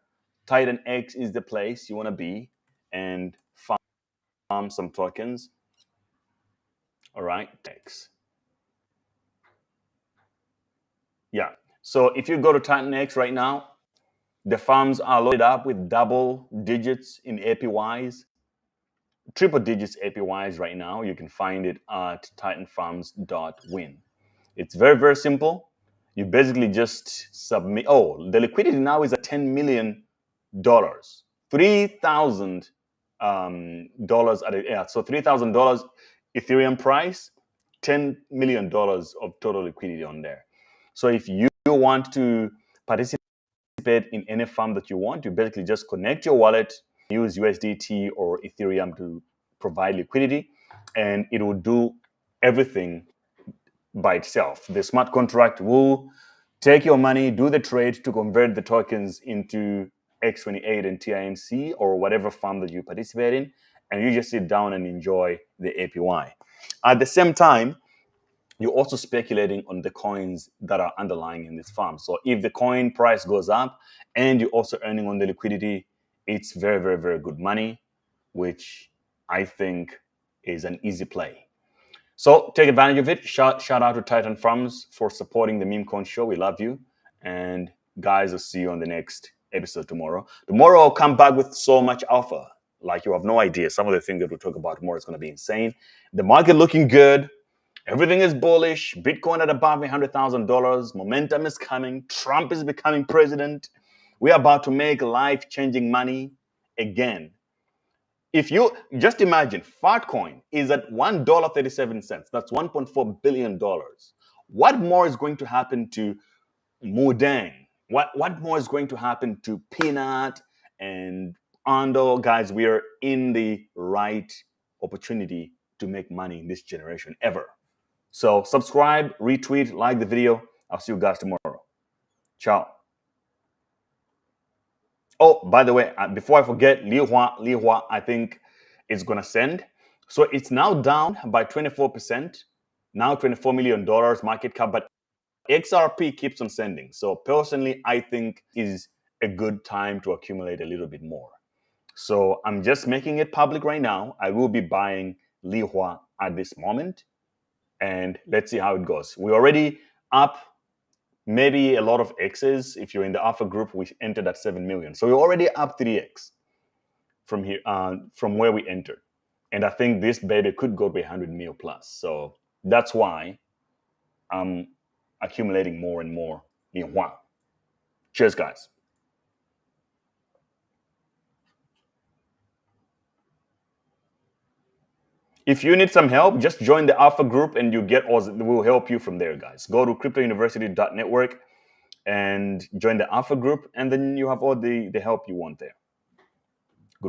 [SPEAKER 6] Titanx is the place you want to be and farm some tokens. All right, thanks. Yeah. So if you go to Titanx right now, the farms are loaded up with double digits in APYs, triple digits APYs right now. You can find it at titanfarms.win. It's very, very simple. You basically just submit. Oh, the liquidity now is at $10 million. 3,000 dollars at it. Yeah, so $3,000 Ethereum price, $10 million of total liquidity on there. So if you want to participate in any farm that you want, you basically just connect your wallet, use USDT or Ethereum to provide liquidity, and it will do everything by itself. The smart contract will take your money, do the trade to convert the tokens into X28 and TINC or whatever farm that you participate in, and you just sit down and enjoy the APY. At the same time, you're also speculating on the coins that are underlying in this farm. So if the coin price goes up and you're also earning on the liquidity, it's very, very, very good money, which I think is an easy play. So take advantage of it. Shout out to Titan Farms for supporting the Memecoin Show. We love you. And guys, I'll see you on the next episode tomorrow. Tomorrow I'll come back with so much alpha. Like you have no idea. Some of the things that we'll talk about tomorrow is going to be insane. The market looking good. Everything is bullish. Bitcoin at above $100,000. Momentum is coming. Trump is becoming president. We are about to make life-changing money again. If you just imagine, Fartcoin is at $1.37. That's $1.4 billion. What more is going to happen to Mudang? What more is going to happen to Peanut and Ando? Guys, we are in the right opportunity to make money in this generation ever. So subscribe, retweet, like the video. I'll see you guys tomorrow. Ciao. Oh, by the way, before I forget, Lihua, I think is going to send. So it's now down by 24%, now $24 million market cap, but XRP keeps on sending. So personally, I think is a good time to accumulate a little bit more. So I'm just making it public right now. I will be buying Lihua at this moment. And let's see how it goes. We're already up maybe a lot of X's. If you're in the alpha group, we entered at 7 million. So we're already up 3X from here, from where we entered. And I think this baby could go to 100 mil plus. So that's why I'm accumulating more and more in one. Cheers, guys. If you need some help, just join the alpha group and you get us. We'll help you from there, guys. Go to cryptouniversity.network and join the alpha group, and then you have all the help you want there.